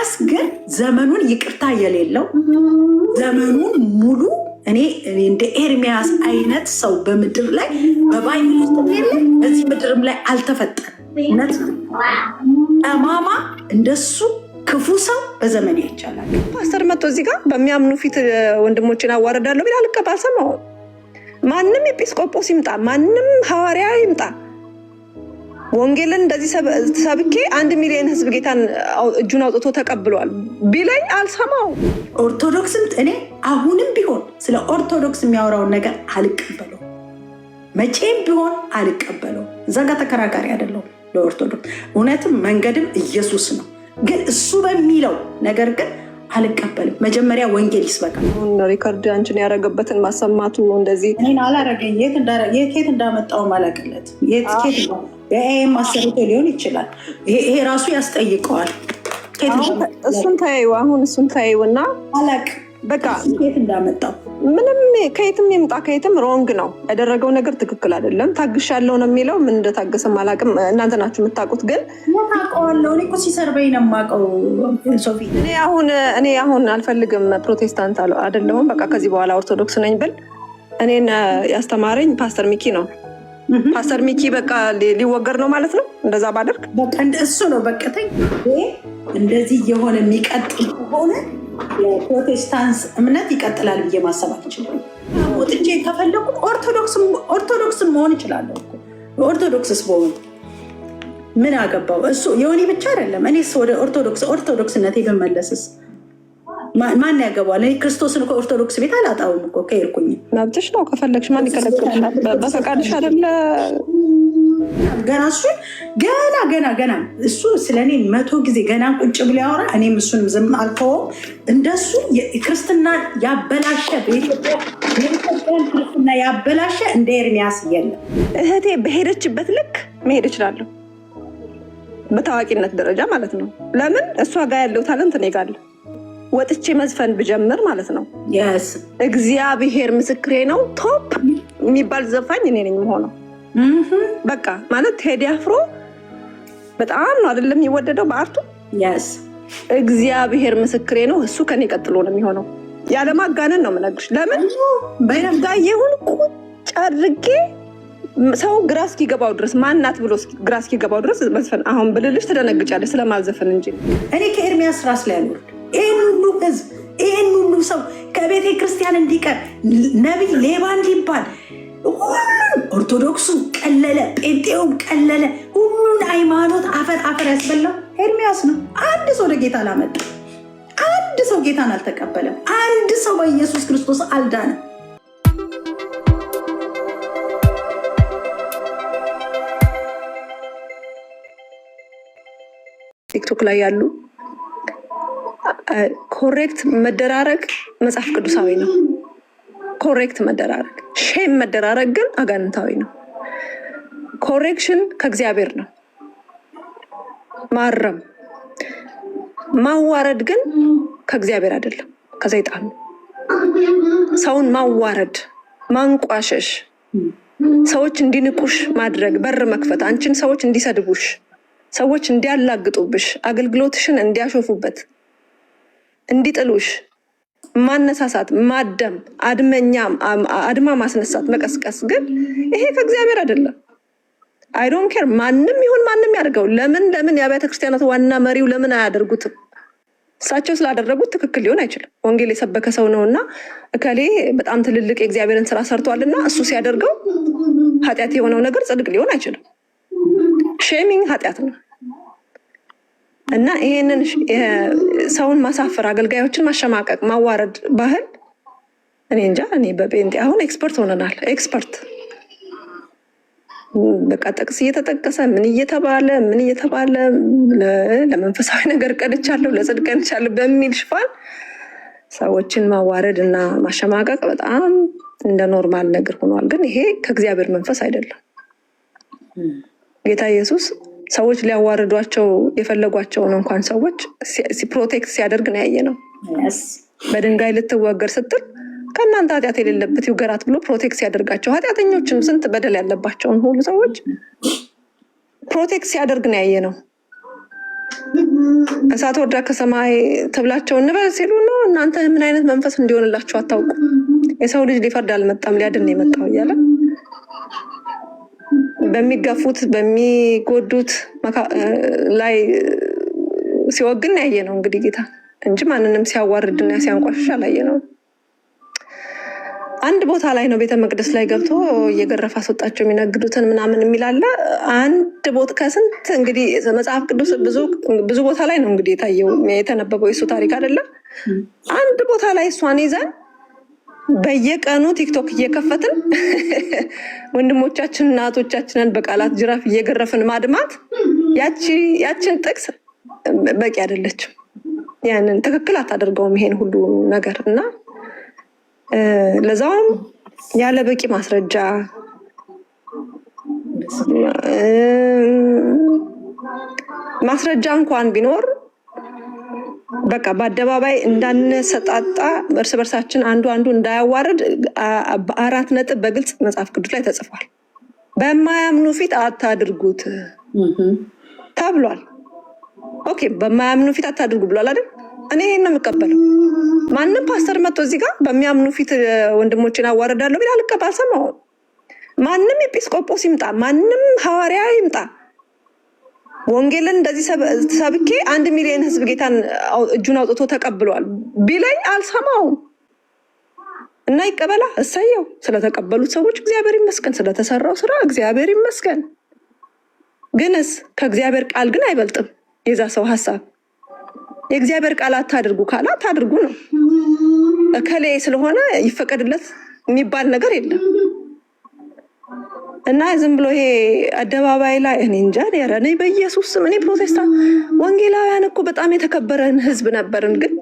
ኤርሚያስ ግን ዘመኑን ይቅርታ የሌለው ዘመኑን ሙሉ እኔ እንደ ኤርሚያስ አይነት ሰው በምድር ላይ በባይብል ውስጥ የለም፣ በዚህ ምድርም ላይ አልተፈጠረም። እውነት ጠማማ እንደሱ ክፉ ሰው በዘመን ይቻላል። ፓስተር መጥቶ እዚህ ጋር በሚያምኑ ፊት ወንድሞችን አዋርዳለሁ ቢል አልሰማሁም። ማንም ኤጲስቆጶስ ይምጣ፣ ማንም ሐዋርያ ይምጣ፣ ወንጌልን እንደዚህ ሰብኬ 1 ሚሊዮን ህዝብ ጌታን እጁን አውጥቶ ተቀብሏል ቢለኝ አልሰማሁም። ኦርቶዶክስም እኔ አሁንም ቢሆን ስለ ኦርቶዶክስ የሚያወራውን ነገር አልቀበለው፣ መቼም ቢሆን አልቀበለው። እዛ ጋር ተከራካሪ አይደለሁም ለኦርቶዶክስ። እውነትም መንገድም ኢየሱስ ነው፣ ግን እሱ በሚለው ነገር ግን አልቀበልም። መጀመሪያ ወንጌል ይስበካል። ሪከርድ አንቺን ያደረገበትን ማሰማቱ እንደዚህ እኔን አላረገኝ። የት እንዳመጣው ማለቅለት የኤም አሰርቶ ሊሆን ይችላል። ይሄ ራሱ ያስጠይቀዋል። እሱን ታዩ፣ አሁን እሱን ታዩ እና አላቅ በቃ የት እንዳመጣው ምንም ከየትም ይምጣ ከየትም ሮንግ ነው ያደረገው ነገር ትክክል አይደለም። ታግሻለሁ ነው የሚለው። ምን እንደታገሰም አላቅም፣ እናንተ ናችሁ የምታውቁት። ግን ታውቀዋለሁ። እኔ እኮ ሲሰርበኝ ነው የማውቀው። ሶፊ እኔ አሁን አልፈልግም፣ ፕሮቴስታንት አይደለሁም። በቃ ከዚህ በኋላ ኦርቶዶክስ ነኝ ብል እኔን ያስተማረኝ ፓስተር ሚኪ ነው። ፓስተር ሚኪ በቃ ሊወገር ነው ማለት ነው እንደዛ ባደርግ። በቃ እሱ ነው በቀተኝ። እንደዚህ የሆነ የሚቀጥል ከሆነ የፕሮቴስታንት እምነት ይቀጥላል ብዬ ማሰብ አልችልም። ወጥቼ ከፈለኩ ኦርቶዶክስ መሆን ይችላለሁ። ኦርቶዶክስስ በሆኑ ምን አገባው? እሱ የሆኔ ብቻ አይደለም። እኔስ ወደ ኦርቶዶክስነት ብመለስስ ማን ያገባዋል? እኔ ክርስቶስን ከኦርቶዶክስ ቤት አላጣውም እኮ ከሄድኩኝ። መብትሽ ነው ከፈለግሽ፣ ማን ይከለክልሻል? በፈቃድሽ አይደለ? ገና እሱን ገና እሱ ስለኔ 100 ጊዜ ገና ቁጭ ብሎ ያወራ፣ እኔም እሱንም ዝም አልተወውም። እንደሱ ክርስትና ያበላሸ የኢትዮጵያን ክርስትና ያበላሸ እንደ ኤርሚያስ የለም። እህቴ በሄደችበት ልክ መሄድ እችላለሁ፣ በታዋቂነት ደረጃ ማለት ነው። ለምን እሷ ጋር ያለው ታለንት እኔ ጋር አለ። ወጥቼ መዝፈን ብጀምር ማለት ነው እግዚአብሔር ምስክሬ ነው፣ ቶፕ የሚባል ዘፋኝ እኔ ነኝ የምሆነው። በቃ ማለት ቴዲ አፍሮ በጣም ነው አይደለም የሚወደደው በአርቱ። እግዚአብሔር ምስክሬ ነው፣ እሱ ከኔ ቀጥሎ ነው የሚሆነው። ያለማጋነን ነው የምነግርሽ። ለምን በነጋየሁን ቁጭ አድርጌ ሰው ግራ እስኪገባው ድረስ ማናት ብሎ ግራ እስኪገባው ድረስ መዝፈን። አሁን ብልልሽ ትደነግጫለሽ ስለማልዘፈን እንጂ እኔ ከኤርሚያስ ራስ ላይ ያልወርድ ይህን ሁሉ ህዝብ ይህን ሁሉ ሰው ከቤተ ክርስቲያን እንዲቀር ነቢይ ሌባ እንዲባል ሁሉን ኦርቶዶክሱ ቀለለ፣ ጴንጤውም ቀለለ፣ ሁሉን ሃይማኖት አፈር ያስበላው ኤርሚያስ ነው። አንድ ሰው ወደ ጌታ አላመጣ፣ አንድ ሰው ጌታን አልተቀበለም፣ አንድ ሰው በኢየሱስ ክርስቶስ አልዳነም። ቲክቶክ ላይ ያሉ ኮሬክት መደራረግ መጽሐፍ ቅዱሳዊ ነው። ኮሬክት መደራረግ፣ ሼም መደራረግ ግን አጋንንታዊ ነው። ኮሬክሽን ከእግዚአብሔር ነው። ማረም ማዋረድ ግን ከእግዚአብሔር አይደለም፣ ከሰይጣን ነው። ሰውን ማዋረድ፣ ማንቋሸሽ፣ ሰዎች እንዲንቁሽ ማድረግ፣ በር መክፈት፣ አንቺን ሰዎች እንዲሰድቡሽ፣ ሰዎች እንዲያላግጡብሽ፣ አገልግሎትሽን እንዲያሾፉበት፣ እንዲጥሉሽ ማነሳሳት፣ ማደም፣ አድማ ማስነሳት፣ መቀስቀስ ግን ይሄ ከእግዚአብሔር አይደለም። አይ ዶንት ኬር ማንም ይሁን ማንም ያደርገው። ለምን የአብያተ ክርስቲያናት ዋና መሪው ለምን አያደርጉትም? እሳቸው ስላደረጉት ትክክል ሊሆን አይችልም። ወንጌል የሰበከ ሰው ነውና እከሌ በጣም ትልልቅ የእግዚአብሔርን ስራ ሰርቷልና እሱ ሲያደርገው ኃጢአት የሆነው ነገር ጽድቅ ሊሆን አይችልም። ሼሚንግ ኃጢአት ነው እና ይሄንን ሰውን ማሳፈር፣ አገልጋዮችን ማሸማቀቅ፣ ማዋረድ ባህል እኔ እንጃ። እኔ በጴንጤ አሁን ኤክስፐርት ሆነናል። ኤክስፐርት በቃ ጥቅስ እየተጠቀሰ ምን እየተባለ ለመንፈሳዊ ነገር ቀንቻለሁ፣ ለጽድቅ ቀንቻለሁ በሚል ሽፋን ሰዎችን ማዋረድ እና ማሸማቀቅ በጣም እንደ ኖርማል ነገር ሆኗል። ግን ይሄ ከእግዚአብሔር መንፈስ አይደለም። ጌታ ኢየሱስ ሰዎች ሊያዋርዷቸው የፈለጓቸውን እንኳን ሰዎች ፕሮቴክት ሲያደርግ ነው ያየ ነው። በድንጋይ ልትወገር ስትል ከእናንተ ኃጢአት የሌለበት ይውገራት ብሎ ፕሮቴክት ሲያደርጋቸው፣ ኃጢአተኞችም ስንት በደል ያለባቸውን ሁሉ ሰዎች ፕሮቴክት ሲያደርግ ነው ያየ ነው። እሳት ወርዳ ከሰማይ ትብላቸው እንበል ሲሉ ነው። እናንተ ምን አይነት መንፈስ እንዲሆንላችሁ አታውቁ። የሰው ልጅ ሊፈርድ አልመጣም ሊያድን የመጣው እያለ በሚገፉት በሚጎዱት ላይ ሲወግን ያየ ነው እንግዲህ ጌታ እንጂ ማንንም ሲያዋርድና ሲያንቋሽሽ አላየ ነው። አንድ ቦታ ላይ ነው ቤተ መቅደስ ላይ ገብቶ እየገረፈ አስወጣቸው የሚነግዱትን ምናምን የሚላለ አንድ ቦታ ከስንት እንግዲህ መጽሐፍ ቅዱስ ብዙ ቦታ ላይ ነው እንግዲህ የታየው የተነበበው የሱ ታሪክ አይደለም። አንድ ቦታ ላይ እሷን ይዘን በየቀኑ ቲክቶክ እየከፈትን ወንድሞቻችን እናቶቻችንን በቃላት ጅራፍ እየገረፍን ማድማት ያችን ጥቅስ በቂ አይደለችም። ያንን ትክክል አታደርገውም ይሄን ሁሉ ነገር እና ለዛውም ያለ በቂ ማስረጃ ማስረጃ እንኳን ቢኖር በቃ በአደባባይ እንዳንሰጣጣ እርስ በርሳችን አንዱ እንዳያዋርድ 4 ነጥብ በግልጽ መጽሐፍ ቅዱስ ላይ ተጽፏል። በማያምኑ ፊት አታድርጉት ተብሏል። ኦኬ፣ በማያምኑ ፊት አታድርጉ ብሏል አይደል? እኔ ይሄን ነው የምቀበለው። ማንም ፓስተር መጥቶ እዚህ ጋር በሚያምኑ ፊት ወንድሞችን አዋርዳለሁ ቢል አልሰማውም። ማንም ኤጲስቆጶስ ይምጣ፣ ማንም ሐዋርያ ይምጣ፣ ወንጌልን እንደዚህ ሰብኬ 1 ሚሊዮን ህዝብ ጌታን እጁን አውጥቶ ተቀብሏል ቢለኝ አልሰማውም። እና ይቀበላ እሰየው። ስለተቀበሉት ሰዎች እግዚአብሔር ይመስገን፣ ስለተሰራው ስራ እግዚአብሔር ይመስገን። ግንስ ከእግዚአብሔር ቃል ግን አይበልጥም የዛ ሰው ሀሳብ። የእግዚአብሔር ቃል አታድርጉ ካለ አታድርጉ ነው። እከሌ ስለሆነ ይፈቀድለት የሚባል ነገር የለም። እና ዝም ብሎ ይሄ አደባባይ ላይ እኔ እንጃ ያረኔ በኢየሱስ ስም እኔ ፕሮቴስታንት ወንጌላውያን እኮ በጣም የተከበረን ህዝብ ነበርን። ግን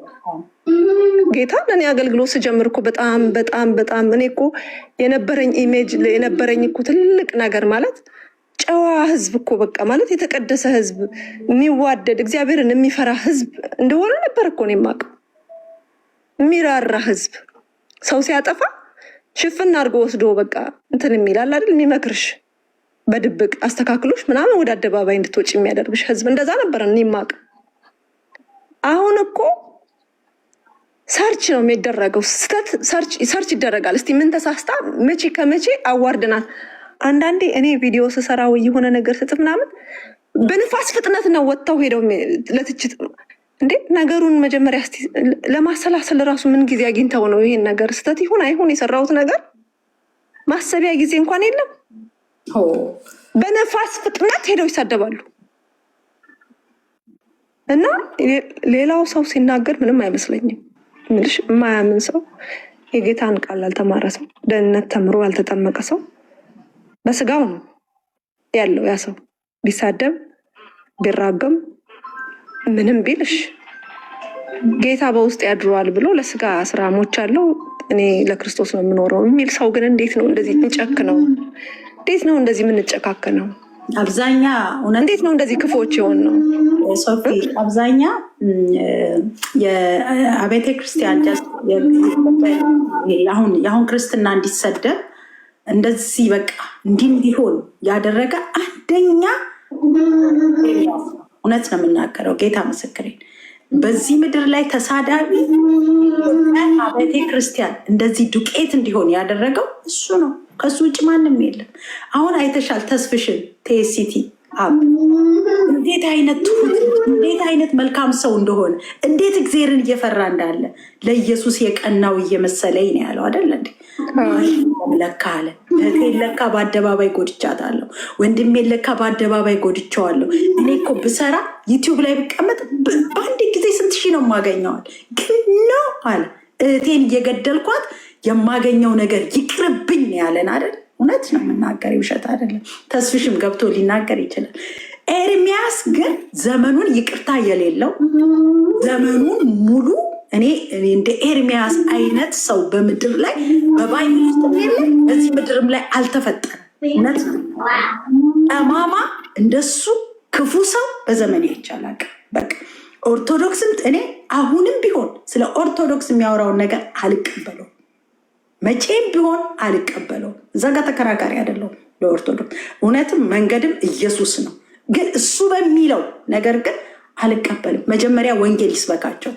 ጌታ እኔ አገልግሎት ስጀምር እኮ በጣም በጣም በጣም እኔ እኮ የነበረኝ ኢሜጅ የነበረኝ እኮ ትልቅ ነገር ማለት ጨዋ ህዝብ እኮ በቃ ማለት የተቀደሰ ህዝብ፣ የሚዋደድ እግዚአብሔርን የሚፈራ ህዝብ እንደሆነ ነበር እኮ ነው የማውቀው። የሚራራ ህዝብ፣ ሰው ሲያጠፋ ሽፍን አድርጎ ወስዶ በቃ እንትን የሚላል አይደል፣ የሚመክርሽ በድብቅ አስተካክሎሽ ምናምን ወደ አደባባይ እንድትወጪ የሚያደርግሽ ህዝብ፣ እንደዛ ነበር እኔ የማውቀው። አሁን እኮ ሰርች ነው የሚደረገው፣ ሰርች ይደረጋል። እስቲ ምን ተሳስታ መቼ ከመቼ አዋርደናል። አንዳንዴ እኔ ቪዲዮ ስሰራ ወይ የሆነ ነገር ስጽፍ ምናምን በንፋስ ፍጥነት ነው ወጥተው ሄደው ለትችት እንዴ ነገሩን መጀመሪያ እስቲ ለማሰላሰል ራሱ ምን ጊዜ አግኝተው ነው ይሄን ነገር ስተት ይሁን አይሁን የሰራሁት ነገር ማሰቢያ ጊዜ እንኳን የለም። በነፋስ ፍጥነት ሄደው ይሳደባሉ። እና ሌላው ሰው ሲናገር ምንም አይመስለኝም። ምንሽ የማያምን ሰው፣ የጌታን ቃል አልተማረ ሰው፣ ደህንነት ተምሮ ያልተጠመቀ ሰው በስጋው ነው ያለው። ያ ሰው ቢሳደብ ቢራገም ምንም ቢልሽ ጌታ በውስጥ ያድሯል ብሎ ለስጋ ስራ ሞቻለሁ እኔ ለክርስቶስ ነው የምኖረው የሚል ሰው ግን እንዴት ነው እንደዚህ እንጨክነው? እንዴት ነው እንደዚህ የምንጨካከነው? አብዛኛ እንዴት ነው እንደዚህ ክፎች የሆን ነው? ሶፊ አብዛኛ የአብያተ ክርስቲያን የአሁን ክርስትና እንዲሰደብ እንደዚህ በቃ እንዲሆን ያደረገ አንደኛ እውነት ነው የምናገረው፣ ጌታ ምስክሬን፣ በዚህ ምድር ላይ ተሳዳቢ አብያተ ክርስቲያን እንደዚህ ዱቄት እንዲሆን ያደረገው እሱ ነው። ከሱ ውጭ ማንም የለም። አሁን አይተሻል ተስፍሽን ቴሲቲ አብ እንዴት አይነት ትሁት፣ እንዴት አይነት መልካም ሰው እንደሆነ፣ እንዴት እግዚአብሔርን እየፈራ እንዳለ ለኢየሱስ የቀናው እየመሰለኝ ነው ያለው አይደለ እንዴ? ለካ አለ እህቴን ለካ በአደባባይ ጎድቻታለሁ፣ ወንድሜን ለካ በአደባባይ ጎድቼዋለሁ። እኔ እኮ ብሰራ ዩቲዩብ ላይ ብቀመጥ በአንድ ጊዜ ስንት ሺህ ነው የማገኘዋል። ግን ነው አለ እህቴን እየገደልኳት የማገኘው ነገር ይቅርብኝ ያለን አይደል? እውነት ነው የምናገር፣ ውሸት አይደለም። ተስፍሽም ገብቶ ሊናገር ይችላል። ኤርሚያስ ግን ዘመኑን ይቅርታ የሌለው ዘመኑን ሙሉ እኔ እንደ ኤርሚያስ አይነት ሰው በምድር ላይ በባይብል ውስጥ የለም፣ በዚህ ምድርም ላይ አልተፈጠረም። እውነት ጠማማ እንደሱ ክፉ ሰው በዘመን ይቻላል። በቃ ኦርቶዶክስም እኔ አሁንም ቢሆን ስለ ኦርቶዶክስ የሚያወራውን ነገር አልቀበለው፣ መቼም ቢሆን አልቀበለው። እዛ ጋር ተከራካሪ አይደለሁም ለኦርቶዶክስ። እውነትም መንገድም ኢየሱስ ነው። ግን እሱ በሚለው ነገር ግን አልቀበልም። መጀመሪያ ወንጌል ይስበካቸው።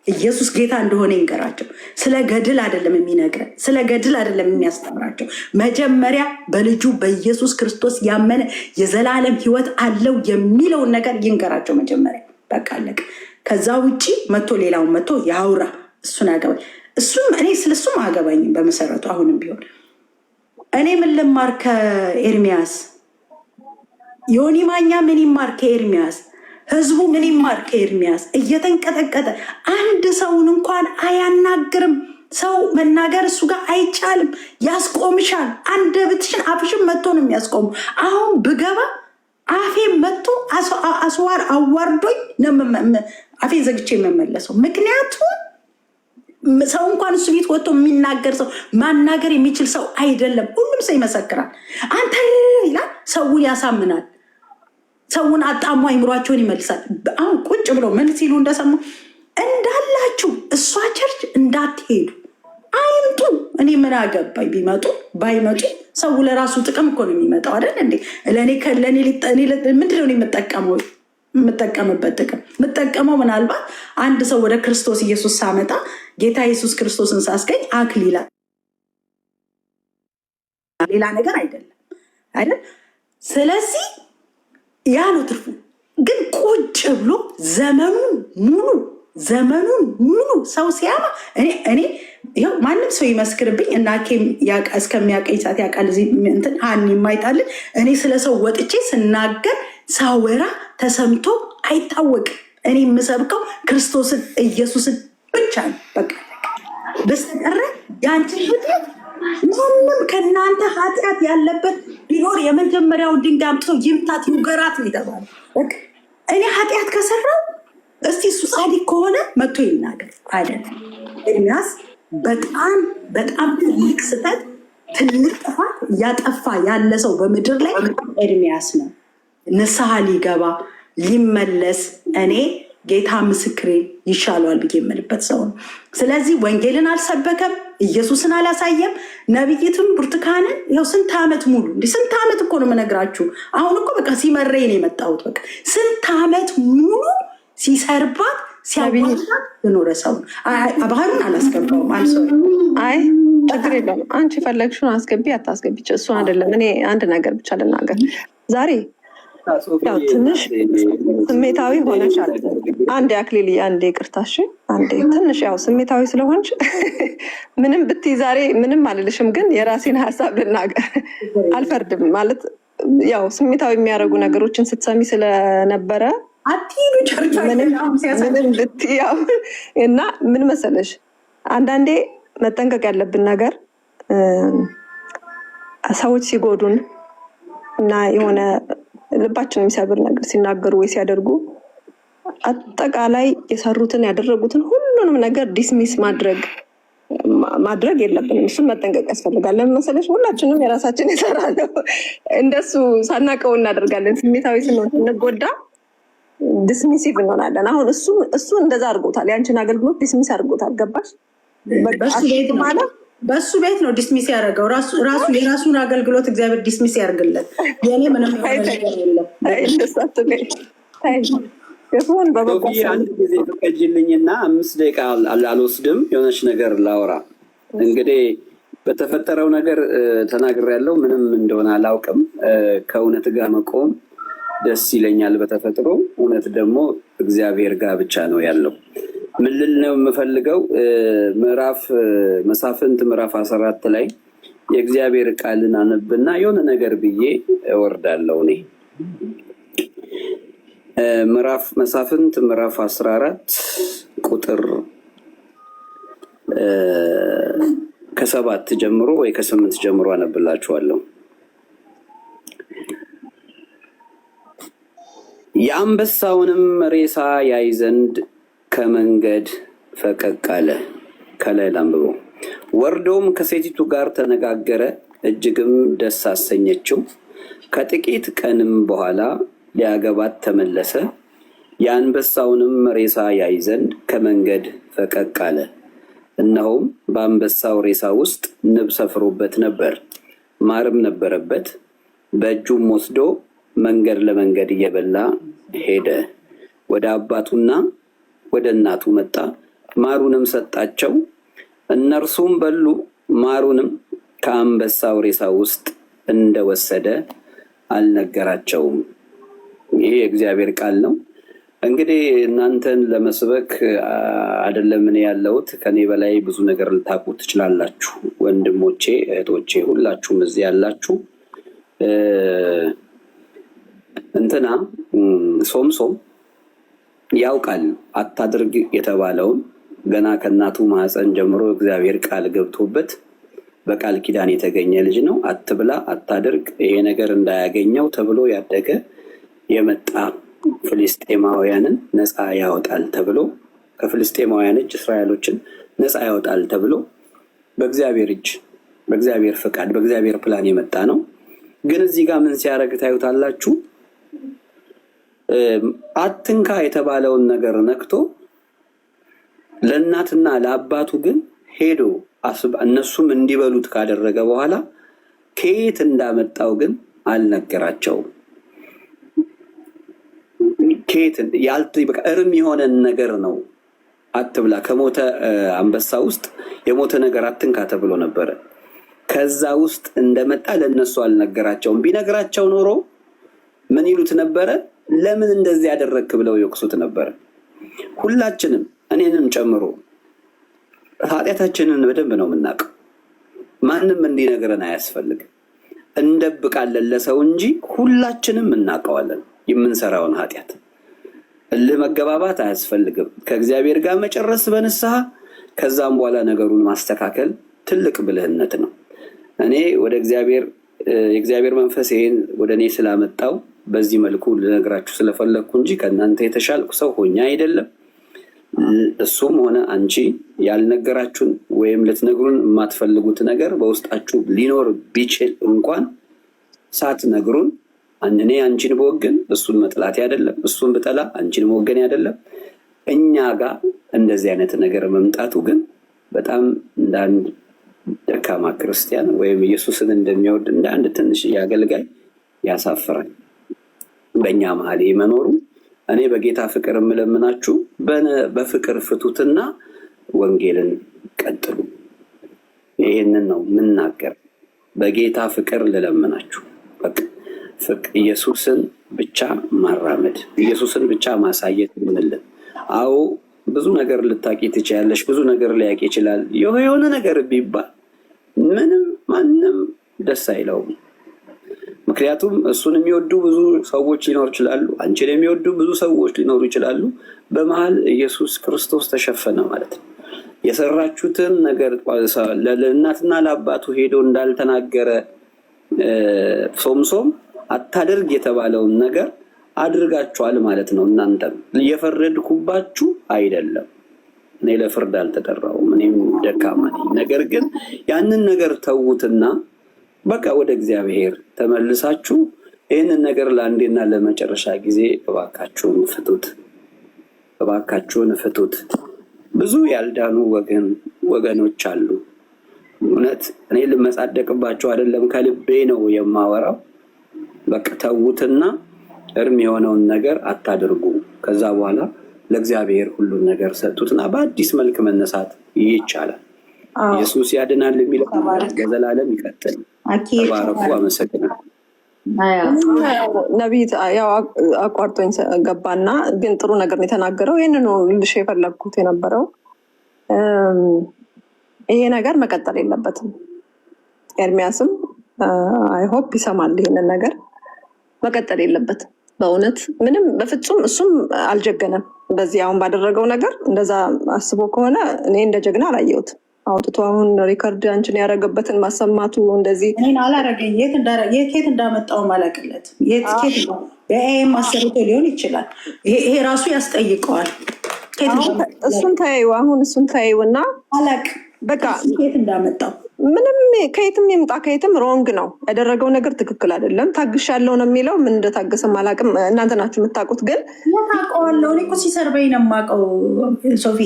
ኢየሱስ ጌታ እንደሆነ ይንገራቸው። ስለ ገድል አይደለም የሚነግረን፣ ስለ ገድል አይደለም የሚያስተምራቸው። መጀመሪያ በልጁ በኢየሱስ ክርስቶስ ያመነ የዘላለም ሕይወት አለው የሚለውን ነገር ይንገራቸው መጀመሪያ። በቃ አለቀ። ከዛ ውጭ መቶ ሌላውን መቶ ያውራ። እሱን አገባኝ። እሱም እኔ ስለሱም አገባኝም በመሰረቱ። አሁንም ቢሆን እኔ ምን ልማር ከኤርሚያስ? ዮኒ ማኛ ምን ይማር ከኤርሚያስ? ህዝቡ ምን ይማር ከኤርሚያስ? እየተንቀጠቀጠ አንድ ሰውን እንኳን አያናግርም። ሰው መናገር እሱ ጋር አይቻልም፣ ያስቆምሻል። አንደበትሽን አፍሽን መጥቶ ነው የሚያስቆሙ። አሁን ብገባ አፌ መጥቶ አስዋር አዋርዶኝ አፌ ዘግቼ የምመለሰው። ምክንያቱም ሰው እንኳን እሱ ቤት ወጥቶ የሚናገር ሰው ማናገር የሚችል ሰው አይደለም። ሁሉም ሰው ይመሰክራል። አንተ ይላል፣ ሰውን ያሳምናል፣ ሰውን አጣሙ አይምሯቸውን ይመልሳል። አሁን ቁጭ ብለው ምን ሲሉ እንደሰሙ እንዳላችሁ እሷ ቸርች እንዳትሄዱ አይምጡ። እኔ ምን አገባኝ? ቢመጡ ባይመጡ ሰው ለራሱ ጥቅም እኮ ነው የሚመጣው አይደል እንዴ? ምንድነው የምጠቀምበት ጥቅም? የምጠቀመው ምናልባት አንድ ሰው ወደ ክርስቶስ ኢየሱስ ሳመጣ ጌታ ኢየሱስ ክርስቶስን ሳስገኝ አክሊላ፣ ሌላ ነገር አይደለም። ስለዚህ ያ ነው ትርፉ። ግን ቁጭ ብሎ ዘመኑን ሙሉ ሰው ሲያማ እኔ ይኸው ማንም ሰው ይመስክርብኝ እና እስከሚያቀኝ ሰዓት ያውቃል። እዚህ እንትን ሀኒ የማይጣልን እኔ ስለ ሰው ወጥቼ ስናገር ሳወራ ተሰምቶ አይታወቅም። እኔ የምሰብከው ክርስቶስን ኢየሱስን ብቻ ነው። በቃ በስተቀረ የአንቺን ውጤት ማንም ከእናንተ ኃጢአት ያለበት ቢኖር የመጀመሪያውን ድንጋይ አምጥቶ ይምታት ይውገራት ነው የተባለው። እኔ ኃጢአት ከሰራው እስቲ እሱ ጻድቅ ከሆነ መጥቶ ይናገር። አይደለም ኤርሚያስ በጣም በጣም ትልቅ ስህተት፣ ትልቅ ጥፋት እያጠፋ ያለ ሰው በምድር ላይ ኤርሚያስ ነው። ንስሐ ሊገባ ሊመለስ እኔ ጌታ ምስክሬ ይሻለዋል ብዬ የምልበት ሰው ነው። ስለዚህ ወንጌልን አልሰበከም፣ ኢየሱስን አላሳየም። ነቢይትም ብርቱካንን ያው ስንት ዓመት ሙሉ ስንት ዓመት እኮ ነው የምነግራችሁ። አሁን እኮ በቃ ሲመረኝ ነው የመጣሁት። በቃ ስንት ዓመት ሙሉ ሲሰርባት ሲያዋጣት የኖረ ሰው ነው። ባህሩን አላስገባውም። አይ ችግር የለውም። አንቺ ፈለግሽውን አስገቢ አታስገቢ እሱን አይደለም። እኔ አንድ ነገር ብቻ ልናገር ዛሬ ያው ትንሽ ስሜታዊ ሆነሻል። አንዴ አክሊል፣ አንዴ ይቅርታሽ፣ አንዴ ትንሽ ያው ስሜታዊ ስለሆንሽ ምንም ብትይ ዛሬ ምንም አልልሽም፣ ግን የራሴን ሀሳብ ልናገር። አልፈርድም ማለት ያው ስሜታዊ የሚያደርጉ ነገሮችን ስትሰሚ ስለነበረ ምንም ብትይ ያው እና ምን መሰለሽ አንዳንዴ መጠንቀቅ ያለብን ነገር ሰዎች ሲጎዱን እና የሆነ ልባችን የሚሰብር ነገር ሲናገሩ ወይ ሲያደርጉ አጠቃላይ የሰሩትን ያደረጉትን ሁሉንም ነገር ዲስሚስ ማድረግ የለብንም። እሱን መጠንቀቅ ያስፈልጋል። ለምን መሰለሽ ሁላችንም የራሳችን የሰራነው እንደሱ ሳናቀው እናደርጋለን። ስሜታዊ ስንጎዳ ዲስሚሲቭ እንሆናለን። አሁን እሱ እንደዛ አድርጎታል። ያንቺን አገልግሎት ዲስሚስ አድርጎታል። ገባሽ? በእሱ ቤት ነው ዲስሚስ ያደረገው። ራሱ የራሱን አገልግሎት እግዚአብሔር ዲስሚስ ያደርግለት። የኔ ምንም የለም። አንድ ጊዜ ፍቀጅልኝና 5 ደቂቃ አልወስድም፣ የሆነች ነገር ላውራ። እንግዲህ በተፈጠረው ነገር ተናግሬያለሁ። ምንም እንደሆነ አላውቅም። ከእውነት ጋር መቆም ደስ ይለኛል በተፈጥሮ። እውነት ደግሞ እግዚአብሔር ጋር ብቻ ነው ያለው። ምን ልል ነው የምፈልገው? መሳፍንት ምዕራፍ 14 ላይ የእግዚአብሔር ቃልን አነብና የሆነ ነገር ብዬ እወርዳለሁ። እኔ መሳፍንት ምዕራፍ 14 ቁጥር ከ7 ጀምሮ ወይ ከ8 ጀምሮ አነብላችኋለሁ። የአንበሳውንም ሬሳ ያይ ዘንድ ከመንገድ ፈቀቅ አለ። ከላይ ላንብበው። ወርዶም ከሴቲቱ ጋር ተነጋገረ፣ እጅግም ደስ አሰኘችው። ከጥቂት ቀንም በኋላ ሊያገባት ተመለሰ። የአንበሳውንም ሬሳ ያይ ዘንድ ከመንገድ ፈቀቅ አለ። እነሆም በአንበሳው ሬሳ ውስጥ ንብ ሰፍሮበት ነበር፣ ማርም ነበረበት። በእጁም ወስዶ መንገድ ለመንገድ እየበላ ሄደ። ወደ አባቱና ወደ እናቱ መጣ፣ ማሩንም ሰጣቸው። እነርሱም በሉ፣ ማሩንም ከአንበሳው ሬሳ ውስጥ እንደወሰደ አልነገራቸውም። ይሄ የእግዚአብሔር ቃል ነው። እንግዲህ እናንተን ለመስበክ አይደለም እኔ ያለሁት። ከኔ በላይ ብዙ ነገር ልታውቁ ትችላላችሁ። ወንድሞቼ፣ እህቶቼ፣ ሁላችሁም እዚህ ያላችሁ እንትና ሶምሶም ያውቃል አታድርግ የተባለውን ገና ከእናቱ ማህፀን ጀምሮ እግዚአብሔር ቃል ገብቶበት በቃል ኪዳን የተገኘ ልጅ ነው። አትብላ፣ አታድርግ፣ ይሄ ነገር እንዳያገኘው ተብሎ ያደገ የመጣ ፍልስጤማውያንን ነፃ ያወጣል ተብሎ ከፍልስጤማውያን እጅ እስራኤሎችን ነፃ ያወጣል ተብሎ በእግዚአብሔር እጅ፣ በእግዚአብሔር ፈቃድ፣ በእግዚአብሔር ፕላን የመጣ ነው። ግን እዚህ ጋር ምን ሲያደርግ ታዩታላችሁ? አትንካ የተባለውን ነገር ነክቶ ለእናትና ለአባቱ ግን ሄዶ እነሱም እንዲበሉት ካደረገ በኋላ ከየት እንዳመጣው ግን አልነገራቸውም። ከየት እርም የሆነን ነገር ነው። አትብላ፣ ከሞተ አንበሳ ውስጥ የሞተ ነገር አትንካ ተብሎ ነበረ። ከዛ ውስጥ እንደመጣ ለእነሱ አልነገራቸውም። ቢነግራቸው ኖሮ ምን ይሉት ነበረ? ለምን እንደዚህ ያደረግክ ብለው ይወቅሱት ነበረ። ሁላችንም እኔንም ጨምሮ ኃጢአታችንን በደንብ ነው የምናውቀው። ማንም እንዲነግረን አያስፈልግም። እንደብቃለን ለሰው እንጂ ሁላችንም እናውቀዋለን የምንሰራውን ኃጢአት። እልህ መገባባት አያስፈልግም። ከእግዚአብሔር ጋር መጨረስ በንስሐ ከዛም በኋላ ነገሩን ማስተካከል ትልቅ ብልህነት ነው። እኔ ወደ የእግዚአብሔር መንፈስ ይሄን ወደ እኔ ስላመጣው በዚህ መልኩ ልነግራችሁ ስለፈለግኩ እንጂ ከእናንተ የተሻልኩ ሰው ሆኜ አይደለም። እሱም ሆነ አንቺ ያልነገራችሁን ወይም ልትነግሩን የማትፈልጉት ነገር በውስጣችሁ ሊኖር ቢችል እንኳን ሳትነግሩን እኔ አንቺን በወገን እሱን መጥላት አይደለም፣ እሱን ብጠላ አንቺን መወገን አይደለም። እኛ ጋር እንደዚህ አይነት ነገር መምጣቱ ግን በጣም እንደ አንድ ደካማ ክርስቲያን ወይም ኢየሱስን እንደሚወድ እንደ አንድ ትንሽ አገልጋይ ያሳፍራል። በእኛ መሀል መኖሩ እኔ በጌታ ፍቅር የምለምናችሁ በፍቅር ፍቱትና ወንጌልን ቀጥሉ። ይሄንን ነው የምናገር። በጌታ ፍቅር ልለምናችሁ። በቃ ኢየሱስን ብቻ ማራመድ፣ ኢየሱስን ብቻ ማሳየት ምንልን። አዎ ብዙ ነገር ልታቂ ትችያለሽ፣ ብዙ ነገር ሊያቂ ይችላል። የሆነ ነገር ቢባል ምንም ማንም ደስ አይለውም። ምክንያቱም እሱን የሚወዱ ብዙ ሰዎች ሊኖሩ ይችላሉ፣ አንቺን የሚወዱ ብዙ ሰዎች ሊኖሩ ይችላሉ። በመሀል ኢየሱስ ክርስቶስ ተሸፈነ ማለት ነው። የሰራችሁትን ነገር ለእናትና ለአባቱ ሄዶ እንዳልተናገረ ሶምሶም አታደርግ የተባለውን ነገር አድርጋችኋል ማለት ነው። እናንተም እየፈረድኩባችሁ አይደለም። እኔ ለፍርድ አልተጠራሁም፣ እኔም ደካማ ነኝ። ነገር ግን ያንን ነገር ተዉትና በቃ ወደ እግዚአብሔር ተመልሳችሁ ይህንን ነገር ለአንዴና ለመጨረሻ ጊዜ እባካችሁን ፍቱት፣ እባካችሁን ፍቱት። ብዙ ያልዳኑ ወገኖች አሉ። እውነት እኔ ልመጻደቅባቸው አይደለም፣ ከልቤ ነው የማወራው። በቃ ተዉትና እርም የሆነውን ነገር አታድርጉ። ከዛ በኋላ ለእግዚአብሔር ሁሉን ነገር ሰጡትና በአዲስ መልክ መነሳት ይቻላል። ኢየሱስ ያድናል የሚለው ለዘላለም ይቀጥል። ተባረኩ። አመሰግናለሁ። ነቢይ ያው አቋርጦኝ ገባና፣ ግን ጥሩ ነገር ነው የተናገረው። ይህንኑ ልሽ የፈለግኩት የነበረው ይሄ ነገር መቀጠል የለበትም። ኤርሚያስም አይሆፕ ይሰማል። ይህንን ነገር መቀጠል የለበትም። በእውነት ምንም በፍጹም እሱም አልጀገነም በዚህ አሁን ባደረገው ነገር። እንደዛ አስቦ ከሆነ እኔ እንደ ጀግና አላየሁት። አውጥቶ አሁን ሪከርድ አንቺን ያደረገበትን ማሰማቱ እንደዚህ እኔን አላረገኝ። የት እንዳመጣው ማለቅለት የኤም አሰርቶ ሊሆን ይችላል። ይሄ ራሱ ያስጠይቀዋል። እሱን ተይው፣ አሁን እሱን ተይው እና አላቅ በቃ የት እንዳመጣው ምንም ከየትም ይምጣ ከየትም ሮንግ ነው ያደረገው ነገር ትክክል አይደለም። ታግሻለሁ ነው የሚለው። ምን እንደታገሰም አላውቅም፣ እናንተ ናችሁ የምታውቁት። ግን ታውቀዋለሁ። እኔ እኮ ሲሰርበኝ ነው የማውቀው። ሶፊ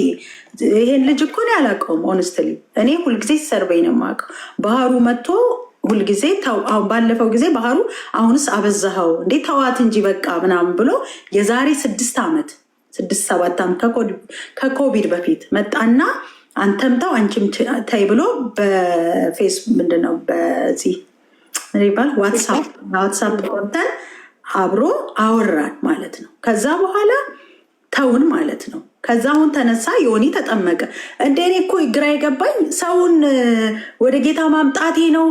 ይሄን ልጅ እኮ እኔ አላውቀውም ሆነስትሊ። እኔ ሁልጊዜ ሲሰርበኝ ነው የማውቀው። ባህሩ መጥቶ ሁልጊዜ ባለፈው ጊዜ ባህሩ አሁንስ አበዛኸው እንዴ ተዋት እንጂ በቃ ምናምን ብሎ የዛሬ 6 ዓመት 6-7 ዓመት ከኮቪድ በፊት መጣና አንተም ተው አንቺም ተይ ብሎ በፌስ ምንድነው በዚህ ይባል ዋትሳፕ ቆርጠን አብሮ አወራን ማለት ነው። ከዛ በኋላ ተውን ማለት ነው። ከዛ አሁን ተነሳ ዮኒ ተጠመቀ። እንደኔ እኮ ግራ የገባኝ ሰውን ወደ ጌታ ማምጣቴ ነው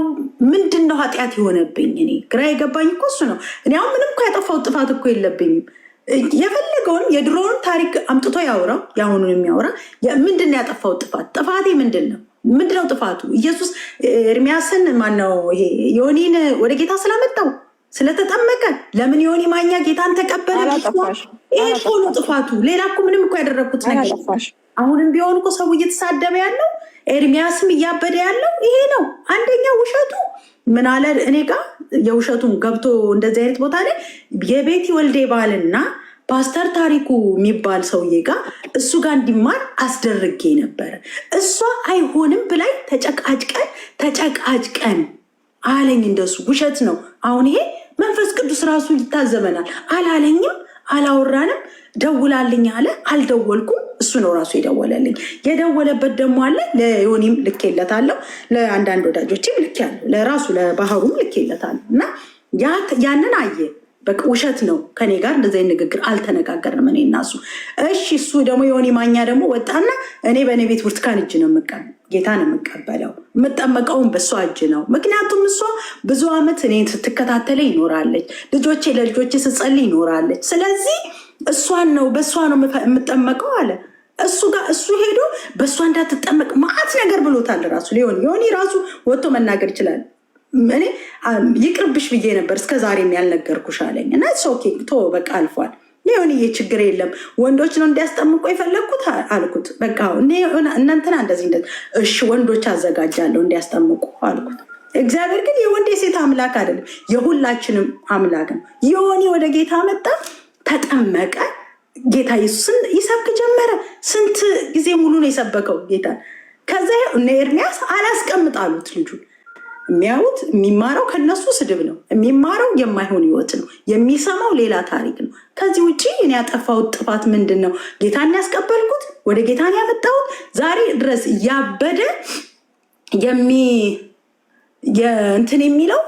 ምንድን ነው ኃጢአት የሆነብኝ? እኔ ግራ የገባኝ እኮ እሱ ነው። እኔ አሁን ምንም እኮ ያጠፋው ጥፋት እኮ የለብኝም። የፈለገውን የድሮውን ታሪክ አምጥቶ ያውራው፣ የአሁኑን የሚያወራ ምንድን ነው ያጠፋው ጥፋት? ጥፋቴ ምንድን ነው? ምንድነው ጥፋቱ? ኢየሱስ ኤርሚያስን ማነው ይሄ ዮኒን ወደ ጌታ ስላመጣው ስለተጠመቀ ለምን ዮኒ ማኛ ጌታን ተቀበለ? ይሄ እኮ ነው ጥፋቱ። ሌላ እኮ ምንም እኮ ያደረግኩት ነገር። አሁንም ቢሆን እኮ ሰው እየተሳደበ ያለው ኤርሚያስም እያበደ ያለው ይሄ ነው። አንደኛ ውሸቱ ምን አለ እኔ ጋር የውሸቱን ገብቶ እንደዚህ አይነት ቦታ ላይ የቤቲ ወልዴ ባልና ፓስተር ታሪኩ የሚባል ሰውዬ ጋር እሱ ጋር እንዲማር አስደርጌ ነበረ። እሷ አይሆንም ብላይ ተጨቃጭቀን አለኝ። እንደሱ ውሸት ነው። አሁን ይሄ መንፈስ ቅዱስ ራሱ ይታዘበናል። አላለኝም፣ አላወራንም። ደውላልኝ አለ፣ አልደወልኩም። እሱ ነው ራሱ የደወለልኝ። የደወለበት ደግሞ አለ። ለዮኒም ልኬለታለሁ፣ ለአንዳንድ ወዳጆችም ልኬያለሁ፣ ለራሱ ለባህሩም ልኬለታለሁ። እና ያንን አየ። በቃ ውሸት ነው። ከኔ ጋር እንደዚህ ንግግር አልተነጋገርንም እኔ እና እሱ። እሺ እሱ ደግሞ ዮኒ ማኛ ደግሞ ወጣና እኔ በእኔ ቤት ብርቱካን እጅ ነው ጌታ ነው የምቀበለው፣ የምጠመቀውን በእሷ እጅ ነው። ምክንያቱም እሷ ብዙ ዓመት እኔ ስትከታተለ ይኖራለች፣ ለልጆቼ ስጸልይ ይኖራለች። ስለዚህ እሷን ነው በእሷ ነው የምጠመቀው አለ። እሱ ሄዶ በእሷ እንዳትጠመቅ ማዕት ነገር ብሎታል። ራሱ ዮኒ ራሱ ወጥቶ መናገር ይችላል። እኔ ይቅርብሽ ብዬ ነበር እስከ ዛሬም ያልነገርኩሽ አለኝ። እና ኦኬ ቶ በቃ አልፏል። ዮኒዬ ችግር የለም ወንዶች ነው እንዲያስጠምቁ የፈለግኩት አልኩት። በቃ እናንተና እንደዚህ እሺ ወንዶች አዘጋጃለሁ እንዲያስጠምቁ አልኩት። እግዚአብሔር ግን የወንድ የሴት አምላክ አይደለም፣ የሁላችንም አምላክ ነው። ዮኒ ወደ ጌታ መጣ፣ ተጠመቀ፣ ጌታ ኢየሱስን ይሰብክ ጀመረ። ስንት ጊዜ ሙሉ ነው የሰበከው ጌታ። ከዛ እነ ኤርሚያስ አላስቀምጥ አሉት ልጁን። የሚያዩት የሚማረው ከነሱ ስድብ ነው፣ የሚማረው የማይሆን ህይወት ነው፣ የሚሰማው ሌላ ታሪክ ነው። ከዚህ ውጭ እኔ ያጠፋሁት ጥፋት ምንድን ነው? ጌታን ያስቀበልኩት፣ ወደ ጌታን ያመጣሁት፣ ዛሬ ድረስ እያበደ እንትን የሚለው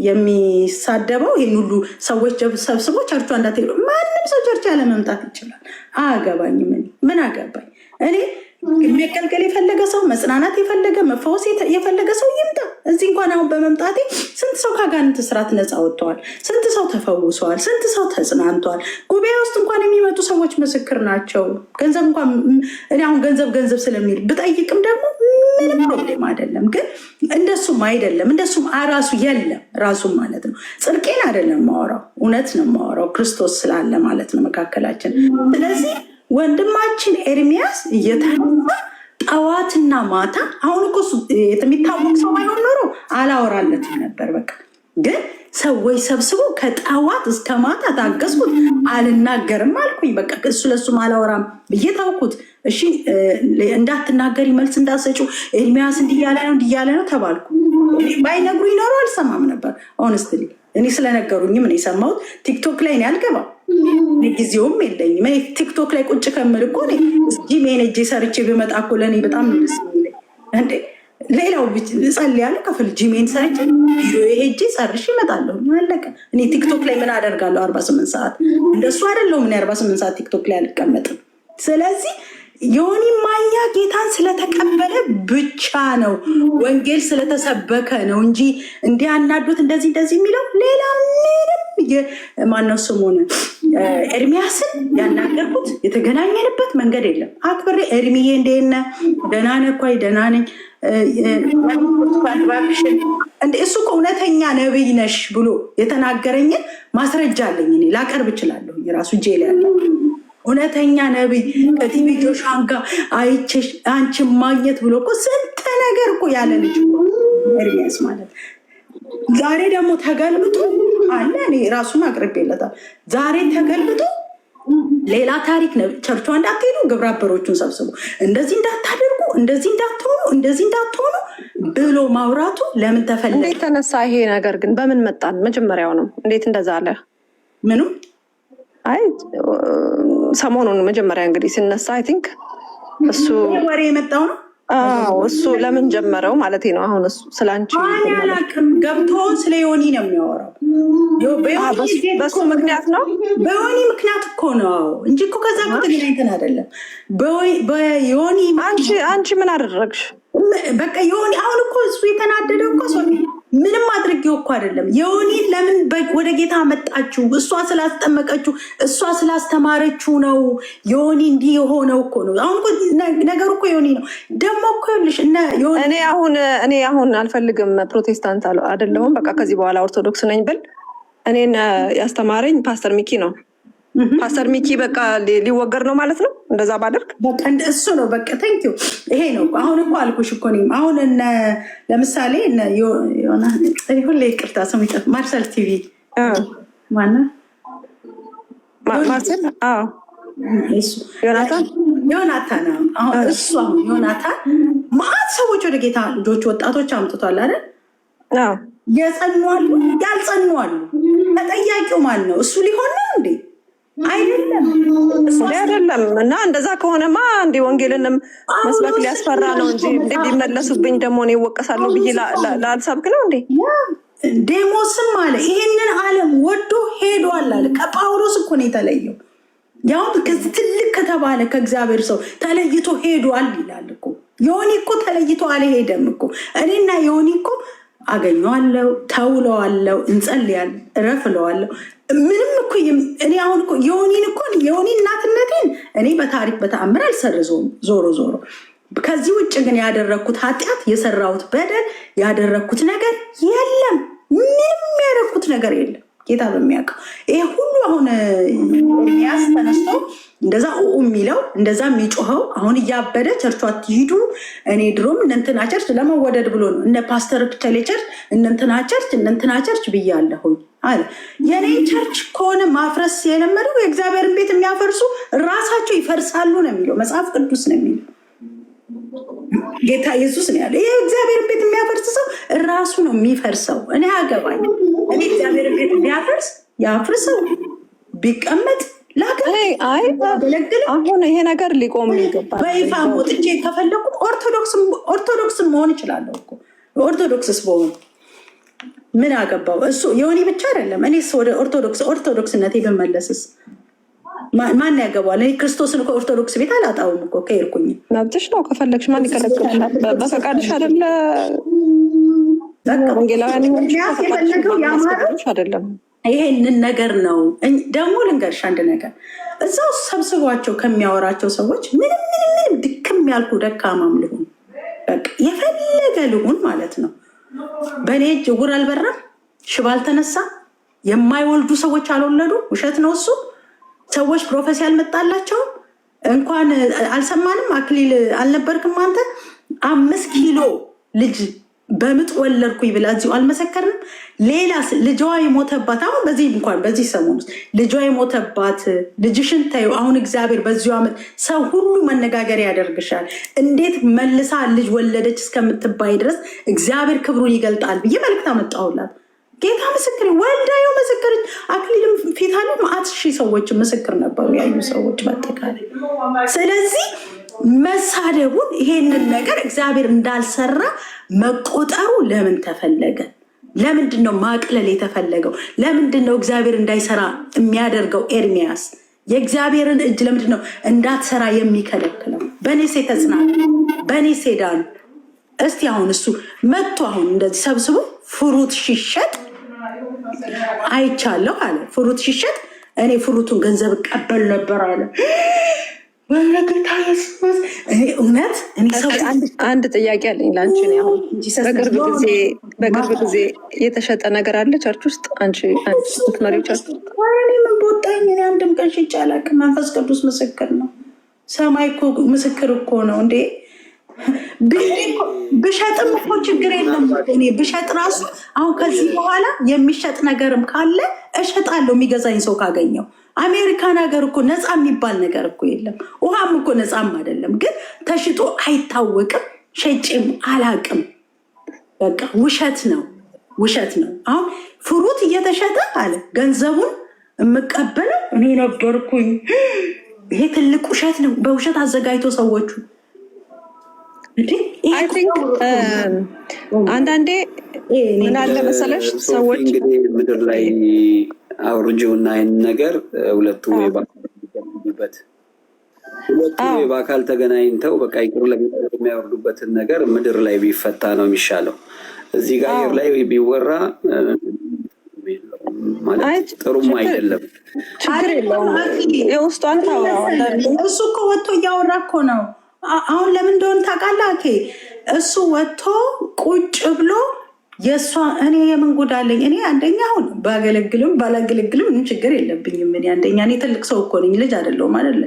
የሚሳደበው ይህን ሁሉ ሰዎች ሰብስቦ ቸርቿ እንዳትሄዱ። ማንም ሰው ቸርቻ ለመምጣት ይችላል። አያገባኝም። ምን አገባኝ እኔ የሚያገልገል የፈለገ ሰው መጽናናት የፈለገ መፈወስ የፈለገ ሰው ይምጣ። እዚህ እንኳን አሁን በመምጣቴ ስንት ሰው ከአጋንንት ስርዓት ነፃ ወጥተዋል፣ ስንት ሰው ተፈውሰዋል፣ ስንት ሰው ተጽናንተዋል። ጉባኤ ውስጥ እንኳን የሚመጡ ሰዎች ምስክር ናቸው። ገንዘብ እንኳን እኔ አሁን ገንዘብ ስለሚል ብጠይቅም ደግሞ ምንም ፕሮብሌም አይደለም። ግን እንደሱም አይደለም፣ እንደሱም ራሱ የለም ራሱም ማለት ነው። ጽድቄን አይደለም ማወራው፣ እውነት ነው ማወራው፣ ክርስቶስ ስላለ ማለት ነው መካከላችን። ስለዚህ ወንድማችን ኤርሚያስ እየተነሳ ጠዋትና ማታ አሁን እኮ የሚታወቅ ሰው ባይሆን ኖሮ አላወራለትም ነበር። በቃ ግን ሰዎች ሰብስቦ ከጠዋት እስከ ማታ ታገስኩት፣ አልናገርም አልኩኝ። በቃ እሱ ለሱም አላወራም ብዬ ታውኩት። እሺ እንዳትናገሪ መልስ እንዳሰጩ ኤርሚያስ እንዲያለ ነው ተባልኩ። ባይነግሩ ይኖሩ አልሰማም ነበር። ሆነስትሊ እኔ ስለነገሩኝም ነው የሰማሁት። ቲክቶክ ላይ እኔ አልገባም፣ ጊዜውም የለኝም። ቲክቶክ ላይ ቁጭ ከምል እኮ ጂሜን እጄ ሰርቼ ብመጣ እኮ ለእኔ በጣም ነው ደስ የሚለኝ። እንዴ ሌላው ጸልያለሁ፣ ከፍል ጂሜን ሰርቼ ሄጄ ሰርሽ ይመጣለሁ፣ አለቀ። እኔ ቲክቶክ ላይ ምን አደርጋለሁ 48 ሰዓት? እንደሱ አይደለሁም እኔ 48 ሰዓት ቲክቶክ ላይ አልቀመጥም። ስለዚህ ዮኒ ማኛ ጌታን ስለተቀበለ ብቻ ነው፣ ወንጌል ስለተሰበከ ነው እንጂ እንዲህ አናዶት እንደዚህ የሚለው ሌላ ምንም ማነው ስሙን ኤርሚያስን ያናገርኩት የተገናኘንበት መንገድ የለም። አክብሬ ኤርሚዬ እንዴት ነህ? ደህና ነህ? እኮ ደህና ነኝ። እንደ እሱ እኮ እውነተኛ ነብይ ነሽ ብሎ የተናገረኝን ማስረጃ አለኝ፣ እኔ ላቀርብ እችላለሁ። የራሱ እጄ ላይ ያለ እውነተኛ ነብይ ከቲቪ ጆሻን ጋር አይቼሽ አንቺን ማግኘት ብሎ እኮ ስንት ነገር እኮ ያለ ልጅ ኤርሚያስ ማለት። ዛሬ ደግሞ ተገልብጦ አለ፣ እኔ ራሱን አቅርቤለታል። ዛሬ ተገልብጦ ሌላ ታሪክ ነው። ቸርቿ እንዳትሄዱ፣ ግብረ አበሮቹን ሰብስቡ፣ እንደዚህ እንዳታደርጉ፣ እንደዚህ እንዳትሆኑ ብሎ ማውራቱ ለምን ተፈለገ? እንዴት ተነሳ ይሄ ነገር ግን? በምን መጣን? መጀመሪያው ነው እንዴት እንደዛ አለ? ምኑ? አይ ሰሞኑን መጀመሪያ እንግዲህ ሲነሳ አይ ቲንክ እሱ ወሬ የመጣው ነው። እሱ ለምን ጀመረው ማለት ነው። አሁን እሱ ስላንቺ አላውቅም፣ ገብቶ ስለ ዮኒ ነው የሚያወራው። በሱ ምክንያት ነው፣ በዮኒ ምክንያት እኮ ነው እንጂ እኮ ከዛ እኮ ተገናኝተን አይደለም። በዮኒ አንቺ ምን አደረግሽ? በቃ ዮኒ አሁን እኮ እሱ የተናደደው እኮ ምንም አድርጌው እኮ አይደለም። ዮኒን ለምን ወደ ጌታ መጣችሁ? እሷ ስላስጠመቀችው እሷ ስላስተማረችው ነው ዮኒ እንዲህ የሆነው እኮ ነው። አሁን ነገሩ እኮ ዮኒ ነው። ደግሞ እኮ ይኸውልሽ እኔ አሁን አልፈልግም ፕሮቴስታንት አይደለሁም። በቃ ከዚህ በኋላ ኦርቶዶክስ ነኝ ብል እኔን ያስተማረኝ ፓስተር ሚኪ ነው። ፓስተር ሚኪ በቃ ሊወገር ነው ማለት ነው እንደዛ ባደርግ። በቃ እሱ ነው በቃ ቴንኪው። ይሄ ነው አሁን እኮ አልኩሽ እኮ እኔም አሁን ለምሳሌ ሁሌ ይቅርታ ስሙ ይጠፍ ማርሰል ቲቪ ማነው ማርሰል? ዮናታን አሁን እሱ ዮናታን ማአት ሰዎች ወደ ጌታ ልጆች ወጣቶች አምጥቷል አይደል? የጸኑ አሉ፣ ያልጸኑ አሉ። ተጠያቂው ማን ነው? እሱ ሊሆን ነው እንዴ? አይደለም እና እንደዛ ከሆነማ እንዲ ወንጌልንም መስበክ ሊያስፈራ ነው እንጂ እንዴ ቢመለሱብኝ ደግሞ እኔ እወቀሳለሁ ብዬ ላልሰብክ ነው እንዴ? ዴሞስም አለ ይሄንን ዓለም ወዶ ሄዷል አለ። ከጳውሎስ እኮ ነው የተለየው። ያው ትልቅ ከተባለ ከእግዚአብሔር ሰው ተለይቶ ሄዷል ይላል እኮ። ዮኒ እኮ ተለይቶ አልሄደም እኮ። እኔና ዮኒ እኮ አገኘዋለሁ፣ ተውለዋለሁ፣ እንጸልያለን፣ እረፍለዋለሁ። ምንም እኮ እኔ አሁን እኮ የሆኒ እናትነቴን እኔ በታሪክ በተአምር አልሰርዘውም። ዞሮ ከዚህ ውጭ ግን ያደረግኩት ኃጢአት፣ የሰራሁት በደል፣ ያደረግኩት ነገር የለም። ምንም ያደረግኩት ነገር የለም። ጌታ በሚያውቀው ይሄ ሁሉ አሁን ኤርሚያስ ተነስቶ እንደዛ የሚለው እንደዛ የሚጮኸው አሁን እያበደ ቸርቿ ትሂዱ። እኔ ድሮም እነንትና ቸርች ለመወደድ ብሎ ነው እነ ፓስተር ቸሌ ቸርች እነንትና ቸርች ብያለሁኝ አለ። የኔ ቸርች ከሆነ ማፍረስ የለመደው የእግዚአብሔርን ቤት የሚያፈርሱ ራሳቸው ይፈርሳሉ ነው የሚለው መጽሐፍ ቅዱስ ነው የሚለው። ጌታ ኢየሱስ ነው ያለ። ይህ እግዚአብሔርን ቤት የሚያፈርስ ሰው ራሱ ነው የሚፈርሰው። እኔ አገባኝ። እኔ እግዚአብሔርን ቤት ቢያፈርስ ያፍርሰው፣ ቢቀመጥ አሁን ይሄ ነገር ሊቆም ይገባል። በይፋ ሞጥቼ ከፈለኩ ኦርቶዶክስም መሆን ይችላለሁ እኮ። ኦርቶዶክስስ በሆኑ ምን አገባው? እሱ የሆኒ ብቻ አይደለም። እኔ ወደ ኦርቶዶክስነቴ ብመለስስ ማን ያገባዋል? እኔ ክርስቶስን ከኦርቶዶክስ ቤት አላጣውም እኮ ከሄድኩኝ። መብትሽ ነው። ከፈለግሽ ማን ይከለክልሻል? በፈቃድሽ አይደለ? ወንጌላውያን የፈለገው አይደለም። ይሄንን ነገር ነው ደግሞ ልንገርሽ አንድ ነገር። እዛው ሰብስቧቸው ከሚያወራቸው ሰዎች ምንም ድክም ያልኩ ደካማም ልሁን በቃ የፈለገ ልሁን ማለት ነው። በእኔ እጅ ዕውር አልበራም፣ ሽባ አልተነሳ፣ የማይወልዱ ሰዎች አልወለዱ። ውሸት ነው እሱ። ሰዎች ፕሮፌሲ አልመጣላቸውም። እንኳን አልሰማንም። አክሊል አልነበርክም አንተ 5 ኪሎ ልጅ በምጥ ወለድኩኝ ብላ እዚሁ አልመሰከርንም። ሌላ ልጇ የሞተባት አሁን በዚህ ሰሞን ውስጥ ልጇ የሞተባት ልጅሽን ታዩ። አሁን እግዚአብሔር በዚሁ ዓመት ሰው ሁሉ መነጋገሪያ ያደርግሻል። እንዴት መልሳ ልጅ ወለደች እስከምትባይ ድረስ እግዚአብሔር ክብሩን ይገልጣል ብዬ መልዕክት አመጣሁላት። ጌታ ምስክር ወልዳየው ምስክር አክሊልም ፊት አለ። ማአት ሺህ ሰዎች ምስክር ነበሩ ያዩ ሰዎች በአጠቃላይ። ስለዚህ መሳደቡን ይሄንን ነገር እግዚአብሔር እንዳልሰራ መቆጠሩ ለምን ተፈለገ? ለምንድን ነው ማቅለል የተፈለገው? ለምንድን ነው እግዚአብሔር እንዳይሰራ የሚያደርገው? ኤርሚያስ የእግዚአብሔርን እጅ ለምንድን ነው እንዳትሰራ የሚከለክለው? በኔሴ ተጽናል፣ በኔሴ ዳኑ። እስቲ አሁን እሱ መጥቶ አሁን እንደዚህ ሰብስቦ ፍሩት ሽሸጥ አይቻለሁ አለ። ፍሩት ሽሸጥ እኔ ፍሩቱን ገንዘብ እቀበል ነበር አለ። እውነት አንድ ጥያቄ አለኝ ለአንቺ። በቅርብ ጊዜ የተሸጠ ነገር አለ ቸርች ውስጥ አንቺ ስትመሪው ቸርች ውስጥ? ምን በወጣኝ እኔ አንድም ቀን ሽጬ አላውቅም። መንፈስ ቅዱስ ምስክር ነው። ሰማይ እኮ ምስክር እኮ ነው እንዴ። ብሸጥም እኮ ችግር የለም። እኔ ብሸጥ ራሱ አሁን ከዚህ በኋላ የሚሸጥ ነገርም ካለ እሸጣለሁ፣ የሚገዛኝ ሰው ካገኘው። አሜሪካን ሀገር እኮ ነፃ የሚባል ነገር እኮ የለም። ውሃም እኮ ነፃም አይደለም። ግን ተሽጦ አይታወቅም፣ ሸጬም አላቅም። በቃ ውሸት ነው። አሁን ፍሩት እየተሸጠ አለ ገንዘቡን የምቀበለው እኔ ነበርኩኝ። ይሄ ትልቅ ውሸት ነው። በውሸት አዘጋጅቶ ሰዎቹ አንዳንዴ ምን አለ መሰለሽ ሰዎች እንግዲህ ምድር ላይ አውርጂውና ይህን ነገር ሁለቱ ወይ በአካል ተገናኝተው በቃ ይቅር የሚያወርዱበትን ነገር ምድር ላይ ቢፈታ ነው የሚሻለው። እዚህ ጋር አየር ላይ ቢወራ ማለት ጥሩም አይደለም። ችግር የለውም። የውስጧን ታወራዋለህ። እሱ እኮ ወጥቶ እያወራ እኮ ነው። አሁን ለምን እንደሆነ ታውቃለህ? እሱ ወጥቶ ቁጭ ብሎ የእሷ እኔ የምን ጉድ አለኝ? እኔ አንደኛ አሁን ባገለግልም ባላገለግልም ምንም ችግር የለብኝም። እኔ አንደኛ እኔ ትልቅ ሰው እኮ ነኝ፣ ልጅ አይደለሁም አይደለ?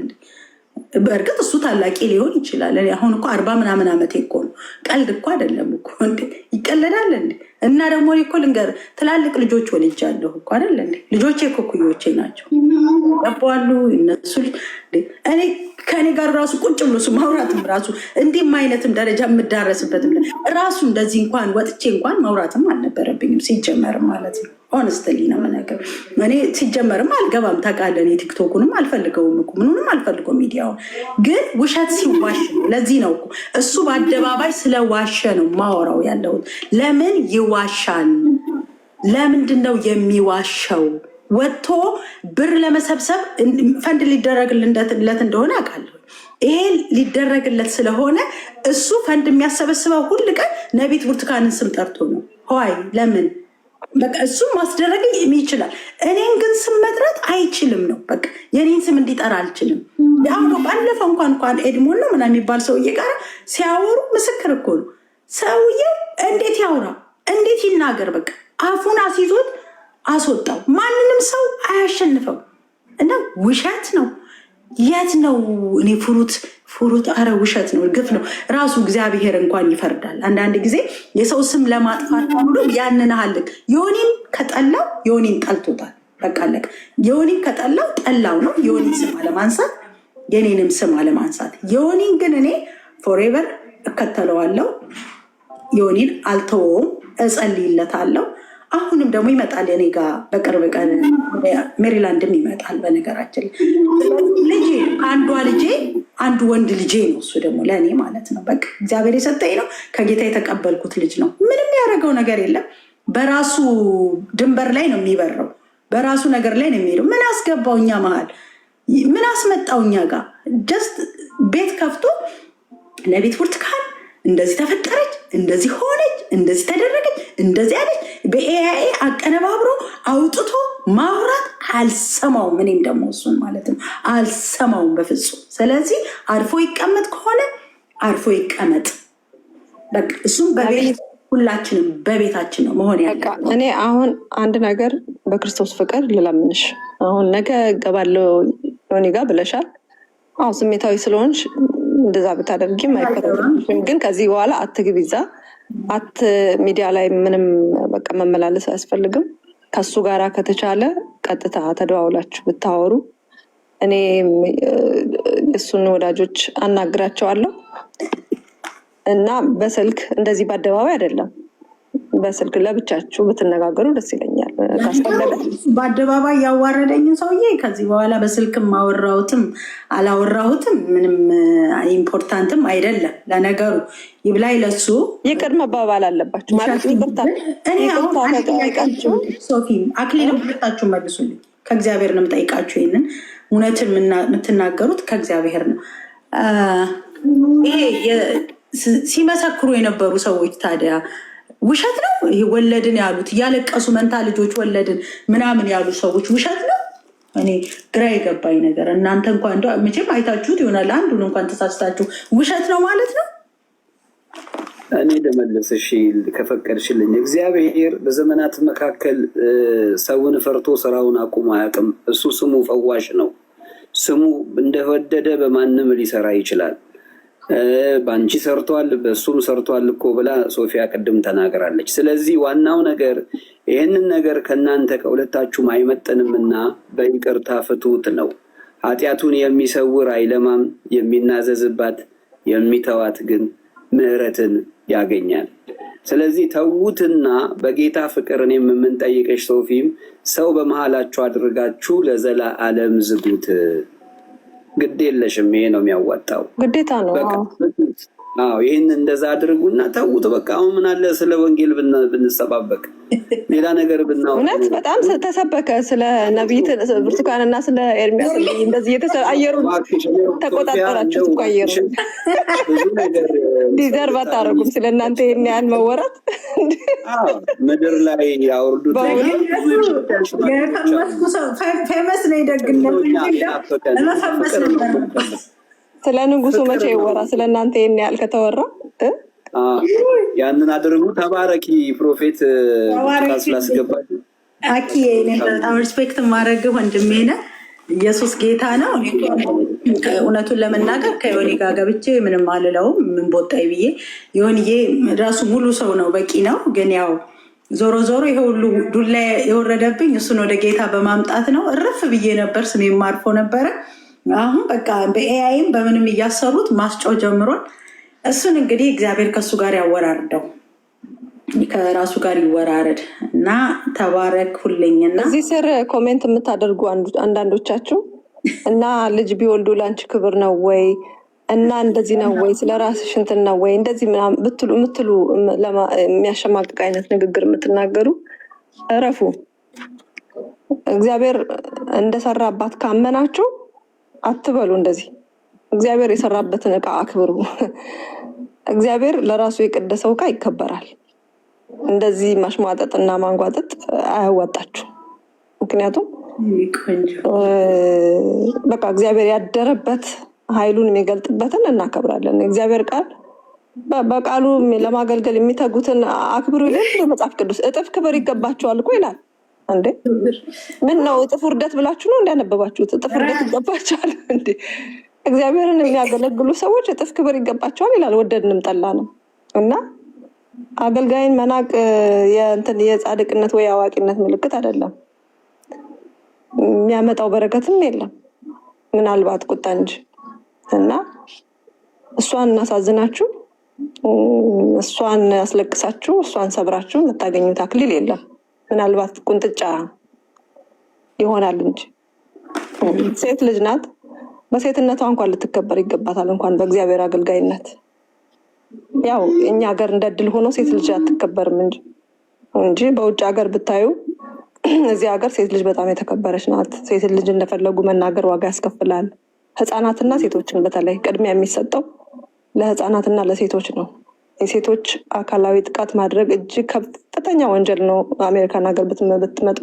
በእርግጥ እሱ ታላቂ ሊሆን ይችላል። አሁን እኮ 40 ምናምን ዓመቴ እኮ ነው። ቀልድ እኮ አይደለም እኮ እንዴ! ይቀለዳል እንዴ? እና ደግሞ እኔ እኮ ልንገር ትላልቅ ልጆች ወልጃለሁ እኮ አይደለ እንዴ? ልጆቼ እኮ ኩዮቼ ናቸው ገባሉ እነሱ። እኔ ከኔ ጋር ራሱ ቁጭ ብሎ እሱ ማውራትም ራሱ እንዲህም አይነትም ደረጃ የምዳረስበትም ራሱ እንደዚህ እንኳን ወጥቼ እንኳን ማውራትም አልነበረብኝም ሲጀመርም ማለት ነው። ሆነስትሊ ነው የምነግርህ። እኔ ሲጀመርም አልገባም ታውቃለህ። ቲክቶኩንም አልፈልገውም እኮ ምኑንም አልፈልገው ሚዲያውን። ግን ውሸት ሲዋሽ ነው። ለዚህ ነው እኮ እሱ በአደባባይ ስለዋሸ ነው ማወራው ያለሁት። ለምን ይዋሻል? ለምንድን ነው የሚዋሸው? ወጥቶ ብር ለመሰብሰብ ፈንድ ሊደረግለት እንደሆነ አውቃለሁ። ይሄ ሊደረግለት ስለሆነ እሱ ፈንድ የሚያሰበስበው ሁል ቀን ነቢት ብርቱካንን ስም ጠርቶ ነው። ሆይ ለምን በቃ እሱ ማስደረግ ይችላል። እኔን ግን ስም መጥራት አይችልም ነው። በቃ የኔን ስም እንዲጠራ አልችልም። አሁን ባለፈው እንኳን ኤድሞን ነው ምናምን የሚባል ሰውዬ ጋር ሲያወሩ ምስክር እኮ ነው። ሰውዬው እንዴት ያውራ እንዴት ይናገር? በቃ አፉን አስይዞት አስወጣው። ማንንም ሰው አያሸንፈው እና ውሸት ነው። የት ነው እኔ ፍሩት አረ ውሸት ነው፣ ግፍ ነው። ራሱ እግዚአብሔር እንኳን ይፈርዳል አንዳንድ ጊዜ የሰው ስም ለማጥፋት ብሎ ያንንሃልክ። ዮኒን ከጠላው ዮኒን ጠልቶታል። በቃ አለቀ። ዮኒን ከጠላው ጠላው ነው። ዮኒን ስም አለማንሳት፣ የኔንም ስም አለማንሳት። ዮኒን ግን እኔ ፎሬቨር እከተለዋለሁ። ዮኒን አልተወውም፣ እጸልይለታለሁ። አሁንም ደግሞ ይመጣል እኔ ጋ በቅርብ ቀን ሜሪላንድም ይመጣል። በነገራችን ልጄ አንዷ ልጄ አንዱ ወንድ ልጄ ነው። እሱ ደግሞ ለእኔ ማለት ነው በቃ እግዚአብሔር የሰጠኝ ነው። ከጌታ የተቀበልኩት ልጅ ነው። ምንም ያደረገው ነገር የለም። በራሱ ድንበር ላይ ነው የሚበረው። በራሱ ነገር ላይ ነው የሚሄደው። ምን አስገባው እኛ መሀል? ምን አስመጣው እኛ ጋር? ጀስት ቤት ከፍቶ ነቢት ብርቱካን እንደዚህ ተፈጠረች፣ እንደዚህ ሆነች፣ እንደዚህ ተደረገች፣ እንደዚህ አለች፣ በኤአይ አቀነባብሮ አውጥቶ ማውራት አልሰማውም። እኔም ደግሞ እሱን ማለት ነው አልሰማውም በፍጹም። ስለዚህ አርፎ ይቀመጥ ከሆነ አርፎ ይቀመጥ። በቃ እሱም በቤት ሁላችንም በቤታችን ነው መሆን ያለ። እኔ አሁን አንድ ነገር በክርስቶስ ፍቅር ልለምንሽ። አሁን ነገ እገባለሁ ዮኒ ጋ ብለሻል። አሁ ስሜታዊ ስለሆንሽ እንደዛ ብታደርጊም አይፈረድብሽም። ግን ከዚህ በኋላ አትግቢ እዛ ሚዲያ ላይ ምንም በቃ መመላለስ አያስፈልግም። ከሱ ጋራ ከተቻለ ቀጥታ ተደዋውላችሁ ብታወሩ እኔ የእሱን ወዳጆች አናግራቸዋለሁ እና በስልክ እንደዚህ በአደባባይ አይደለም፣ በስልክ ለብቻችሁ ብትነጋገሩ ደስ ይለኛል። በአደባባይ ያዋረደኝን ሰውዬ ከዚህ በኋላ በስልክም አወራሁትም አላወራሁትም ምንም ኢምፖርታንትም አይደለም። ለነገሩ ይብላኝ ለሱ ይቅር መባባል አለባችሁ ማለት ሶፊ አክሊልም ሁለታችሁ መልሱልኝ። ከእግዚአብሔር ነው የምጠይቃችሁ። ይህንን እውነትን የምትናገሩት ከእግዚአብሔር ነው። ይሄ ሲመሰክሩ የነበሩ ሰዎች ታዲያ ውሸት ነው? ይሄ ወለድን ያሉት እያለቀሱ መንታ ልጆች ወለድን ምናምን ያሉ ሰዎች ውሸት ነው? እኔ ግራ የገባኝ ነገር እናንተ እንኳን መቼም አይታችሁት ይሆናል። አንዱን እንኳን ተሳስታችሁ ውሸት ነው ማለት ነው። እኔ ልመልስ እሺ ከፈቀድሽልኝ። እግዚአብሔር በዘመናት መካከል ሰውን ፈርቶ ስራውን አቁሞ አያውቅም። እሱ ስሙ ፈዋሽ ነው። ስሙ እንደወደደ በማንም ሊሰራ ይችላል። በአንቺ ሰርቷል በእሱም ሰርቷል እኮ ብላ ሶፊያ ቅድም ተናገራለች። ስለዚህ ዋናው ነገር ይህንን ነገር ከእናንተ ከሁለታችሁም አይመጥንምና በይቅርታ ፍቱት ነው። ኃጢአቱን የሚሰውር አይለማም፣ የሚናዘዝባት የሚተዋት ግን ምሕረትን ያገኛል። ስለዚህ ተዉትና በጌታ ፍቅር እኔም የምንጠይቀሽ ሶፊም ሰው በመሃላችሁ አድርጋችሁ ለዘላለም ዝጉት። ግድ የለሽም ይሄ ነው የሚያዋጣው ግዴታ ነው። ይህን እንደዛ አድርጉና ተዉት በቃ። አሁን ምን አለ ስለ ወንጌል ብንሰባበቅ ሌላ ነገር ብናወራ። እውነት በጣም ተሰበከ ስለ ነቢይት ብርቱካንና ስለ ኤርሚያስ እንደዚህ አየሩን ተቆጣጠራችሁት እኮ አየሩን። ዲዘርቭ አታደርጉም ስለ እናንተ ይህን ያህል መወራት ምድር ላይ ያወርዱት። ፌመስ ነው ደግነት ስለ ንጉሱ መቼ ይወራ? ስለ እናንተ ይህን ያህል ከተወራ ያንን አድርጉ። ተባረኪ ፕሮፌት ስላስገባች አኪ በጣም ሪስፔክት ማድረግ ወንድሜ ነህ። ኢየሱስ ጌታ ነው። እውነቱን ለመናገር ከዮኒ ጋር ገብቼ ምንም አልለውም። ምን ቦጣይ ብዬ ዮኒዬ ራሱ ሙሉ ሰው ነው፣ በቂ ነው። ግን ያው ዞሮ ዞሮ ይሄ ሁሉ ዱላ የወረደብኝ እሱን ወደ ጌታ በማምጣት ነው። እረፍ ብዬ ነበር፣ ስሜ ማርፎ ነበረ። አሁን በቃ በኤአይም በምንም እያሰሩት ማስጮህ ጀምሯል። እሱን እንግዲህ እግዚአብሔር ከእሱ ጋር ያወራርደው፣ ከራሱ ጋር ይወራረድ እና ተባረክ ሁለኝና እዚህ ስር ኮሜንት የምታደርጉ አንዳንዶቻችሁ እና ልጅ ቢወልዱ ለአንቺ ክብር ነው ወይ እና እንደዚህ ነው ወይ ስለ ራስሽ እንትን ነው ወይ እንደዚህ ምትሉ የሚያሸማቅቅ አይነት ንግግር የምትናገሩ እረፉ። እግዚአብሔር እንደሰራባት ካመናችሁ አትበሉ እንደዚህ። እግዚአብሔር የሰራበትን ዕቃ አክብሩ። እግዚአብሔር ለራሱ የቀደሰው ዕቃ ይከበራል። እንደዚህ ማሽሟጠጥና ማንጓጠጥ አያዋጣችሁ። ምክንያቱም በቃ እግዚአብሔር ያደረበት ኃይሉን የሚገልጥበትን እናከብራለን። እግዚአብሔር ቃል በቃሉ ለማገልገል የሚተጉትን አክብሩ ይላል መጽሐፍ ቅዱስ። እጥፍ ክብር ይገባቸዋል እኮ ይላል። እንዴ ምን ነው እጥፍ ውርደት ብላችሁ ነው እንዲያነበባችሁት? እጥፍ ውርደት ይገባቸዋል እንዴ? እግዚአብሔርን የሚያገለግሉ ሰዎች እጥፍ ክብር ይገባቸዋል ይላል፣ ወደድንም ጠላንም። እና አገልጋይን መናቅ የጻድቅነት ወይ አዋቂነት ምልክት አይደለም። የሚያመጣው በረከትም የለም፣ ምናልባት ቁጣ እንጂ። እና እሷን እናሳዝናችሁ፣ እሷን አስለቅሳችሁ፣ እሷን ሰብራችሁ የምታገኙት አክሊል የለም። ምናልባት ቁንጥጫ ይሆናል እንጂ ሴት ልጅ ናት። በሴትነቷ እንኳን ልትከበር ይገባታል፣ እንኳን በእግዚአብሔር አገልጋይነት። ያው እኛ ሀገር እንደ ዕድል ሆኖ ሴት ልጅ አትከበርም እንጂ በውጭ ሀገር ብታዩ እዚህ ሀገር ሴት ልጅ በጣም የተከበረች ናት። ሴት ልጅ እንደፈለጉ መናገር ዋጋ ያስከፍላል። ህፃናትና ሴቶችን በተለይ ቅድሚያ የሚሰጠው ለህፃናትና ለሴቶች ነው። የሴቶች አካላዊ ጥቃት ማድረግ እጅግ ከፍተኛ ወንጀል ነው። አሜሪካን ሀገር ብትመጡ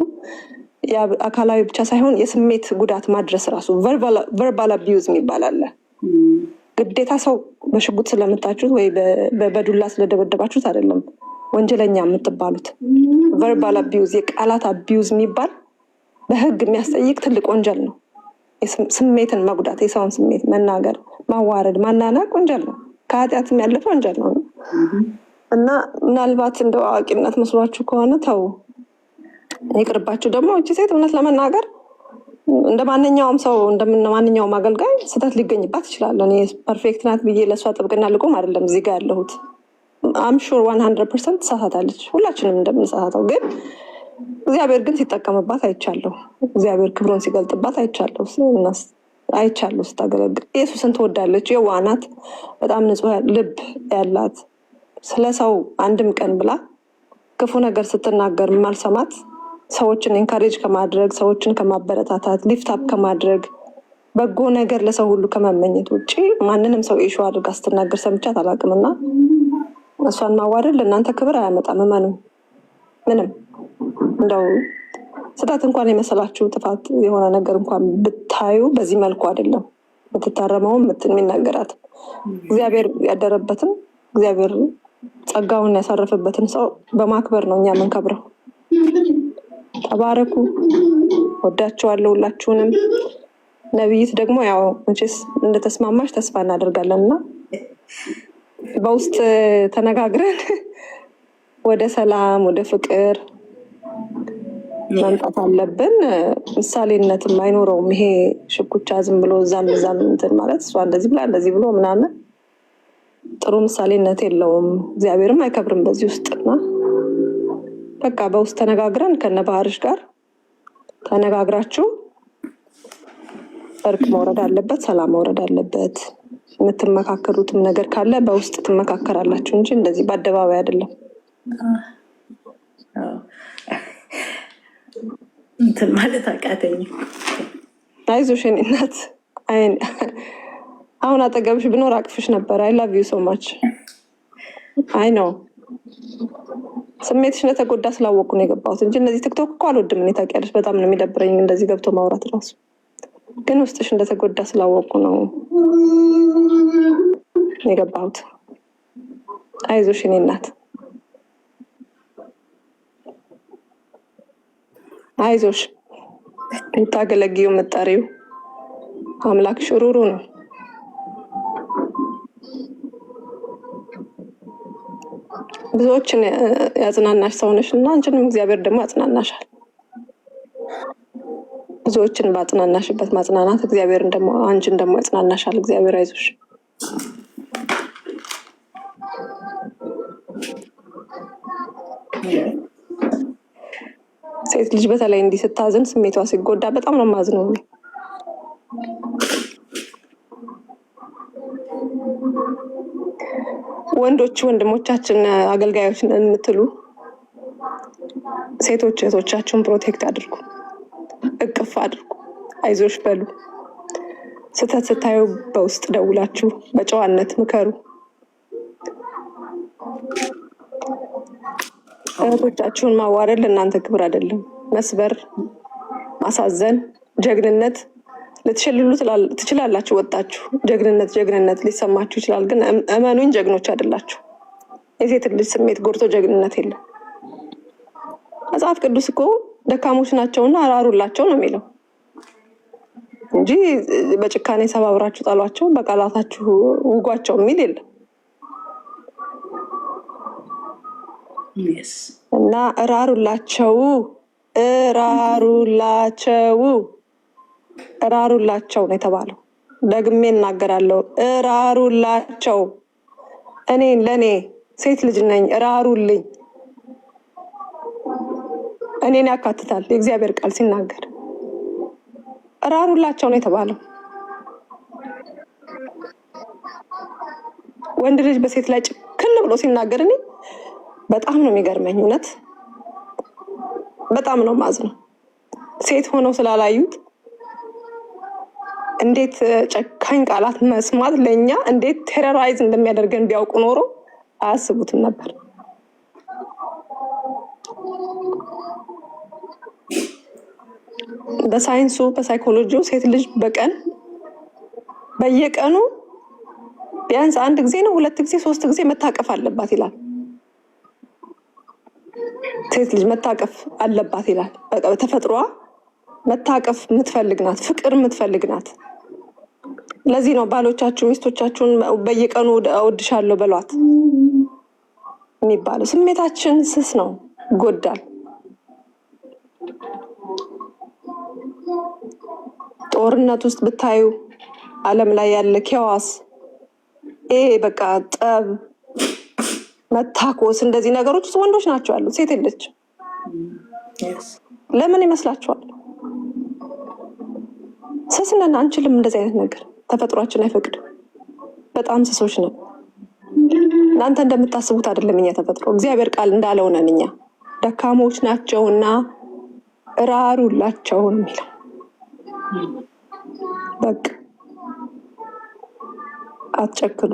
አካላዊ ብቻ ሳይሆን የስሜት ጉዳት ማድረስ ራሱ ቨርባል አቢዩዝ የሚባል አለ። ግዴታ ሰው በሽጉጥ ስለመታችሁት ወይ በዱላ ስለደበደባችሁት አይደለም ወንጀለኛ የምትባሉት። ቨርባል አቢዩዝ፣ የቃላት አቢዩዝ የሚባል በህግ የሚያስጠይቅ ትልቅ ወንጀል ነው። ስሜትን መጉዳት፣ የሰውን ስሜት መናገር፣ ማዋረድ፣ ማናናቅ ወንጀል ነው። ከኃጢአትም ያለፈ ወንጀል ነው። እና ምናልባት እንደ አዋቂነት መስሏችሁ ከሆነ ተው፣ ይቅርባችሁ። ደግሞ እቺ ሴት እውነት ለመናገር እንደ ማንኛውም ሰው እንደማንኛውም አገልጋይ ስህተት ሊገኝባት ይችላል። እኔ ፐርፌክት ናት ብዬ ለእሷ ጥብቅና ልቆም አይደለም እዚህ ጋር ያለሁት። አምሹር 100% ትሳሳታለች፣ ሁላችንም እንደምንሳሳተው። ግን እግዚአብሔር ግን ሲጠቀምባት አይቻለሁ። እግዚአብሔር ክብሩን ሲገልጥባት አይቻለሁ ስታገለግል። ኢየሱስን ትወዳለች፣ የዋህ ናት፣ በጣም ንጹህ ልብ ያላት፣ ስለ ሰው አንድም ቀን ብላ ክፉ ነገር ስትናገር ማልሰማት፣ ሰዎችን ኤንካሬጅ ከማድረግ፣ ሰዎችን ከማበረታታት፣ ሊፍታፕ ከማድረግ፣ በጎ ነገር ለሰው ሁሉ ከመመኘት ውጭ ማንንም ሰው ኢሹ አድርጋ ስትናገር ሰምቻት አላውቅምና እሷን ማዋረድ ለእናንተ ክብር አያመጣም። ምንም እንደው ስህተት እንኳን የመሰላችሁ ጥፋት የሆነ ነገር እንኳን ብታዩ በዚህ መልኩ አይደለም የምትታረመውም የሚናገራት። እግዚአብሔር ያደረበትን እግዚአብሔር ጸጋውን ያሳረፈበትን ሰው በማክበር ነው እኛ የምንከብረው። ተባረኩ። ወዳችኋለሁ ሁላችሁንም። ነቢይት ደግሞ ያው መቼስ እንደተስማማሽ ተስፋ እናደርጋለን እና በውስጥ ተነጋግረን ወደ ሰላም ወደ ፍቅር መምጣት አለብን። ምሳሌነትም አይኖረውም ይሄ ሽኩቻ፣ ዝም ብሎ እዛም እንትን ማለት እሷ እንደዚህ ብላ እንደዚህ ብሎ ምናምን ጥሩ ምሳሌነት የለውም። እግዚአብሔርም አይከብርም በዚህ ውስጥና በቃ በውስጥ ተነጋግረን ከነ ባህርሽ ጋር ተነጋግራችሁ እርቅ መውረድ አለበት፣ ሰላም መውረድ አለበት። የምትመካከሩትም ነገር ካለ በውስጥ ትመካከራላችሁ እንጂ እንደዚህ በአደባባይ አይደለም። እንትን ማለት አቃተኝ። አይዞሽ የኔ እናት። አሁን አጠገብሽ ብኖር አቅፍሽ ነበር። አይ ላቭ ዩ ሶ ማች። አይ ነው ስሜትሽ እንደተጎዳ ስላወቁ ነው የገባሁት እንጂ እነዚህ ቲክቶክ እኮ አልወድም እኔ ታውቂያለሽ። በጣም ነው የሚደብረኝ እንደዚህ ገብቶ ማውራት ራሱ። ግን ውስጥሽ እንደተጎዳ ስላወቁ ነው የገባሁት። አይዞሽ የኔ እናት፣ አይዞሽ። የምታገለግዩ የምትጠሪው አምላክ ሽሩሩ ነው። ብዙዎችን ያጽናናሽ ሰውነሽ እና አንቺንም እግዚአብሔር ደግሞ ያጽናናሻል። ብዙዎችን ባጽናናሽበት ማጽናናት እግዚአብሔርን ደግሞ አንቺን ደግሞ ያጽናናሻል። እግዚአብሔር አይዞሽ። ሴት ልጅ በተለይ እንዲህ ስታዝን ስሜቷ ሲጎዳ በጣም ነው የማዝነው። ወንዶች ወንድሞቻችን አገልጋዮች የምትሉ ሴቶች እህቶቻችሁን ፕሮቴክት አድርጉ፣ እቅፍ አድርጉ፣ አይዞሽ በሉ። ስህተት ስታዩ በውስጥ ደውላችሁ በጨዋነት ምከሩ። እህቶቻችሁን ማዋረድ ለእናንተ ክብር አይደለም። መስበር፣ ማሳዘን፣ ጀግንነት ልትሸልሉ ትችላላችሁ። ወጣችሁ ጀግንነት ሊሰማችሁ ይችላል። ግን እመኑኝ ጀግኖች አይደላችሁ። የሴት ልጅ ስሜት ጎርቶ ጀግንነት የለም። መጽሐፍ ቅዱስ እኮ ደካሞች ናቸውና አራሩላቸው ነው የሚለው እንጂ በጭካኔ ሰባብራችሁ ጣሏቸው፣ በቃላታችሁ ውጓቸው የሚል የለም። እና እራሩላቸው ነው የተባለው። ደግሜ እናገራለሁ፣ እራሩላቸው። ለእኔ ሴት ልጅ ነኝ፣ እራሩልኝ። እኔን ያካትታል የእግዚአብሔር ቃል ሲናገር፣ እራሩላቸው ነው የተባለው። ወንድ ልጅ በሴት ላይ ጭክን ብሎ ሲናገር እኔ በጣም ነው የሚገርመኝ። እውነት በጣም ነው ማዝነው። ሴት ሆነው ስላላዩት እንዴት ጨካኝ ቃላት መስማት ለእኛ እንዴት ቴረራይዝ እንደሚያደርገን ቢያውቁ ኖሮ አያስቡትም ነበር። በሳይንሱ በሳይኮሎጂው ሴት ልጅ በየቀኑ ቢያንስ 1 ጊዜ ነው 2 ጊዜ 3 ጊዜ መታቀፍ አለባት ይላል። ሴት ልጅ መታቀፍ አለባት ይላል። በተፈጥሯ መታቀፍ የምትፈልግ ናት፣ ፍቅር የምትፈልግ ናት። ለዚህ ነው ባሎቻችሁ ሚስቶቻችሁን በየቀኑ እወድሻለሁ በሏት የሚባለው። ስሜታችን ስስ ነው፣ ይጎዳል። ጦርነት ውስጥ ብታዩ ዓለም ላይ ያለ ኬዋስ በቃ ጠብ፣ መታኮስ፣ እንደዚህ ነገሮች ውስጥ ወንዶች ናቸው ያሉት፣ ሴት የለች። ለምን ይመስላችኋል? ስስ ነን፣ አንችልም እንደዚህ አይነት ነገር። ተፈጥሯችን አይፈቅድም። በጣም ስሶች ነን። እናንተ እንደምታስቡት አይደለም እኛ ተፈጥሮ። እግዚአብሔር ቃል እንዳለው ነን እኛ። ደካሞች ናቸውና እራሩላቸው ነው የሚለው። በቃ አትጨክኑ።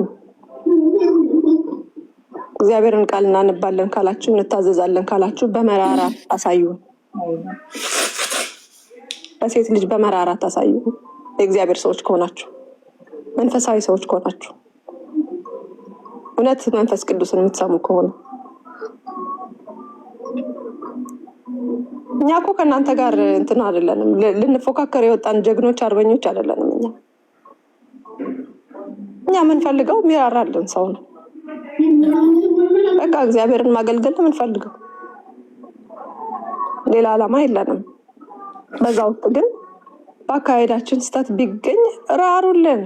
እግዚአብሔርን ቃል እናነባለን ካላችሁ፣ እንታዘዛለን ካላችሁ በመራራ አሳዩ። በሴት ልጅ በመራራት አሳዩ። የእግዚአብሔር ሰዎች ከሆናችሁ፣ መንፈሳዊ ሰዎች ከሆናችሁ፣ እውነት መንፈስ ቅዱስን የምትሰሙ ከሆነ እኛ እኮ ከእናንተ ጋር እንትን አይደለንም። ልንፎካከር የወጣን ጀግኖች አርበኞች አይደለንም። እኛ የምንፈልገው የሚራራልን ሰው ነው። በቃ እግዚአብሔርን ማገልገል ነው የምንፈልገው። ሌላ ዓላማ የለንም። በዛ ውስጥ ግን በአካሄዳችን ስህተት ቢገኝ ራሩልን።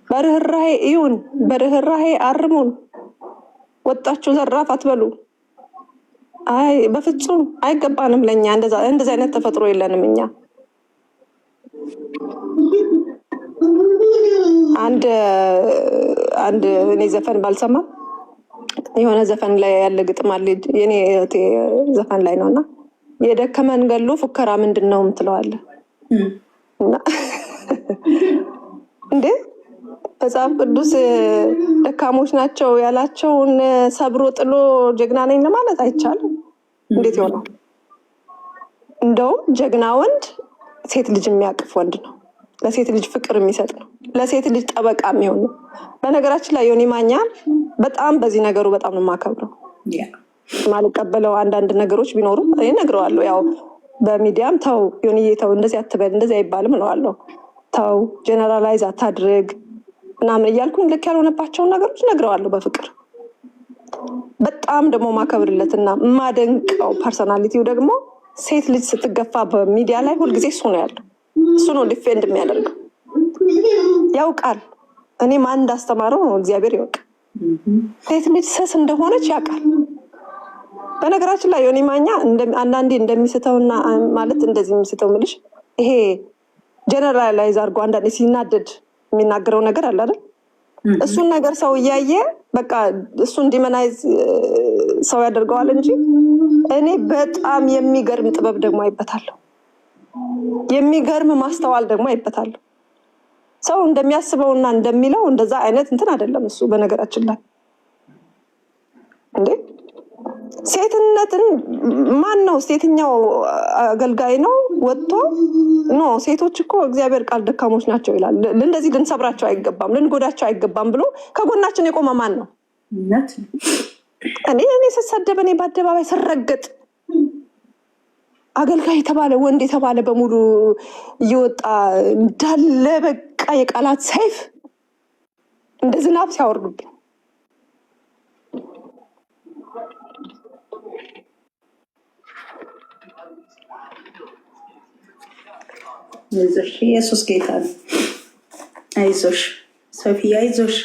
በርህራሄ እዩን፣ በርህራሄ አርሙን። ወጣችሁ ዘራፍ አትበሉ። አይ በፍጹም አይገባንም። ለኛ እንደዛ አይነት ተፈጥሮ የለንም እኛ። አንድ እኔ ዘፈን ባልሰማ የሆነ ዘፈን ላይ ያለ ግጥም አለ የኔ ዘፈን ላይ ነውና የደከመን ገሎ ፉከራ ምንድነው ምትለዋለ እና እንዴ መጽሐፍ ቅዱስ ደካሞች ናቸው ያላቸውን ሰብሮ ጥሎ ጀግና ነኝ ለማለት አይቻልም። እንዴት ይሆናል? እንደውም ጀግና ወንድ ሴት ልጅ የሚያቅፍ ወንድ ነው። ለሴት ልጅ ፍቅር የሚሰጥ ነው። ለሴት ልጅ ጠበቃ የሚሆን ነው። በነገራችን ላይ ዮኒ ማኛ በጣም በዚህ ነገሩ በጣም ነው የማከብረው። ማልቀበለው አንዳንድ ነገሮች ቢኖሩ እነግረዋለሁ። ያው በሚዲያም ተው ዮኒዬ ተው እንደዚህ አትበል እንደዚህ አይባልም እለዋለሁ። ተው ጀነራላይዝ አታድርግ ምናምን እያልኩኝ ልክ ያልሆነባቸውን ነገሮች እነግረዋለሁ በፍቅር። በጣም ደግሞ ማከብርለትና ማደንቀው ፐርሶናሊቲው ደግሞ ሴት ልጅ ስትገፋ በሚዲያ ላይ ሁልጊዜ እሱ ነው ያለው። እሱ ነው ዲፌንድ የሚያደርገው። ያውቃል እኔ ማን እንዳስተማረው ነው እግዚአብሔር ያውቅ። ሴት ልጅ ስስ እንደሆነች ያውቃል። በነገራችን ላይ ዮኒ ማኛ አንዳንዴ እንደሚስተውና ማለት እንደዚህ የሚስተው ምልሽ ይሄ ጀነራላይዝ አድርጎ አንዳንዴ ሲናደድ የሚናገረው ነገር አለ አይደል? እሱን ነገር ሰው እያየ በቃ እሱ እንዲመናይዝ ሰው ያደርገዋል እንጂ እኔ በጣም የሚገርም ጥበብ ደግሞ አይበታለሁ። የሚገርም ማስተዋል ደግሞ አይበታለሁ። ሰው እንደሚያስበውና እንደሚለው እንደዛ አይነት እንትን አይደለም እሱ። በነገራችን ላይ እንዴ ሴትነትን ማን ነው ሴትኛው አገልጋይ ነው ወጥቶ ኖ ሴቶች እኮ እግዚአብሔር ቃል ደካሞች ናቸው ይላል፣ እንደዚህ ልንሰብራቸው አይገባም ልንጎዳቸው አይገባም ብሎ ከጎናችን የቆመ ማን ነው? እኔ ስሰደብ እኔ በአደባባይ ስረገጥ አገልጋይ የተባለ ወንድ የተባለ በሙሉ እየወጣ እንዳለ በቃ የቃላት ሰይፍ እንደ ዝናብ ሲያወርዱብኝ አይዞሽ ኢየሱስ ጌታ ነው። አይዞሽ ሶፊያ አይዞሽ፣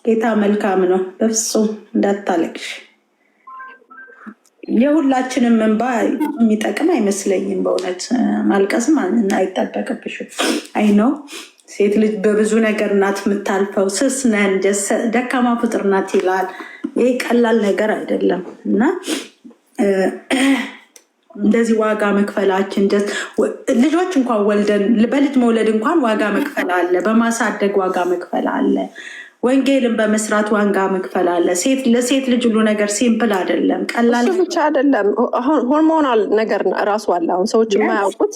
ጌታ መልካም ነው። በፍጹም እንዳታለቅሽ። የሁላችንም እንባ የሚጠቅም አይመስለኝም። በእውነት ማልቀስም አይጠበቅብሽም። አይ ነው ሴት ልጅ በብዙ ነገር ናት የምታልፈው። ስስ ነን ደካማ ፍጥር ናት ይላል። ይህ ቀላል ነገር አይደለም እና እንደዚህ ዋጋ መክፈላችን ልጆች እንኳን ወልደን በልጅ መውለድ እንኳን ዋጋ መክፈል አለ። በማሳደግ ዋጋ መክፈል አለ። ወንጌልን በመስራት ዋጋ መክፈል አለ። ለሴት ልጅ ሁሉ ነገር ሲምፕል አይደለም፣ ቀላል ብቻ አይደለም። ሆርሞናል ነገር ራሱ አለ። አሁን ሰዎች የማያውቁት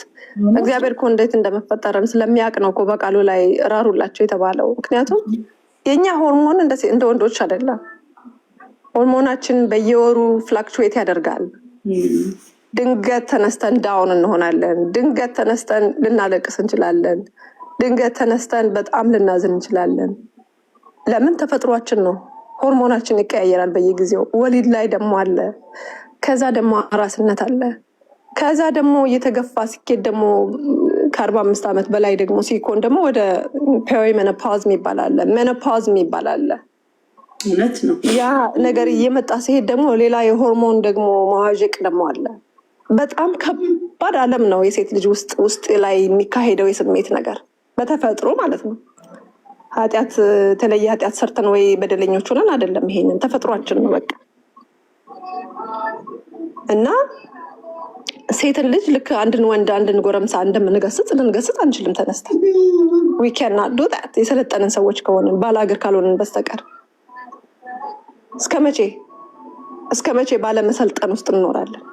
እግዚአብሔር እኮ እንዴት እንደመፈጠረን ስለሚያውቅ ነው እኮ በቃሉ ላይ ራሩላቸው የተባለው። ምክንያቱም የኛ ሆርሞን እንደ ወንዶች አይደለም። ሆርሞናችን በየወሩ ፍላክቹዌት ያደርጋል። ድንገት ተነስተን ዳውን እንሆናለን። ድንገት ተነስተን ልናለቅስ እንችላለን። ድንገት ተነስተን በጣም ልናዝን እንችላለን። ለምን? ተፈጥሯችን ነው። ሆርሞናችን ይቀያየራል በየጊዜው። ወሊድ ላይ ደግሞ አለ። ከዛ ደግሞ አራስነት አለ። ከዛ ደግሞ እየተገፋ ሲኬድ ደግሞ ከ45 ዓመት በላይ ደግሞ ሲኮን ደግሞ ወደ ፔሪሜኖፓዝ የሚባል አለ፣ ሜኖፓዝ የሚባል አለ። እውነት ነው። ያ ነገር እየመጣ ሲሄድ ደግሞ ሌላ የሆርሞን ደግሞ መዋዠቅ ደግሞ አለ። በጣም ከባድ ዓለም ነው የሴት ልጅ ውስጥ ላይ የሚካሄደው የስሜት ነገር በተፈጥሮ ማለት ነው። የተለየ ኃጢአት ሰርተን ወይ በደለኞች ሆነን አይደለም። ይሄንን ተፈጥሯችን ነው በቃ። እና ሴትን ልጅ ልክ አንድን ወንድ አንድን ጎረምሳ እንደምንገስጽ ልንገስጽ አንችልም ተነስተን። we cannot do that የሰለጠንን ሰዎች ከሆንን ባላገር ካልሆንን በስተቀር። እስከ መቼ ባለመሰልጠን ውስጥ እንኖራለን?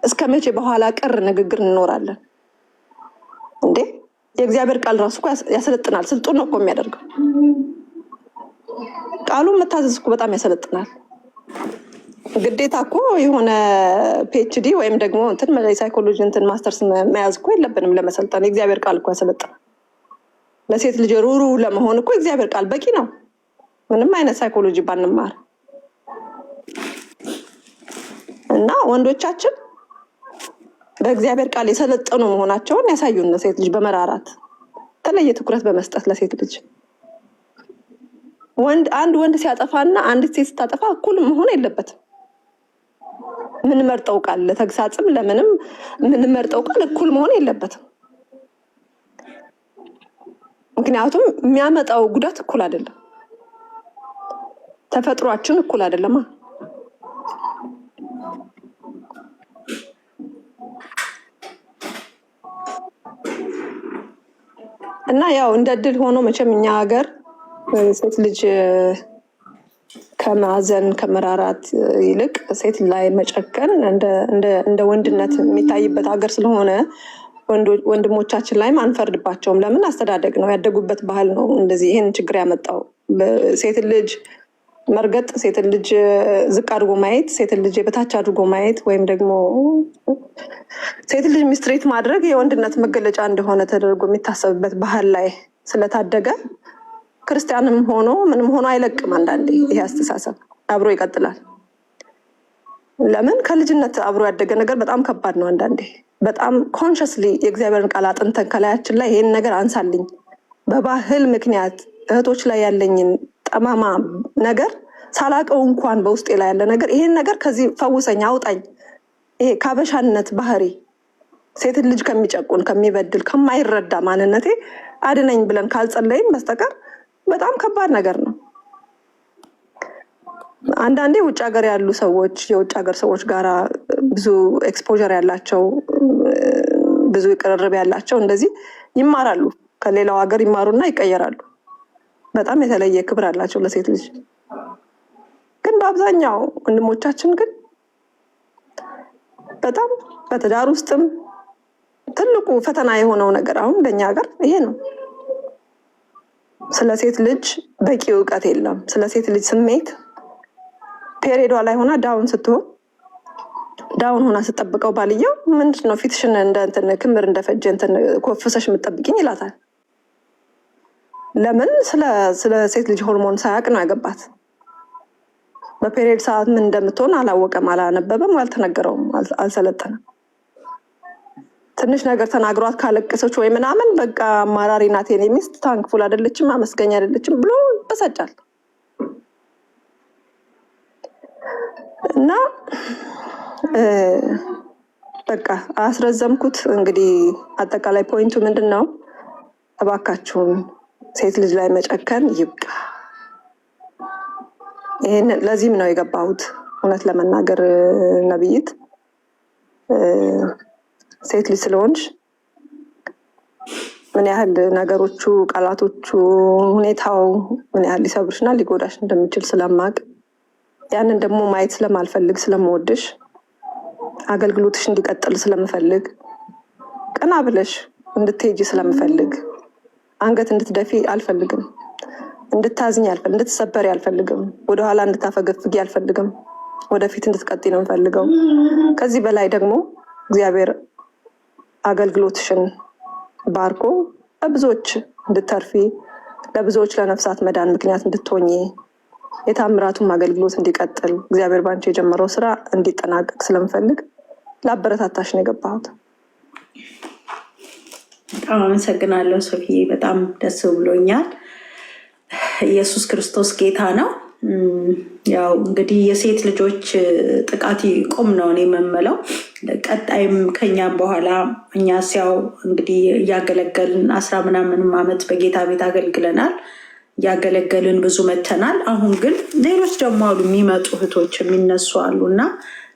እስከ መቼ በኋላ ቀር ንግግር እንኖራለን እንዴ? የእግዚአብሔር ቃል ራሱ ያሰለጥናል። ስልጡን ነው እኮ የሚያደርገው። ቃሉን መታዘዝ እኮ በጣም ያሰለጥናል። ግዴታ እኮ የሆነ ፒኤችዲ ወይም ደግሞ ሳይኮሎጂ ማስተርስ መያዝ እኮ የለብንም ለመሰልጠን። የእግዚአብሔር ቃል እኮ ያሰለጥናል። ለሴት ልጅ ሩሩ ለመሆን እኮ የእግዚአብሔር ቃል በቂ ነው። ምንም አይነት ሳይኮሎጂ ባንማር እና ወንዶቻችን በእግዚአብሔር ቃል የሰለጠኑ መሆናቸውን ያሳዩን። ሴት ልጅ በመራራት ተለየ ትኩረት በመስጠት ለሴት ልጅ አንድ ወንድ ሲያጠፋና አንዲት ሴት ስታጠፋ እኩል መሆን የለበትም። ምን መርጠው ቃል ለተግሳጽም ለምንም ምን መርጠው ቃል እኩል መሆን የለበትም። ምክንያቱም የሚያመጣው ጉዳት እኩል አይደለም። ተፈጥሯችን እኩል አይደለማ። እና ያው እንደ እድል ሆኖ መቼም እኛ ሀገር ሴት ልጅ ከማዘን ከመራራት ይልቅ ሴት ላይ መጨከን እንደ ወንድነት የሚታይበት ሀገር ስለሆነ ወንድሞቻችን ላይም አንፈርድባቸውም። ለምን? አስተዳደግ ነው፣ ያደጉበት ባህል ነው እንደዚህ ይህን ችግር ያመጣው። ሴት ልጅ መርገጥ፣ ሴት ልጅ ዝቅ አድርጎ ማየት፣ ሴት ልጅ የበታች አድርጎ ማየት ወይም ደግሞ ሴት ልጅ ሚስትሬት ማድረግ የወንድነት መገለጫ እንደሆነ ተደርጎ የሚታሰብበት ባህል ላይ ስለታደገ ክርስቲያንም ሆኖ ምንም ሆኖ አይለቅም። አንዳንዴ ይሄ አስተሳሰብ አብሮ ይቀጥላል። ለምን? ከልጅነት አብሮ ያደገ ነገር በጣም ከባድ ነው። አንዳንዴ በጣም ኮንሽስሊ የእግዚአብሔርን ቃል አጥንተን ከላያችን ላይ ይሄን ነገር አንሳልኝ፣ በባህል ምክንያት እህቶች ላይ ያለኝን ጠማማ ነገር ሳላቀው እንኳን በውስጤ ላይ ያለ ነገር ይሄን ነገር ከዚህ ፈውሰኝ፣ አውጣኝ፣ ይሄ ካበሻነት ባህሪ ሴትን ልጅ ከሚጨቁን ከሚበድል ከማይረዳ ማንነቴ አድነኝ ብለን ካልጸለይን በስተቀር በጣም ከባድ ነገር ነው። አንዳንዴ ውጭ ሀገር ያሉ ሰዎች የውጭ ሀገር ሰዎች ጋራ ብዙ ኤክስፖዠር ያላቸው ብዙ ቅርርብ ያላቸው እንደዚህ ይማራሉ፣ ከሌላው ሀገር ይማሩና ይቀየራሉ። በጣም የተለየ ክብር አላቸው ለሴት ልጅ። ግን በአብዛኛው ወንድሞቻችን ግን በጣም በትዳር ውስጥም ትልቁ ፈተና የሆነው ነገር አሁን በእኛ ሀገር ይሄ ነው። ስለ ሴት ልጅ በቂ እውቀት የለም። ስለ ሴት ልጅ ስሜት ፔሬዷ ላይ ሆና ዳውን ስትሆን ዳውን ሆና ስጠብቀው ባልየው ምንድን ነው ፊትሽን እንደ ክምር እንደፈጀ ኮፍሰሽ የምትጠብቂኝ ይላታል። ለምን? ስለ ሴት ልጅ ሆርሞን ሳያውቅ ነው ያገባት። በፔሬድ ሰዓት ምን እንደምትሆን አላወቀም፣ አላነበበም፣ አልተነገረውም፣ አልሰለጠነም። ትንሽ ነገር ተናግሯት ካለቀሰች ወይ ምናምን በቃ አማራሪ ናት የኔ ሚስት፣ ታንክፉል አይደለችም፣ አመስገኛ አይደለችም ብሎ ይበሳጫል። እና በቃ አስረዘምኩት። እንግዲህ አጠቃላይ ፖይንቱ ምንድን ነው? እባካችሁን ሴት ልጅ ላይ መጨከን ይብቃ። ይሄን ለዚህም ነው የገባሁት። እውነት ለመናገር ነብይት ሴት ልጅ ስለሆንሽ ምን ያህል ነገሮቹ፣ ቃላቶቹ፣ ሁኔታው ምን ያህል ሊሰብርሽና ሊጎዳሽ እንደሚችል ስለማቅ ያንን ደግሞ ማየት ስለማልፈልግ ስለምወድሽ አገልግሎትሽ እንዲቀጥል ስለምፈልግ ቀና ብለሽ እንድትሄጂ ስለምፈልግ አንገት እንድትደፊ አልፈልግም። እንድታዝኝ አልፈልግም። እንድትሰበሪ አልፈልግም። ወደኋላ እንድታፈገፍጊ አልፈልግም። ወደፊት እንድትቀጥይ ነው የምፈልገው። ከዚህ በላይ ደግሞ እግዚአብሔር አገልግሎትሽን ባርኮ ለብዙዎች እንድትተርፊ፣ ለብዙዎች ለነፍሳት መዳን ምክንያት እንድትሆኚ፣ የታምራቱም አገልግሎት እንዲቀጥል፣ እግዚአብሔር ባንቺ የጀመረው ስራ እንዲጠናቀቅ ስለምፈልግ ለአበረታታሽ ነው የገባሁት። በጣም አመሰግናለሁ ሶፊዬ፣ በጣም ደስ ብሎኛል። ኢየሱስ ክርስቶስ ጌታ ነው። ያው እንግዲህ የሴት ልጆች ጥቃት ይቁም ነው እኔ የምምለው። ቀጣይም ከኛም በኋላ እኛ ሲያው እንግዲህ እያገለገልን 10 ምናምን ዓመት በጌታ ቤት አገልግለናል። እያገለገልን ብዙ መተናል። አሁን ግን ሌሎች ደግሞ አሉ የሚመጡ እህቶች የሚነሱ አሉ እና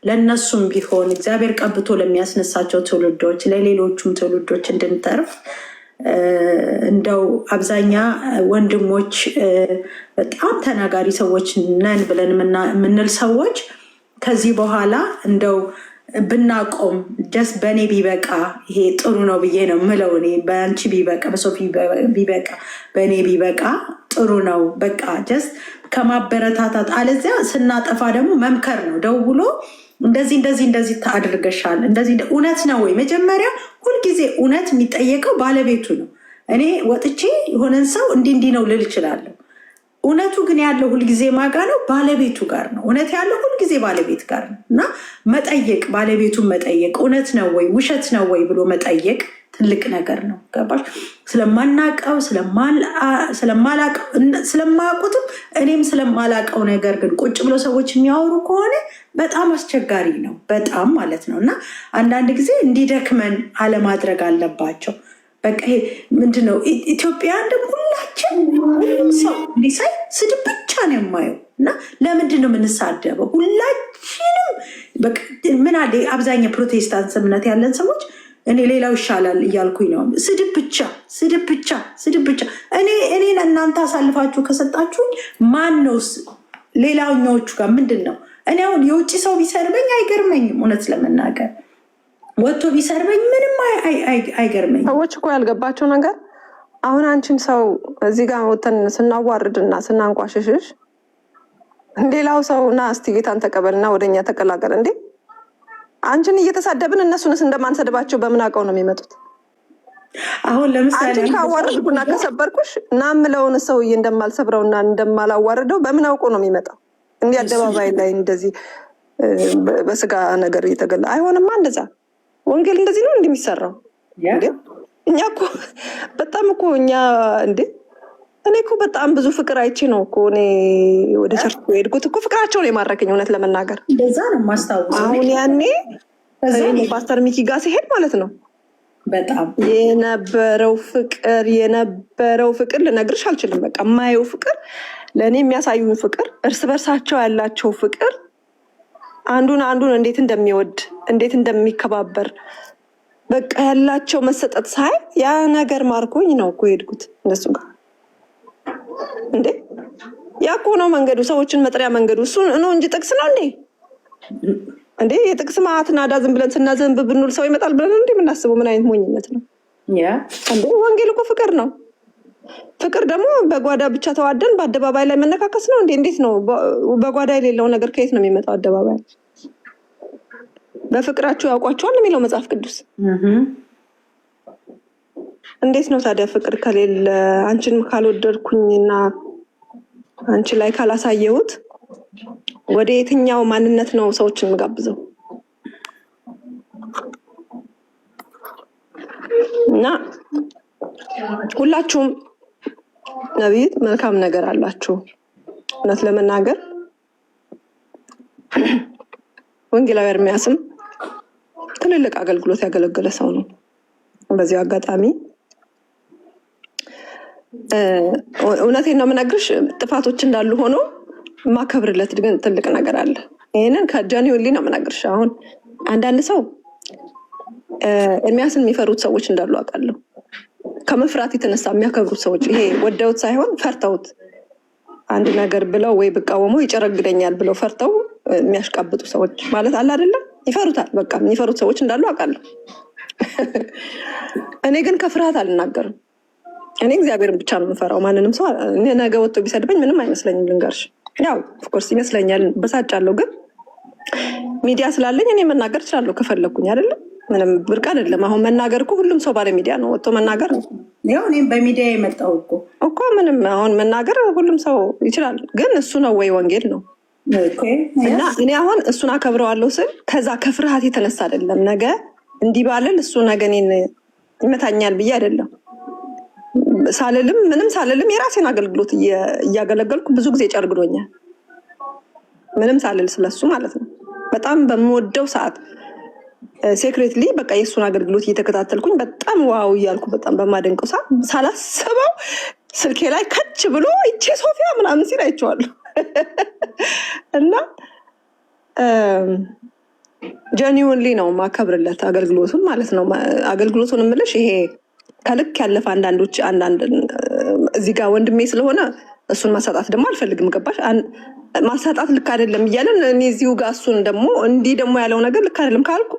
ለእነሱም ቢሆን እግዚአብሔር ቀብቶ ለሚያስነሳቸው ትውልዶች፣ ለሌሎቹም ትውልዶች እንድንተርፍ እንደው አብዛኛ ወንድሞች በጣም ተናጋሪ ሰዎች ነን ብለን የምንል ሰዎች ከዚህ በኋላ እንደው ብናቆም ደስ በእኔ ቢበቃ ይሄ ጥሩ ነው ብዬ ነው ምለው። እኔ በአንቺ ቢበቃ፣ በሶፊ ቢበቃ፣ በእኔ ቢበቃ ጥሩ ነው። በቃ ጀስ ከማበረታታት አለዚያ ስናጠፋ ደግሞ መምከር ነው። ደውሎ እንደዚህ እንደዚህ እንደዚህ ታድርገሻል፣ እንደዚህ እውነት ነው ወይ? መጀመሪያ ሁልጊዜ እውነት የሚጠየቀው ባለቤቱ ነው። እኔ ወጥቼ የሆነን ሰው እንዲህ ነው ልል እችላለሁ። እውነቱ ግን ያለው ሁልጊዜ ማጋ ነው፣ ባለቤቱ ጋር ነው። እውነት ያለው ሁልጊዜ ባለቤት ጋር ነው እና መጠየቅ፣ ባለቤቱን መጠየቅ፣ እውነት ነው ወይ ውሸት ነው ወይ ብሎ መጠየቅ ትልቅ ነገር ነው። ገባሽ? ስለማናቀው ስለማያውቁትም እኔም ስለማላቀው ነገር ግን ቁጭ ብሎ ሰዎች የሚያወሩ ከሆነ በጣም አስቸጋሪ ነው፣ በጣም ማለት ነው። እና አንዳንድ ጊዜ እንዲደክመን አለማድረግ አለባቸው። በቃ ይሄ ምንድነው? ኢትዮጵያን ደግሞ ሁላችን ሁሉም ሰው እንዲሳይ ስድብ ብቻ ነው የማየው። እና ለምንድን ነው የምንሳደበው? ሁላችንም ምን አለ አብዛኛው ፕሮቴስታንት እምነት ያለን ሰዎች እኔ ሌላው ይሻላል እያልኩኝ ነው። ስድብ ብቻ ስድብ ብቻ ስድብ ብቻ። እኔን እናንተ አሳልፋችሁ ከሰጣችሁኝ ማን ነው ሌላኛዎቹ ጋር ምንድን ነው? እኔ አሁን የውጭ ሰው ቢሰርበኝ አይገርመኝም። እውነት ለመናገር ወጥቶ ቢሰርበኝ ምንም አይገርመኝም። ሰዎች እኮ ያልገባቸው ነገር አሁን አንቺን ሰው እዚህ ጋር ወተን ስናዋርድና ስናንቋሽሽሽ ሌላው ሰው ና እስቲ ጌታን ተቀበልና ወደኛ ተቀላቀል እንዴ! አንቺን እየተሳደብን እነሱንስ እንደማንሰድባቸው በምን አውቀው ነው የሚመጡት? አሁን ለምሳሌ አንቺን ካዋረድኩና ከሰበርኩሽ እና ምለውን ሰውዬ እንደማልሰብረውና እንደማላዋርደው በምን አውቆ ነው የሚመጣው? እንዲህ አደባባይ ላይ እንደዚህ በስጋ ነገር እየተገላ አይሆንማ። እንደዛ ወንጌል እንደዚህ ነው እንደሚሰራው። እኛ እኮ በጣም እኮ እኛ እንዴ እኔ እኮ በጣም ብዙ ፍቅር አይቼ ነው እኮ እኔ ወደ ቸርች ሄድኩት እኮ ፍቅራቸውን የማረከኝ እውነት ለመናገር እንደዛ ነው የማስታውሰው። አሁን ያኔ ፓስተር ሚኪ ጋር ሲሄድ ማለት ነው በጣም የነበረው ፍቅር ልነግርሽ አልችልም። በቃ የማየው ፍቅር፣ ለእኔ የሚያሳዩን ፍቅር፣ እርስ በርሳቸው ያላቸው ፍቅር፣ አንዱን እንዴት እንደሚወድ እንዴት እንደሚከባበር በቃ ያላቸው መሰጠት ሳይ ያ ነገር ማርኮኝ ነው እኮ ሄድኩት እነሱ ጋር። እንዴ ያ እኮ ነው መንገዱ፣ ሰዎችን መጥሪያ መንገዱ እሱ ነው እንጂ ጥቅስ ነው እንዴ? እንዴ የጥቅስ ማዕት ናዳ ዝም ብለን ስናዘንብ ብንውል ሰው ይመጣል ብለን እንዴ የምናስበው? ምን አይነት ሞኝነት ነው? እንዴ ወንጌል እኮ ፍቅር ነው። ፍቅር ደግሞ በጓዳ ብቻ ተዋደን በአደባባይ ላይ መነካከስ ነው እንዴ? እንዴት ነው በጓዳ የሌለው ነገር ከየት ነው የሚመጣው አደባባይ? በፍቅራችሁ ያውቋቸዋል የሚለው መጽሐፍ ቅዱስ። እንዴት ነው ታዲያ ፍቅር ከሌለ አንቺን ካልወደድኩኝና አንቺ ላይ ካላሳየሁት ወደ የትኛው ማንነት ነው ሰዎችን የምጋብዘው? እና ሁላችሁም ነቢይት መልካም ነገር አላችሁ። እውነት ለመናገር ወንጌላዊ ኤርሚያስም ትልልቅ አገልግሎት ያገለገለ ሰው ነው። በዚህ አጋጣሚ እውነቴን ነው የምነግርሽ፣ ጥፋቶች እንዳሉ ሆኖ ማከብርለት ግን ትልቅ ነገር አለ። ይሄንን ከጀኒውሊ ነው የምነግርሽ። አሁን አንዳንድ ሰው ኤርሚያስን የሚፈሩት ሰዎች እንዳሉ አውቃለሁ። ከመፍራት የተነሳ የሚያከብሩት ሰዎች፣ ይሄ ወደውት ሳይሆን ፈርተውት አንድ ነገር ብለው ወይ ብቃወመው ይጨረግደኛል ብለው ፈርተው የሚያሽቃብጡ ሰዎች ማለት አለ አይደለም። ይፈሩታል። በቃ የሚፈሩት ሰዎች እንዳሉ አውቃለሁ። እኔ ግን ከፍርሃት አልናገርም። እኔ እግዚአብሔርን ብቻ ነው የምፈራው። ማንንም ሰው ነገ ወጥቶ ቢሰድበኝ ምንም አይመስለኝም። ልንገርሽ፣ ያው ኦፍኮርስ ይመስለኛል፣ በሳጫለሁ። ግን ሚዲያ ስላለኝ እኔ መናገር እችላለሁ ከፈለኩኝ አይደለም። ምንም ብርቅ አይደለም። አሁን መናገር እኮ ሁሉም ሰው ባለ ሚዲያ ነው ወጥቶ መናገር ነው። ያው እኔም በሚዲያ የመጣው እኮ ምንም አሁን መናገር ሁሉም ሰው ይችላል። ግን እሱ ነው ወይ ወንጌል ነው? እና እኔ አሁን እሱን አከብረዋለሁ ስል ከዛ ከፍርሃት የተነሳ አይደለም። ነገ እንዲህ ባልል እሱ ነገ እኔን ይመታኛል ብዬ አይደለም። ሳልልም ምንም ሳልልም የራሴን አገልግሎት እያገለገልኩ ብዙ ጊዜ ጨርግዶኛል። ምንም ሳልል ስለሱ ማለት ነው። በጣም በምወደው ሰዓት ሴክሬትሊ በቃ የእሱን አገልግሎት እየተከታተልኩኝ በጣም ዋው እያልኩ በጣም በማደንቀው ሰዓት ሳላስበው ስልኬ ላይ ከች ብሎ ይቼ ሶፊያ ምናምን ሲል አይቼዋለሁ። እና ጀኒውንሊ ነው ማከብርለት አገልግሎቱን ማለት ነው። አገልግሎቱን የምልሽ ይሄ ከልክ ያለፈ አንዳንዶች እዚህ ጋር ወንድሜ ስለሆነ እሱን ማሳጣት ደግሞ አልፈልግም። ገባሽ? ማሳጣት ልክ አይደለም እያለን እኔ እዚሁ ጋር እሱን ደግሞ እንዲህ ደግሞ ያለው ነገር ልክ አይደለም ካልኩ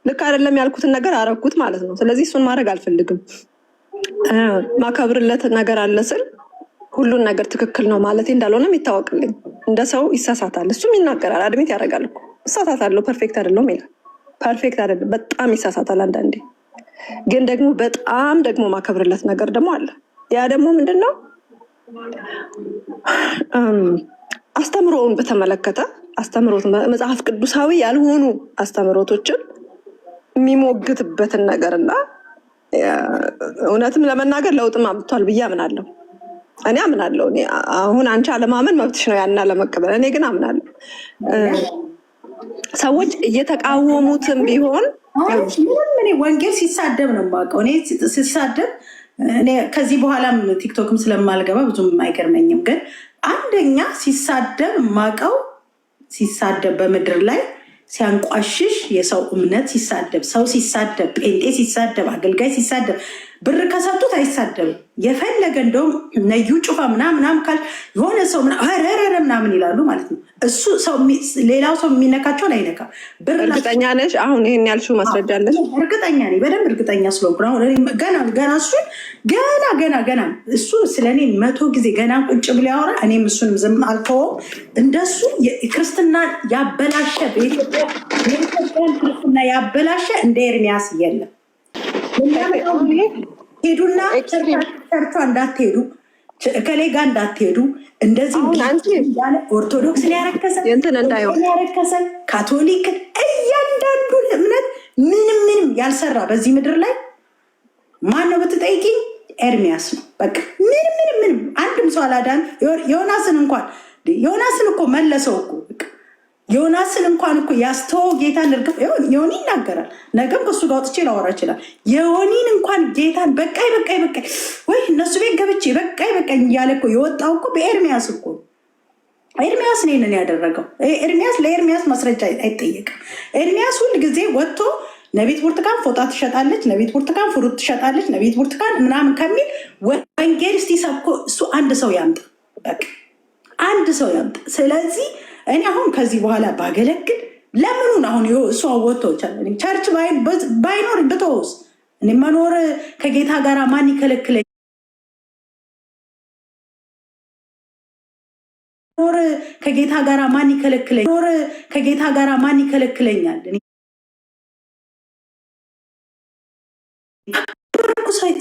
ልክ አይደለም ያልኩትን ነገር አረኩት ማለት ነው። ስለዚህ እሱን ማድረግ አልፈልግም። ማከብርለት ነገር አለ ስል ሁሉን ነገር ትክክል ነው ማለት እንዳልሆነም ይታወቅልኝ። እንደ ሰው ይሳሳታል፣ እሱም ይናገራል፣ አድሜት ያደርጋል እኮ እሳሳታለሁ፣ ፐርፌክት አይደለሁም ይላል። ፐርፌክት አይደለም፣ በጣም ይሳሳታል አንዳንዴ። ግን ደግሞ በጣም ደግሞ ማከብርለት ነገር ደግሞ አለ። ያ ደግሞ ምንድን ነው? አስተምሮውን በተመለከተ አስተምሮት መጽሐፍ ቅዱሳዊ ያልሆኑ አስተምሮቶችን የሚሞግትበትን ነገርና እውነትም ለመናገር ለውጥም አምጥቷል ብዬ አምናለሁ። እኔ አምናለሁ። አሁን አንቺ አለማመን መብትሽ ነው፣ ያንን አለመቀበል። እኔ ግን አምናለሁ። ሰዎች እየተቃወሙትም ቢሆን ምንም እኔ ወንጌል ሲሳደብ ነው የማውቀው። እኔ ሲሳደብ እኔ ከዚህ በኋላም ቲክቶክም ስለማልገባ ብዙም አይገርመኝም። ግን አንደኛ ሲሳደብ የማውቀው ሲሳደብ በምድር ላይ ሲያንቋሽሽ የሰው እምነት ሲሳደብ፣ ሰው ሲሳደብ፣ ጴንጤ ሲሳደብ፣ አገልጋይ ሲሳደብ ብር ከሰጡት አይሳደብም። የፈለገ እንደውም ነዩ ጩፋ ምናምን ካል የሆነ ሰው ረረረ ምናምን ይላሉ ማለት ነው። እሱ ሌላው ሰው የሚነካቸውን አይነካም። እርግጠኛ ነሽ? አሁን ይህን ያልሽው ማስረጃ አለሽ? እርግጠኛ ነኝ፣ በደንብ እርግጠኛ ስለሆንኩ ገና እሱን ገና እሱ ስለ እኔ 100 ጊዜ ገና ቁጭ ብሎ ያወራ፣ እኔም እሱንም ዝም አልተወው። እንደሱ ክርስትና ያበላሸ በኢትዮጵያን ክርስትና ያበላሸ እንደ ኤርሚያስ የለም። ሄዱና ቸርቿ እንዳትሄዱ፣ ከሌ ጋር እንዳትሄዱ፣ እንደዚህ ኦርቶዶክስ ያረከሰ ካቶሊክ እያንዳንዱ እምነት ምንም ያልሰራ በዚህ ምድር ላይ ማን ነው ብትጠይቂኝ ኤርሚያስ ነው። በቃ ምንም አንድም ሰው አላዳን። ዮናስን እኮ መለሰው እኮ ዮናስን እንኳን እኮ ያስተወው ጌታን እርግፍ ዮኒ ይናገራል። ነገም ከሱ ጋር ወጥቼ ላወራ ይችላል። የዮኒን እንኳን ጌታን በቃይ ወይ እነሱ ቤት ገብቼ በቃይ እያለ እኮ የወጣው እኮ በኤርሚያስ እኮ ኤርሚያስ ነንን ያደረገው። ለኤርሚያስ ማስረጃ አይጠየቅም። ኤርሚያስ ሁል ጊዜ ወጥቶ ነቢት ብርቱካን ፎጣ ትሸጣለች፣ ነቢት ብርቱካን ፍሩት ትሸጣለች፣ ነቢት ብርቱካን ምናምን ከሚል ወንጌል እስቲ ሰብኮ እሱ አንድ ሰው ያምጣ፣ በቃ አንድ ሰው ያምጣ። ስለዚህ እኔ አሁን ከዚህ በኋላ ባገለግል ለምኑን አሁን እሱ ወጥቶ ቸርች ባይኖር ብተውስ እኔ መኖር ከጌታ ጋር ማን ይከለክለኛል? ኖር ከጌታ ጋር ማን ይከለክለኛል? ኖር ከጌታ ጋር ማን ይከለክለኛል?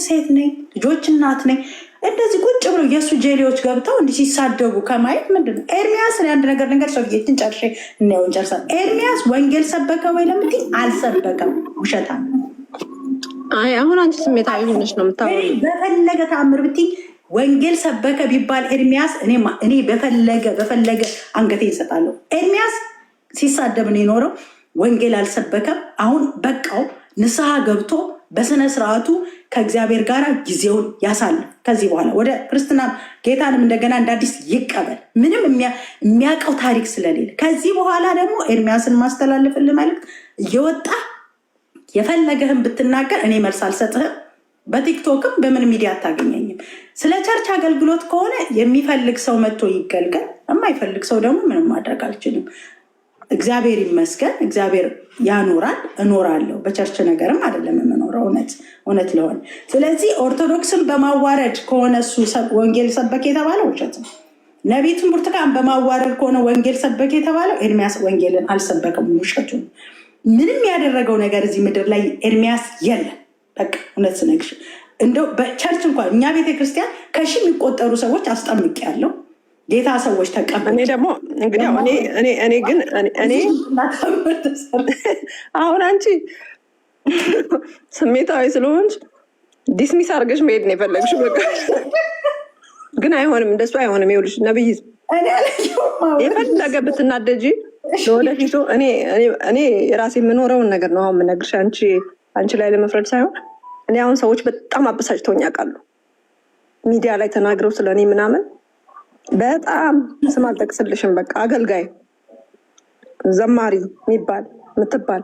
ሴት ነኝ፣ ልጆች እናት ነኝ። እንደዚህ ቁጭ ብለው የእሱ ጄሌዎች ገብተው እንዲህ ሲሳደቡ ከማየት ምንድን ነው? ኤርሚያስ አንድ ነገር ሰውዬችን ጨርሼ እናየውን ጨርሳል። ኤርሚያስ ወንጌል ሰበከ ወይ ለምትይ አልሰበከም፣ ውሸታ። አይ አሁን አንቺ ስሜታዊ ሆነሽ ነው የምታወሪው። በፈለገ ተአምር ብትይ ወንጌል ሰበከ ቢባል ኤርሚያስ እኔ በፈለገ አንገቴ ይሰጣለሁ። ኤርሚያስ ሲሳደብ ነው የኖረው፣ ወንጌል አልሰበከም። አሁን በቃው፣ ንስሐ ገብቶ በስነ ስርዓቱ ከእግዚአብሔር ጋር ጊዜውን ያሳልፍ። ከዚህ በኋላ ወደ ክርስትና ጌታንም እንደገና እንዳዲስ ይቀበል። ምንም የሚያውቀው ታሪክ ስለሌለ ከዚህ በኋላ ደግሞ ኤርሚያስን ማስተላለፍልህ መልዕክት እየወጣ የፈለገህን ብትናገር እኔ መልስ አልሰጥህም። በቲክቶክም በምን ሚዲያ አታገኘኝም። ስለ ቸርች አገልግሎት ከሆነ የሚፈልግ ሰው መጥቶ ይገልገል፣ የማይፈልግ ሰው ደግሞ ምንም ማድረግ አልችልም። እግዚአብሔር ይመስገን፣ እግዚአብሔር ያኖራል፣ እኖራለሁ። በቸርች ነገርም አይደለም የምኖረው እውነት ለሆነ። ስለዚህ ኦርቶዶክስን በማዋረድ ከሆነ እሱ ወንጌል ሰበክ የተባለው ውሸት ነው። ነቢትን ብርቱካን በማዋረድ ከሆነ ወንጌል ሰበክ የተባለው ኤርሚያስ ወንጌልን አልሰበከም፣ ውሸቱ ነው። ምንም ያደረገው ነገር እዚህ ምድር ላይ ኤርሚያስ የለም። በቃ እውነት ስነግርሽ እንደው በቸርች እንኳን እኛ ቤተክርስቲያን ከሺ የሚቆጠሩ ሰዎች አስጠምቄያለሁ። ጌታ ሰዎች ተቀበል። እኔ ደግሞ እንግዲህ እኔ ግን አሁን አንቺ ስሜታዊ ስለሆንሽ ዲስሚስ አድርገሽ መሄድ ነው የፈለግሽው። በቃ ግን አይሆንም፣ እንደሱ አይሆንም። ይኸውልሽ ነብይ የፈለገ ብትናደጂ ለወደፊቱ እኔ የራሴ የምኖረውን ነገር ነው አሁን የምነግርሽ። አንቺ ላይ ለመፍረድ ሳይሆን እኔ አሁን ሰዎች በጣም አበሳጭተውኝ ያውቃሉ። ሚዲያ ላይ ተናግረው ስለእኔ ምናምን በጣም ስም አልጠቅስልሽም። በቃ አገልጋይ ዘማሪ ምትባል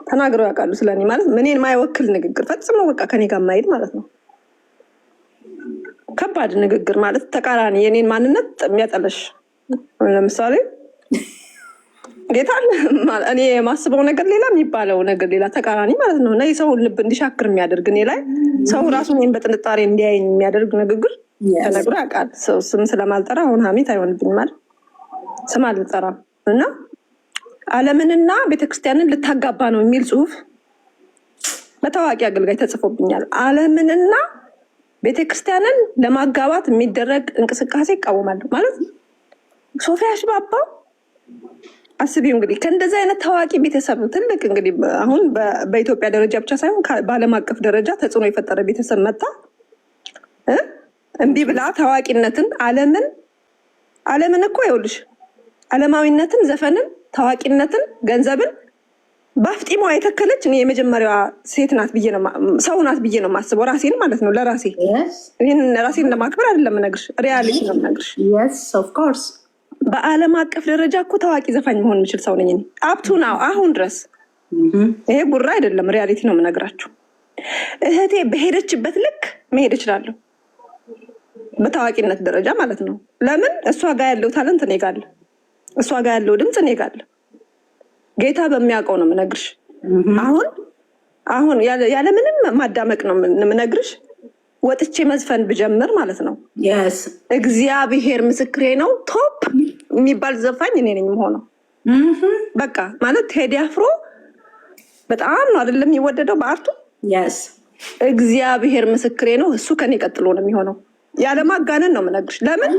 ተናግረው ያውቃሉ ስለኔ። ማለት እኔን ማይወክል ንግግር ፈጽሞ በቃ ከኔ ጋር ማይሄድ ማለት ነው። ከባድ ንግግር ማለት ተቃራኒ የኔን ማንነት የሚያጠለሽ ለምሳሌ ጌታን እኔ የማስበው ነገር ሌላ የሚባለው ነገር ሌላ ተቃራኒ ማለት ነው። እና የሰውን ልብ እንዲሻክር የሚያደርግ እኔ ላይ ሰው ራሱ እኔን በጥንጣሬ እንዲያየኝ የሚያደርግ ንግግር ተነግሮ ያውቃል። ሰው ስም ስለማልጠራ አሁን ሀሜት አይሆንብኝ ማለት ስም አልጠራም። እና ዓለምንና ቤተክርስቲያንን ልታጋባ ነው የሚል ጽሁፍ በታዋቂ አገልጋይ ተጽፎብኛል። ዓለምንና ቤተክርስቲያንን ለማጋባት የሚደረግ እንቅስቃሴ ይቃወማለሁ ማለት ሶፊያ ሽባባ አስቢው እንግዲህ ከእንደዚህ አይነት ታዋቂ ቤተሰብ ትልቅ እንግዲህ አሁን በኢትዮጵያ ደረጃ ብቻ ሳይሆን በዓለም አቀፍ ደረጃ ተጽዕኖ የፈጠረ ቤተሰብ መጣ እምቢ ብላ ታዋቂነትን ዓለምን እኮ ይኸውልሽ ዓለማዊነትን፣ ዘፈንን፣ ታዋቂነትን፣ ገንዘብን በአፍጢሟ የተከለች እኔ የመጀመሪያዋ ሴት ናት ብዬ ነው ሰው ናት ብዬ ነው የማስበው፣ ራሴን ማለት ነው። ለራሴ ይህን ራሴን ለማክበር አይደለም የምነግርሽ፣ ሪያሊቲ ነው የምነግርሽ። በዓለም አቀፍ ደረጃ እኮ ታዋቂ ዘፋኝ መሆን የምችል ሰው ነኝ አፕቱ ናው አሁን ድረስ። ይሄ ጉራ አይደለም፣ ሪያሊቲ ነው የምነግራችሁ። እህቴ በሄደችበት ልክ መሄድ እችላለሁ፣ በታዋቂነት ደረጃ ማለት ነው። ለምን? እሷ ጋር ያለው ታለንት እኔ ጋር አለ፣ እሷ ጋር ያለው ድምፅ እኔ ጋር አለ። ጌታ በሚያውቀው ነው የምነግርሽ። አሁን ያለምንም ማዳመቅ ነው የምነግርሽ። ወጥቼ መዝፈን ብጀምር ማለት ነው እግዚአብሔር ምስክሬ ነው፣ ቶፕ የሚባል ዘፋኝ እኔ ነኝ የምሆነው። በቃ ማለት ቴዲ አፍሮ በጣም ነው አይደለም የሚወደደው በአርቱ። እግዚአብሔር ምስክሬ ነው፣ እሱ ከኔ ቀጥሎ ነው የሚሆነው። ያለማጋነን ነው የምነግርሽ። ለምን?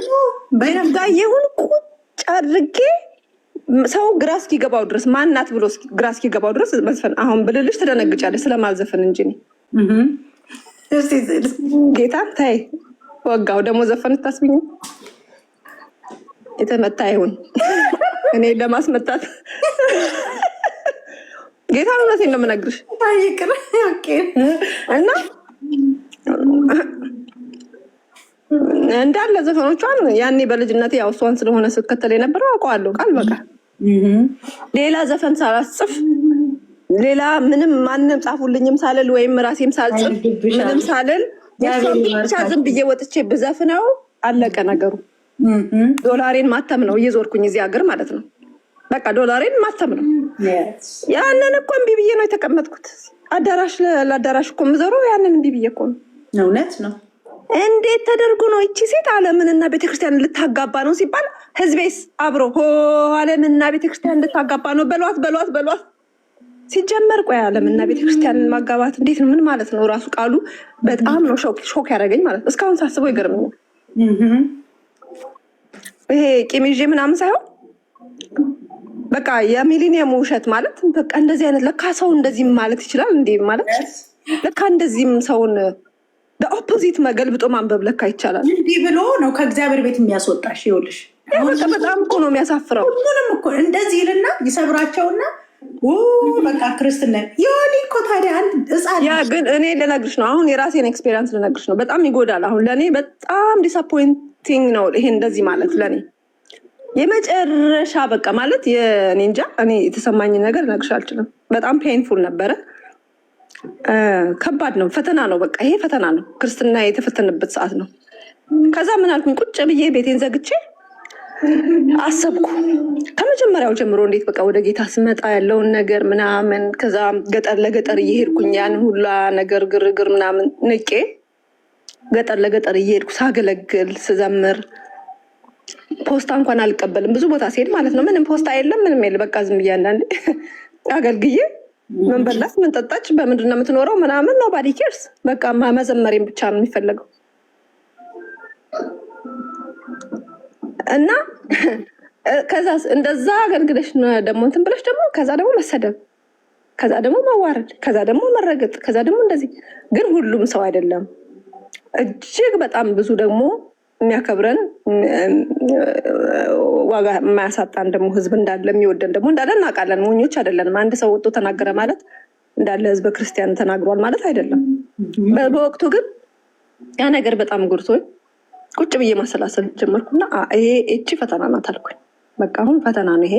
ጋየሁን ቁጭ አድርጌ ሰው ግራ እስኪገባው ድረስ ማናት ብሎ ግራ እስኪገባው ድረስ መዝፈን። አሁን ብልልሽ ትደነግጫለሽ ስለማልዘፍን እንጂ ጌታ ታይ ወጋው ደግሞ ዘፈን ታስብኝ የተመታ ይሁን እኔ ለማስመታት ጌታ እውነቴን ነው የምነግርሽ። እና እንዳለ ዘፈኖቿን ያኔ በልጅነቴ ያው እሷን ስለሆነ ስከተል የነበረው አውቀዋለሁ ቃል በቃል። ሌላ ዘፈን ሳላስጽፍ ሌላ ምንም ማንም ጻፉልኝም ሳልል ወይም ራሴም ሳልጽፍ ምንም ሳልል ብቻ ዝም ብዬ ወጥቼ ብዘፍነው አለቀ ነገሩ። ዶላሬን ማተም ነው እየዞርኩኝ እዚህ ሀገር ማለት ነው። በቃ ዶላሬን ማተም ነው። ያንን እኮ እምቢ ብዬ ነው የተቀመጥኩት። አዳራሽ ለአዳራሽ እኮ የምዞረው ያንን እምቢ ብዬ እኮ ነው። እውነት ነው። እንዴት ተደርጎ ነው እቺ ሴት ዓለምንና ቤተክርስቲያን ልታጋባ ነው ሲባል ህዝቤስ አብሮ ዓለምንና ቤተክርስቲያን ልታጋባ ነው በሏት። ሲጀመር ቆይ ዓለምንና ቤተክርስቲያንን ማጋባት እንዴት ነው? ምን ማለት ነው? ራሱ ቃሉ በጣም ነው ሾክ ያደረገኝ ማለት ነው። እስካሁን ሳስበው ይገርመኛል። ይሄ ቂም ይዤ ምናምን ሳይሆን በቃ የሚሊኒየም ውሸት ማለት በቃ እንደዚህ አይነት ለካ ሰው እንደዚህ ማለት ይችላል እንዴ ማለት ለካ እንደዚህም ሰውን በኦፖዚት መገልብጦ ማንበብ ለካ ይቻላል። እንዲህ ብሎ ነው ከእግዚአብሔር ቤት የሚያስወጣሽ። ይኸውልሽ በጣም እኮ ነው የሚያሳፍረው። ሁሉንም እኮ እንደዚህ ይልና ይሰብራቸውና በቃ ክርስትና የሆነ እኮ ታዲያ አንድ ህፃን ያ ግን እኔ ልነግርሽ ነው አሁን የራሴን ኤክስፔሪንስ ልነግርሽ ነው። በጣም ይጎዳል። አሁን ለእኔ በጣም ዲስአፖይንቲንግ ነው ይሄ እንደዚህ ማለት ለእኔ የመጨረሻ በቃ ማለት የኔ እንጃ እኔ የተሰማኝ ነገር ልነግርሽ አልችልም። በጣም ፔንፉል ነበረ። ከባድ ነው። ፈተና ነው። በቃ ይሄ ፈተና ነው። ክርስትና የተፈተነበት ሰዓት ነው። ከዛ ምን አልኩኝ? ቁጭ ብዬ ቤቴን ዘግቼ አሰብኩ ከመጀመሪያው ጀምሮ እንዴት በቃ ወደ ጌታ ስመጣ ያለውን ነገር ምናምን። ከዛ ገጠር ለገጠር እየሄድኩኝ ያን ሁላ ነገር ግርግር ምናምን ንቄ ገጠር ለገጠር እየሄድኩ ሳገለግል ስዘምር ፖስታ እንኳን አልቀበልም ብዙ ቦታ ሲሄድ ማለት ነው። ምንም ፖስታ የለም ምንም የለ። በቃ ዝም ብዬ አንዳንዴ አገልግዬ ምን በላች ምን ጠጣች በምንድን ነው የምትኖረው ምናምን ነው ባዲ ኬርስ። በቃ መዘመሬን ብቻ ነው የሚፈለገው። እና ከዛ እንደዛ አገልግለሽ ደግሞ እንትን ብለሽ ደግሞ ከዛ ደግሞ መሰደብ፣ ከዛ ደግሞ መዋረድ፣ ከዛ ደግሞ መረገጥ፣ ከዛ ደግሞ እንደዚህ። ግን ሁሉም ሰው አይደለም። እጅግ በጣም ብዙ ደግሞ የሚያከብረን ዋጋ የማያሳጣን ደግሞ ህዝብ እንዳለ የሚወደን ደግሞ እንዳለ እናውቃለን። ሞኞች አይደለንም። አንድ ሰው ወጥቶ ተናገረ ማለት እንዳለ ህዝበ ክርስቲያን ተናግሯል ማለት አይደለም። በወቅቱ ግን ያ ነገር በጣም ጎድቶኝ ቁጭ ብዬ ማሰላሰል ጀመርኩና ይሄ እቺ ፈተና ናት አልኩኝ። በቃ አሁን ፈተና ነው ይሄ፣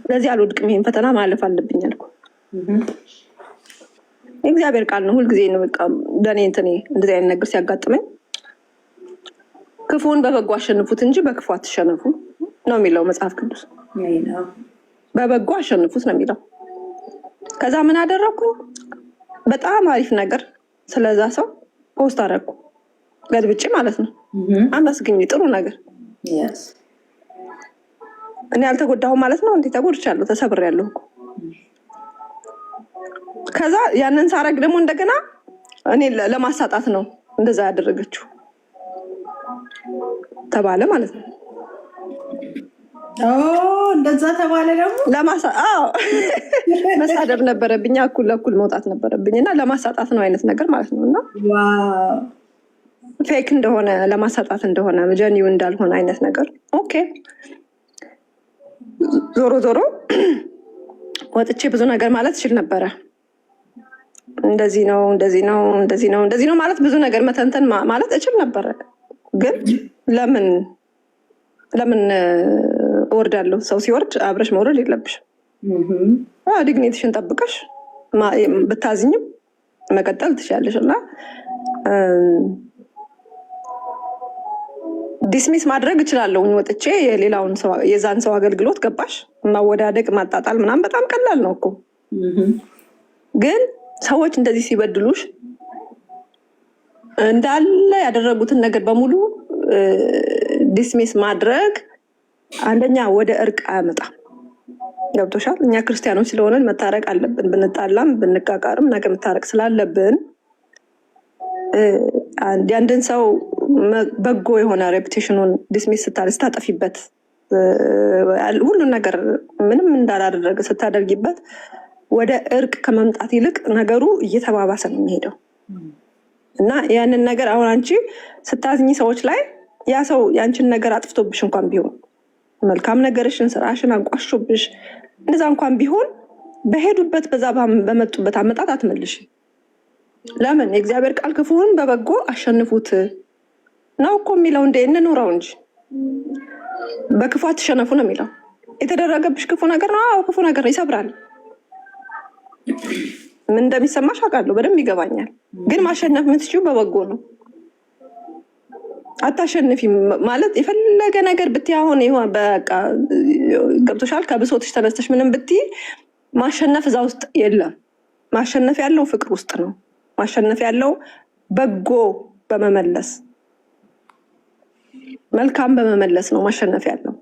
ስለዚህ አልወድቅም፣ ይሄን ፈተና ማለፍ አለብኝ አልኩ። እግዚአብሔር ቃል ነው ሁልጊዜ ነው። በቃ ለእኔ እንትኔ እንደዚህ አይነት ነገር ሲያጋጥመኝ ክፉን በበጎ አሸንፉት እንጂ በክፉ አትሸነፉ ነው የሚለው መጽሐፍ ቅዱስ። በበጎ አሸንፉት ነው የሚለው። ከዛ ምን አደረኩኝ? በጣም አሪፍ ነገር ስለዛ ሰው ፖስት አደረኩ ገልብጬ ማለት ነው። አመስግኝ ጥሩ ነገር። እኔ አልተጎዳሁም ማለት ነው እንዴ? ተጎድቻለሁ፣ ተሰብሬያለሁ እኮ። ከዛ ያንን ሳረግ ደግሞ እንደገና እኔ ለማሳጣት ነው እንደዛ ያደረገችው ተባለ ማለት ነው። እንደዛ ተባለ ደግሞ መሳደብ ነበረብኝ፣ እኩል ለእኩል መውጣት ነበረብኝ እና ለማሳጣት ነው አይነት ነገር ማለት ነው። እና ፌክ እንደሆነ ለማሳጣት እንደሆነ ጀኒው እንዳልሆነ አይነት ነገር። ኦኬ ዞሮ ዞሮ ወጥቼ ብዙ ነገር ማለት እችል ነበረ። እንደዚህ ነው እንደዚህ ነው እንደዚህ ነው እንደዚህ ነው ማለት ብዙ ነገር መተንተን ማለት እችል ነበረ። ግን ለምን እወርዳለሁ? ሰው ሲወርድ አብረሽ መውረድ የለብሽም። ዲግኒቲሽን ጠብቀሽ ብታዝኝም መቀጠል ትችላለሽ። እና ዲስሚስ ማድረግ እችላለሁ ወጥቼ የሌላውን ሰው የዛን ሰው አገልግሎት ገባሽ ማወዳደቅ ማጣጣል ምናምን በጣም ቀላል ነው እኮ። ግን ሰዎች እንደዚህ ሲበድሉሽ እንዳለ ያደረጉትን ነገር በሙሉ ዲስሚስ ማድረግ አንደኛ ወደ እርቅ አያመጣም። ገብቶሻል? እኛ ክርስቲያኖች ስለሆነን መታረቅ አለብን። ብንጣላም ብንቃቃርም ነገ መታረቅ ስላለብን አንድን ሰው በጎ የሆነ ሬፑቴሽኑን ዲስሚስ ስታጠፊበት ሁሉን ነገር ምንም እንዳላደረገ ስታደርጊበት ወደ እርቅ ከመምጣት ይልቅ ነገሩ እየተባባሰ ነው የሚሄደው። እና ያንን ነገር አሁን አንቺ ስታዝኝ ሰዎች ላይ ያ ሰው ያንቺን ነገር አጥፍቶብሽ እንኳን ቢሆን መልካም ነገርሽን ስራሽን አንቋሾብሽ እንደዛ እንኳን ቢሆን በሄዱበት በዛ በመጡበት አመጣጥ አትመልሽ። ለምን? የእግዚአብሔር ቃል ክፉን በበጎ አሸንፉት ነው እኮ የሚለው። እንኑረው እንጂ በክፉ አትሸነፉ ነው የሚለው። የተደረገብሽ ክፉ ነገር ነው። ክፉ ነገር ነው፣ ይሰብራል። ምን እንደሚሰማሽ አውቃለሁ፣ በደንብ ይገባኛል። ግን ማሸነፍ የምትችይው በበጎ ነው። አታሸንፊም ማለት የፈለገ ነገር ብትይ አሁን ይሆን በቃ ገብቶሻል። ከብሶትሽ ተነስተሽ ምንም ብትይ ማሸነፍ እዛ ውስጥ የለም። ማሸነፍ ያለው ፍቅር ውስጥ ነው። ማሸነፍ ያለው በጎ በመመለስ መልካም በመመለስ ነው ማሸነፍ ያለው።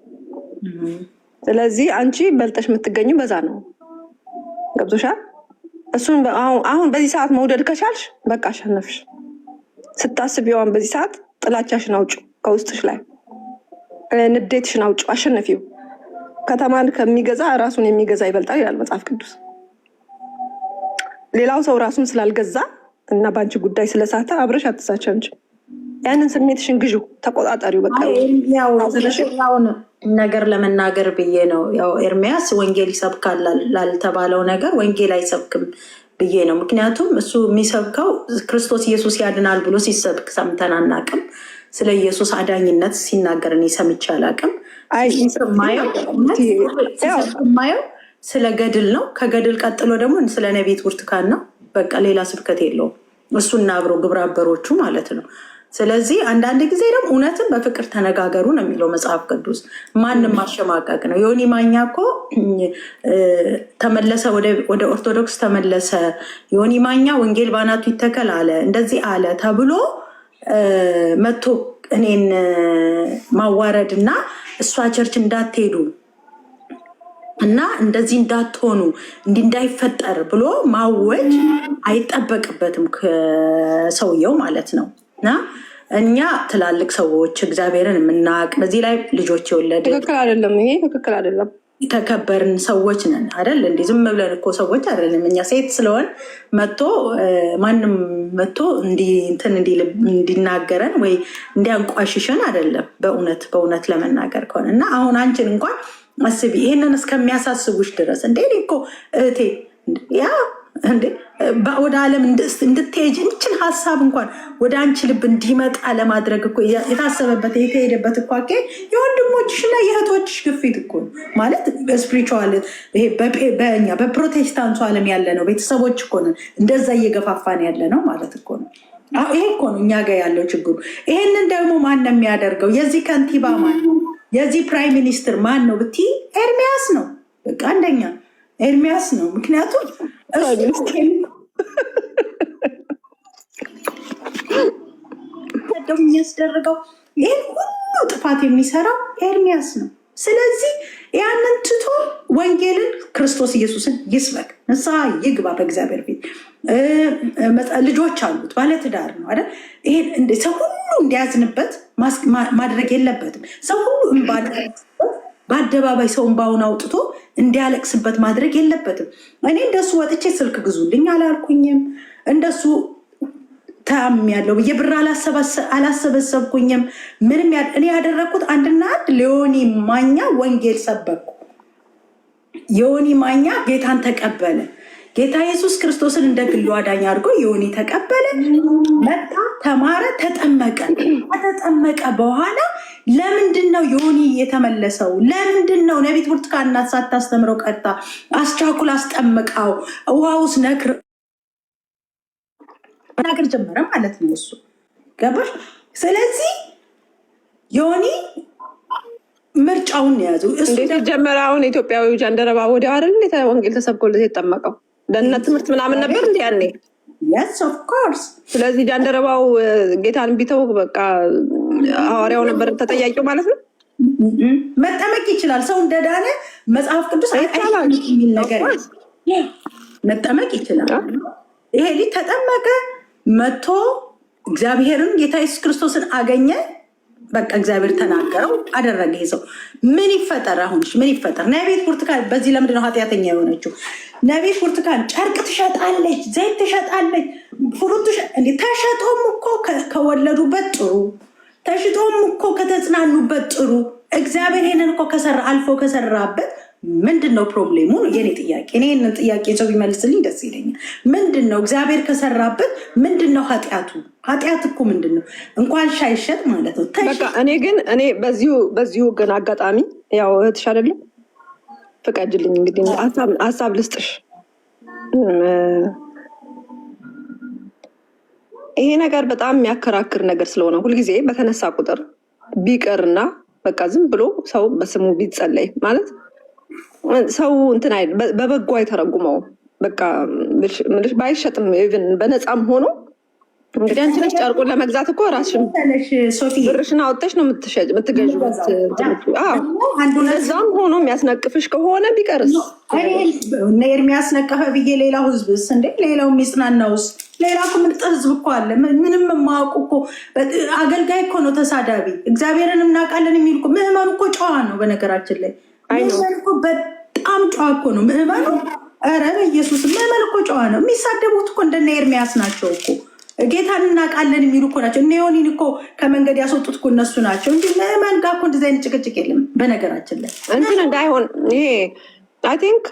ስለዚህ አንቺ በልጠሽ የምትገኙ በዛ ነው። ገብቶሻል። እሱን አሁን በዚህ ሰዓት መውደድ ከቻልሽ በቃ አሸነፍሽ። ስታስቢዋን በዚህ ሰዓት ጥላቻሽን አውጭ፣ ከውስጥሽ ላይ ንዴትሽን አውጭ፣ አሸነፊው። ከተማን ከሚገዛ ራሱን የሚገዛ ይበልጣል ይላል መጽሐፍ ቅዱስ። ሌላው ሰው ራሱን ስላልገዛ እና በአንቺ ጉዳይ ስለሳተ አብረሽ አትሳቸንች። ያንን ስሜትሽን ግዢ፣ ተቆጣጣሪው። በቃ ያውን ነገር ለመናገር ብዬ ነው። ያው ኤርሚያስ ወንጌል ይሰብካል ላልተባለው ነገር ወንጌል አይሰብክም ብዬ ነው። ምክንያቱም እሱ የሚሰብከው ክርስቶስ ኢየሱስ ያድናል ብሎ ሲሰብክ ሰምተን አናቅም። ስለ ኢየሱስ አዳኝነት ሲናገር እኔ ሰምቼ አላቅም። ማየው ስለ ገድል ነው። ከገድል ቀጥሎ ደግሞ ስለ ነቢያት ብርቱካን ነው። በቃ ሌላ ስብከት የለውም። እሱና አብሮ ግብረ አበሮቹ ማለት ነው። ስለዚህ አንዳንድ ጊዜ ደግሞ እውነትን በፍቅር ተነጋገሩ ነው የሚለው መጽሐፍ ቅዱስ። ማንም ማሸማቀቅ ነው። ዮኒ ማኛ እኮ ተመለሰ፣ ወደ ኦርቶዶክስ ተመለሰ። ዮኒ ማኛ ወንጌል ባናቱ ይተከል አለ፣ እንደዚህ አለ ተብሎ መጥቶ እኔን ማዋረድ እና እሷ ቸርች እንዳትሄዱ እና እንደዚህ እንዳትሆኑ እንዲህ እንዳይፈጠር ብሎ ማወጅ አይጠበቅበትም ከሰውየው ማለት ነው። እና እኛ ትላልቅ ሰዎች እግዚአብሔርን የምናውቅ በዚህ ላይ ልጆች የወለደ ትክክል አይደለም። ይሄ ትክክል አይደለም። የተከበርን ሰዎች ነን አይደል? እንዲህ ዝም ብለን እኮ ሰዎች አይደለም። እኛ ሴት ስለሆን ማንም መጥቶ እንዲናገረን ወይ እንዲያንቋሽሸን አይደለም። በእውነት ለመናገር ከሆነ እና አሁን አንቺን እንኳን አስቢ፣ ይሄንን እስከሚያሳስቡሽ ድረስ እንዴ እኮ እህቴ ያ እንዴ ወደ ዓለም እንድትሄጅ እንችን ሀሳብ እንኳን ወደ አንቺ ልብ እንዲመጣ ለማድረግ እኮ የታሰበበት የተሄደበት እኮ የወንድሞችሽ እና የእህቶችሽ ግፊት እኮ ማለት በስፒሪቹዋል በኛ በፕሮቴስታንቱ ዓለም ያለ ነው ቤተሰቦች እኮ ነን እንደዛ እየገፋፋን ያለ ነው ማለት እኮ ነው። ይሄ እኮ ነው እኛ ጋር ያለው ችግሩ። ይሄንን ደግሞ ማን ነው የሚያደርገው? የዚህ ከንቲባ ማን ነው? የዚህ ፕራይም ሚኒስትር ማን ነው ብትይ ኤርሚያስ ነው። በቃ አንደኛ ኤርሚያስ ነው። ምክንያቱም የሚያስደርገው ይህን ሁሉ ጥፋት የሚሰራው ኤርሚያስ ነው። ስለዚህ ያንን ትቶ ወንጌልን ክርስቶስ ኢየሱስን ይስበክ፣ ንስሐ ይግባ በእግዚአብሔር ፊት። ልጆች አሉት፣ ባለትዳር ነው አይደል? ይሄን ሰው ሁሉ እንዲያዝንበት ማድረግ የለበትም። ሰው ሁሉ በአደባባይ ሰው እንባውን አውጥቶ እንዲያለቅስበት ማድረግ የለበትም። እኔ እንደሱ ወጥቼ ስልክ ግዙልኝ አላልኩኝም። እንደሱ ታም ያለው ብዬ ብር አላሰበሰብኩኝም። ምንም እኔ ያደረግኩት አንድና አንድ ሊዮኒ ማኛ ወንጌል ሰበኩ። ዮኒ ማኛ ጌታን ተቀበለ። ጌታ ኢየሱስ ክርስቶስን እንደ ግሉ አዳኝ አድርጎ ዮኒ ተቀበለ፣ መጣ፣ ተማረ፣ ተጠመቀ። ከተጠመቀ በኋላ ለምንድን ነው ዮኒ የተመለሰው? ለምንድን ነው ነቢት ብርቱካን እናት ሳታስተምረው ቀርታ አስቻኩል አስጠምቃው ውሃ ውስጥ ነክር ጀመረ ማለት ነው እሱ ገባሽ? ስለዚህ ዮኒ ምርጫውን ያዙ። እንዴት ጀመረ? አሁን ኢትዮጵያዊ ጃንደረባ ወዲያው አይደል እንዴት ወንጌል ተሰብኮለት የተጠመቀው? ደህንነት ትምህርት ምናምን ነበር እንዴ ያኔ? yes of course። ስለዚህ ጃንደረባው ጌታን ቢተው በቃ ሐዋርያው ነበር ተጠያቂው ማለት ነው። መጠመቅ ይችላል ሰው እንደዳነ መጽሐፍ ቅዱስ የሚል ነገር መጠመቅ ይችላል። ይሄ ልጅ ተጠመቀ፣ መጥቶ እግዚአብሔርን ጌታ ኢየሱስ ክርስቶስን አገኘ። በቃ እግዚአብሔር ተናገረው፣ አደረገ። ይሄ ሰው ምን ይፈጠር? አሁን ምን ይፈጠር? ነቢት ብርቱካን በዚህ ለምንድን ነው ኃጢአተኛ የሆነችው? ነቢት ብርቱካን ጨርቅ ትሸጣለች፣ ዘይት ትሸጣለች፣ ፍሩት ተሸጦም እኮ ከወለዱበት ጥሩ፣ ተሽጦም እኮ ከተጽናኑበት ጥሩ። እግዚአብሔር ይሄንን እኮ ከሰራ አልፎ ከሰራበት ምንድን ነው ፕሮብሌሙ? የኔ ጥያቄ። እኔ ይህንን ጥያቄ ሰው ቢመልስልኝ ደስ ይለኛል። ምንድን ነው እግዚአብሔር ከሰራበት ምንድን ነው ኃጢአቱ? ኃጢአት እኮ ምንድን ነው? እንኳን ሻይሸጥ ማለት ነው። በቃ እኔ በዚሁ ግን አጋጣሚ ያው እህትሽ አይደለም ፍቃጅልኝ እንግዲህ ሀሳብ ልስጥሽ። ይሄ ነገር በጣም የሚያከራክር ነገር ስለሆነ ሁልጊዜ በተነሳ ቁጥር ቢቀርና በቃ ዝም ብሎ ሰው በስሙ ቢጸለይ ማለት ሰው እንትን በበጎ አይተረጉመውም። በቃ ምልሽ ባይሸጥም ኢቭን በነፃም ሆኖ እንግዲህ አንቺ ነሽ ጨርቁን ለመግዛት እኮ ራስሽን ብርሽን አወጥተሽ ነው የምትገዥው። እዛም ሆኖ የሚያስነቅፍሽ ከሆነ ቢቀርስ ኤርሚያስ ነቀፈ ብዬ ሌላው ህዝብስ እንዴ? ሌላው የሚጽናናውስ? ሌላ እኮ ምርጥ ህዝብ እኮ አለ። ምንም የማያውቁ እኮ አገልጋይ እኮ ነው ተሳዳቢ። እግዚአብሔርን እናውቃለን የሚል እኮ ምዕመኑ እኮ ጨዋ ነው። በነገራችን ላይ ምዕመን እኮ በጣም ጨዋ እኮ ነው ምዕመኑ። ኧረ በኢየሱስ ምዕመን እኮ ጨዋ ነው። የሚሳደቡት እኮ እንደነ ኤርሚያስ ናቸው እኮ ጌታን እናውቃለን የሚሉ እኮ ናቸው። እነ ዮኒን እኮ ከመንገድ ያስወጡት እኮ እነሱ ናቸው እንጂ ምዕመን ጋር እኮ እንደዚህ አይነት ጭቅጭቅ የለም። በነገራችን ላይ እንትን እንዳይሆን ይሄ አይ ቲንክ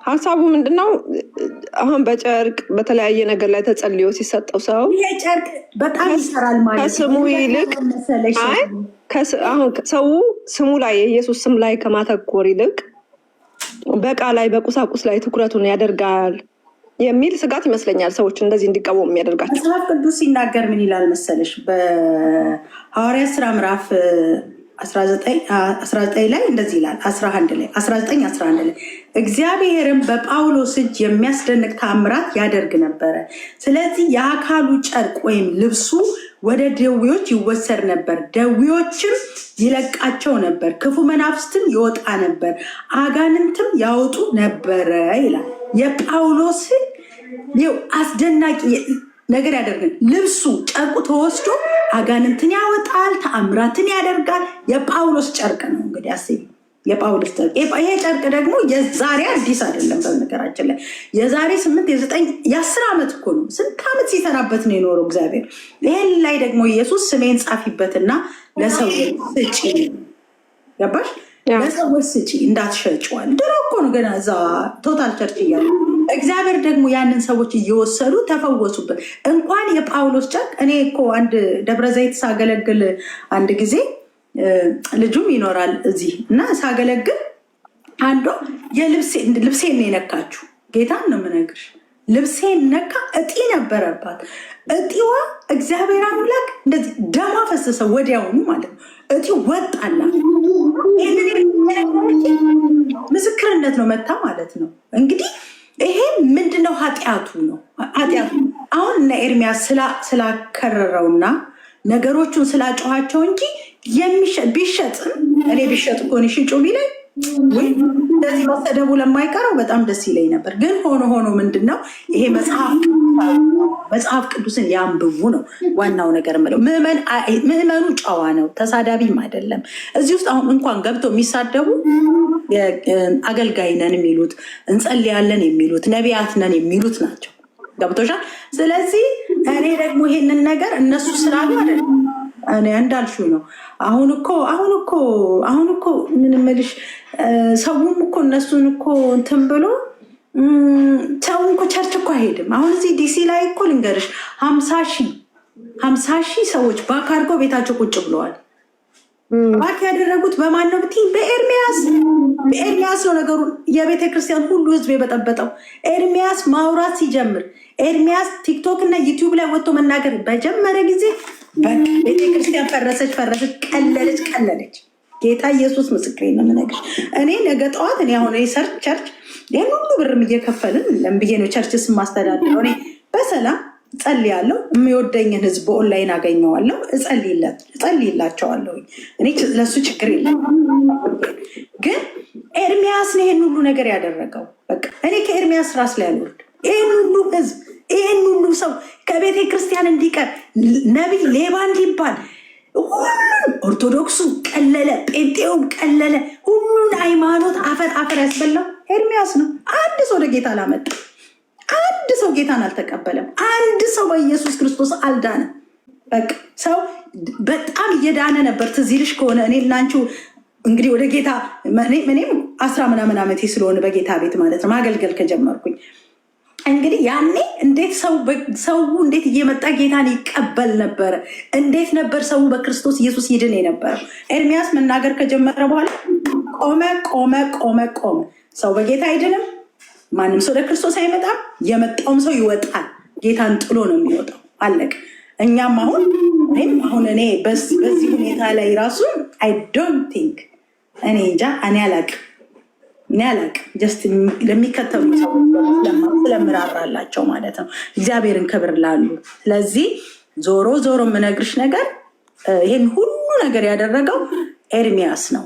ሀሳቡ ምንድነው? አሁን በጨርቅ በተለያየ ነገር ላይ ተጸልዮ ሲሰጠው ሰው ይሄ ጨርቅ በጣም ይሰራል ማለት ከስሙ ይልቅ አሁን ሰው ስሙ ላይ የኢየሱስ ስም ላይ ከማተኮር ይልቅ በቃ ላይ በቁሳቁስ ላይ ትኩረቱን ያደርጋል የሚል ስጋት ይመስለኛል ሰዎች እንደዚህ እንዲቃወሙ የሚያደርጋቸው። መጽሐፍ ቅዱስ ሲናገር ምን ይላል መሰለሽ? በሐዋርያት ስራ ምዕራፍ 19 ላይ እንደዚህ ይላል። 19 ላይ እግዚአብሔርም በጳውሎስ እጅ የሚያስደንቅ ተአምራት ያደርግ ነበረ። ስለዚህ የአካሉ ጨርቅ ወይም ልብሱ ወደ ደዌዎች ይወሰድ ነበር፣ ደዌዎችም ይለቃቸው ነበር፣ ክፉ መናፍስትም ይወጣ ነበር፣ አጋንንትም ያወጡ ነበረ ይላል። የጳውሎስን አስደናቂ ነገር ያደርግን ልብሱ ጨርቁ ተወስዶ አጋንንትን ያወጣል፣ ተአምራትን ያደርጋል። የጳውሎስ ጨርቅ ነው እንግዲህ አስቢ። የጳውሎስ ጨርቅ ይሄ ጨርቅ ደግሞ የዛሬ አዲስ አይደለም። በነገራችን ላይ የዛሬ 8 የ9 የ10 ዓመት እኮ ነው። ስንት ዓመት ሲሰራበት ነው የኖረው እግዚአብሔር። ይሄን ላይ ደግሞ ኢየሱስ ስሜን ጻፊበትና ለሰው ስጪ፣ ገባሽ? ለሰዎች ስጪ እንዳትሸጭዋል። ድሮ እኮ ነው ገና እዛ ቶታል ቸርች እያለ እግዚአብሔር ደግሞ ያንን ሰዎች እየወሰዱ ተፈወሱበት። እንኳን የጳውሎስ ጨርቅ እኔ እኮ አንድ ደብረ ዘይት ሳገለግል አንድ ጊዜ ልጁም ይኖራል እዚህ እና ሳገለግል አንዷ ልብሴን ነው የነካችሁ። ጌታን ነው የምነግርሽ። ልብሴን ነካ። እጢ ነበረባት። እጢዋ እግዚአብሔር አምላክ እንደዚህ ደማ ፈሰሰ ወዲያውኑ ማለት ነው። እጢ ወጣላት። ምስክርነት ነው መታ ማለት ነው። እንግዲህ ይሄ ምንድነው? ኃጢአቱ ነው። ኃጢአቱ አሁን እነ ኤርሚያስ ስላከረረውና ነገሮቹን ስላጨኋቸው እንጂ ቢሸጥም እኔ ቢሸጥ እኮ ሽጩ ቢለኝ ወይ እንደዚህ መሰደቡ ለማይቀረው በጣም ደስ ይለኝ ነበር። ግን ሆኖ ምንድነው ይሄ መጽሐፍ ቅዱስን ያንብቡ ነው ዋናው ነገር ምለው። ምዕመኑ ጨዋ ነው፣ ተሳዳቢም አይደለም። እዚህ ውስጥ አሁን እንኳን ገብተው የሚሳደቡ አገልጋይ ነን የሚሉት እንጸልያለን የሚሉት ነቢያት ነን የሚሉት ናቸው። ገብቶሻል? ስለዚህ እኔ ደግሞ ይሄንን ነገር እነሱ ስላሉ አይደለም እኔ እንዳልሽው ነው። አሁን እኮ ምን እምልሽ ሰውም እኮ እነሱን እኮ እንትን ብሎ ሰው እኮ ቸርች እኮ አይሄድም። አሁን እዚህ ዲሲ ላይ እኮ ልንገርሽ 50 ሺህ ሰዎች ባክ አድርገው ቤታቸው ቁጭ ብለዋል። ባክ ያደረጉት በማን ነው ብትይ በኤርሚያስ ነው ነገሩ። የቤተ ክርስቲያን ሁሉ ህዝብ የበጠበጠው ኤርሚያስ ማውራት ሲጀምር፣ ኤርሚያስ ቲክቶክ እና ዩቲዩብ ላይ ወጥቶ መናገር በጀመረ ጊዜ ቤተ ክርስቲያን ፈረሰች፣ ቀለለች። ጌታ ኢየሱስ ምስክሬ ነው የምነግርሽ። እኔ ነገ ጠዋት እኔ አሁን ቸርች ይህን ሁሉ ብርም እየከፈልን ለምብዬ ነው ቸርችስ ማስተዳድረው። እኔ በሰላም እጸልያለሁ። የሚወደኝን ህዝብ በኦንላይን አገኘዋለሁ፣ እጸልይላቸዋለሁ። እኔ ለሱ ችግር የለም። ግን ኤርሚያስ ነው ይሄን ሁሉ ነገር ያደረገው። በቃ እኔ ከኤርሚያስ ራስ ላይ አልወርድ። ይህን ሁሉ ህዝብ፣ ይህን ሁሉ ሰው ከቤተ ክርስቲያን እንዲቀር፣ ነቢይ ሌባ እንዲባል፣ ሁሉም ኦርቶዶክሱ ቀለለ፣ ጴንጤውም ቀለለ፣ ሁሉን ሃይማኖት አፈር ያስበላው ኤርሚያስ ነው። አንድ ሰው ወደ ጌታ አላመጣ። አንድ ሰው ጌታን አልተቀበለም። አንድ ሰው በኢየሱስ ክርስቶስ አልዳነም። በቃ ሰው በጣም እየዳነ ነበር። ትዝ ይልሽ ከሆነ እኔ እናንቺው እንግዲህ ወደ ጌታ እኔም 10 ምናምን ዓመቴ ስለሆነ በጌታ ቤት ማለት ነው ማገልገል ከጀመርኩኝ እንግዲህ ያኔ እንዴት ሰው እንዴት እየመጣ ጌታን ይቀበል ነበረ? እንዴት ነበር ሰው በክርስቶስ ኢየሱስ ይድን የነበረው? ኤርሚያስ መናገር ከጀመረ በኋላ ቆመ። ሰው በጌታ አይድንም። ማንም ሰው ለክርስቶስ አይመጣም። የመጣውም ሰው ይወጣል። ጌታን ጥሎ ነው የሚወጣው። አለቅ። እኛም አሁን እኔ በዚህ ሁኔታ ላይ ራሱ አይ ዶንት ቲንክ እኔ እንጃ እኔ አላቅም ጀስት ለሚከተሉ ሰዎች ስለምራራላቸው ማለት ነው፣ እግዚአብሔርን ክብር ላሉ። ስለዚህ ዞሮ የምነግርሽ ነገር ይሄን ሁሉ ነገር ያደረገው ኤርሚያስ ነው።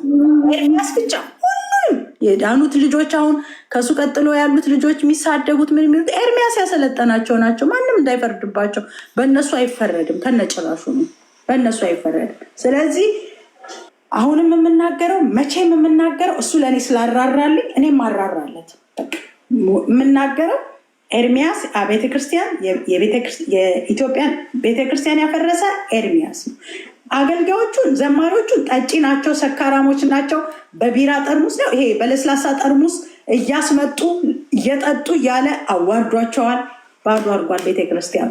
ኤርሚያስ ብቻ። ሁሉም የዳኑት ልጆች አሁን ከሱ ቀጥሎ ያሉት ልጆች የሚሳደቡት ምን የሚሉት ኤርሚያስ ያሰለጠናቸው ናቸው። ማንም እንዳይፈርድባቸው። በእነሱ አይፈረድም፣ ከነጭራሹ ነው በእነሱ አይፈረድም። ስለዚህ አሁንም የምናገረው መቼም የምናገረው እሱ ለእኔ ስላራራልኝ እኔም አራራለት። የምናገረው ኤርሚያስ ቤተክርስቲያን የኢትዮጵያን ቤተክርስቲያን ያፈረሰ ኤርሚያስ ነው። አገልጋዮቹን ዘማሪዎቹን ጠጪ ናቸው፣ ሰካራሞች ናቸው። በቢራ ጠርሙስ ነው ይሄ በለስላሳ ጠርሙስ እያስመጡ እየጠጡ እያለ አዋርዷቸዋል። ባዶ አድርጓል ቤተክርስቲያኑ።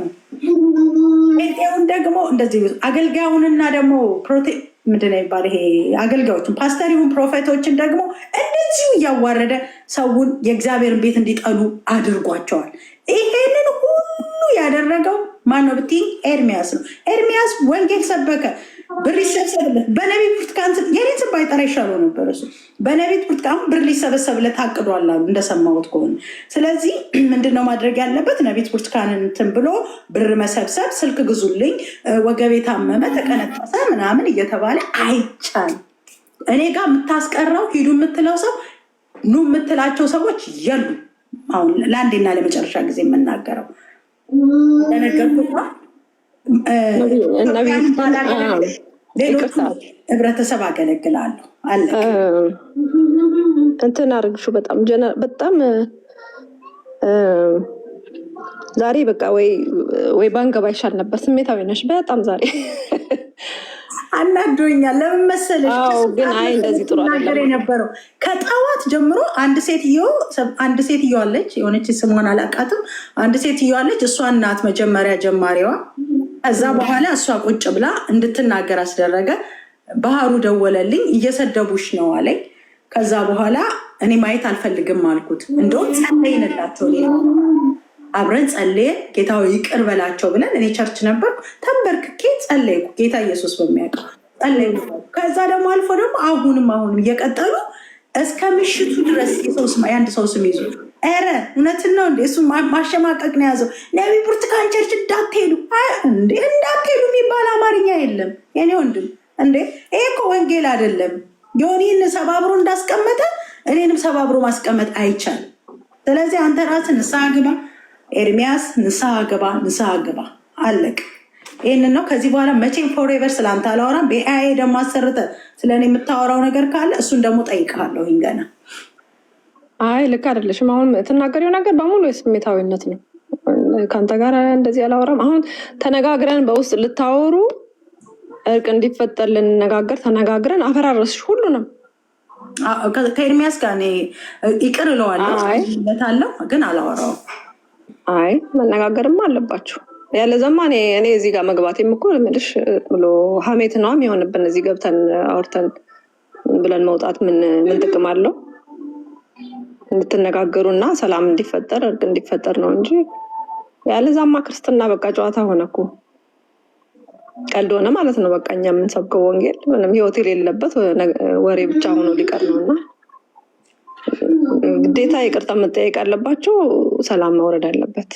ጴንጤውን ደግሞ እንደዚህ አገልጋዩንና ደግሞ ምንድን ነው የሚባለው ይሄ አገልጋዮችን ፓስተር ይሁን ፕሮፌቶችን ደግሞ እንደዚሁ እያዋረደ ሰውን የእግዚአብሔርን ቤት እንዲጠሉ አድርጓቸዋል። ይሄንን ሁሉ ያደረገው ማነው ብትይኝ ኤርሚያስ ነው። ኤርሚያስ ወንጌል ሰበከ፣ ብር ይሰበሰብለት። በነቢይ ብርቱካን የኔን ስም ባይጠራ ይሻለው ነበር እሱ። በነቢይ ብርቱካን ብር ሊሰበሰብለት ታቅዷል አሉ እንደሰማሁት ከሆነ። ስለዚህ ምንድነው ማድረግ ያለበት? ነቢይ ብርቱካንን እንትን ብሎ ብር መሰብሰብ፣ ስልክ ግዙልኝ፣ ወገቤ ታመመ፣ ተቀነጠሰ ምናምን እየተባለ አይቻልም። እኔ ጋር የምታስቀረው ሂዱ የምትለው ሰው ኑ የምትላቸው ሰዎች የሉ። አሁን ለአንዴና ለመጨረሻ ጊዜ የምናገረው ለነገርኩት ሌሎቹ ህብረተሰብ አገለግላለሁ አለ እንትን አድርግሹ በጣም ዛሬ በቃ ወይ ባንገባ ይሻል ነበር። ስሜታዊ ነሽ በጣም ዛሬ አናዶኛል። ለምን መሰለሽ? ግን አይ እንደዚህ ጥሩ አይደለም የነበረው ከጠዋት ጀምሮ አንድ ሴትዮ አለች፣ የሆነች ስሟን አላውቃትም። አንድ ሴትዮ አለች፣ እሷ እናት መጀመሪያ ጀማሪዋ። ከዛ በኋላ እሷ ቁጭ ብላ እንድትናገር አስደረገ። ባህሩ ደወለልኝ፣ እየሰደቡሽ ነው አለኝ። ከዛ በኋላ እኔ ማየት አልፈልግም አልኩት። እንደውም ጸለይንላቸው፣ አብረን ጸለየ። ጌታው ይቅር በላቸው ብለን እኔ ቸርች ነበር ተንበርክኬ ጸለይኩ። ጌታ ኢየሱስ በሚያውቀው ጸለይኩ። ከዛ ደግሞ አልፎ ደግሞ አሁንም እየቀጠሉ እስከ ምሽቱ ድረስ የአንድ ሰው ስም ይዞ ኧረ እውነትን ነው እንዴ? እሱ ማሸማቀቅ ነው ያዘው። ነቢይ ብርቱካን ቸርች እንዳትሄዱ የሚባል አማርኛ የለም የኔ ወንድም። እንዴ ይሄ እኮ ወንጌል አይደለም። ዮኒን ሰባብሮ እንዳስቀመጠ እኔንም ሰባብሮ ማስቀመጥ አይቻልም። ስለዚህ አንተ ራስህ ንስሐ ግባ፣ ኤርሚያስ ንስሐ ግባ፣ አለቅ። ይህንን ነው። ከዚህ በኋላ መቼም ፎሬቨር ስለአንተ አላወራም። በኤአይ ደግሞ አሰርተ ስለኔ የምታወራው ነገር ካለ እሱን ደግሞ ጠይቃለሁ። ገና አይ ልክ አይደለሽም። አሁን ትናገሪው ነገር በሙሉ የስሜታዊነት ነው። ከአንተ ጋር እንደዚህ አላወራም። አሁን ተነጋግረን በውስጥ ልታወሩ እርቅ እንዲፈጠር ልንነጋገር ተነጋግረን አፈራረስሽ ሁሉንም። ከኤርሚያስ ጋር እኔ ይቅር እለዋለሁ ግን አላወራውም። አይ መነጋገርማ አለባችሁ። ያለዘማ እኔ እዚህ ጋር መግባቴም እኮ ምልሽ ብሎ ሀሜት ነው የሚሆንብን። እዚህ ገብተን አውርተን ብለን መውጣት ምን ጥቅም አለው? እንድትነጋገሩና ሰላም እንዲፈጠር እርቅ እንዲፈጠር ነው እንጂ ያለዛማ ክርስትና በቃ ጨዋታ ሆነ እኮ፣ ቀልድ ሆነ ማለት ነው። በቃ እኛ የምንሰብከው ወንጌል ምንም ህይወት የሌለበት ወሬ ብቻ ሆኖ ሊቀር ነው እና ግዴታ ይቅርታ መጠየቅ አለባቸው። ሰላም መውረድ አለበት።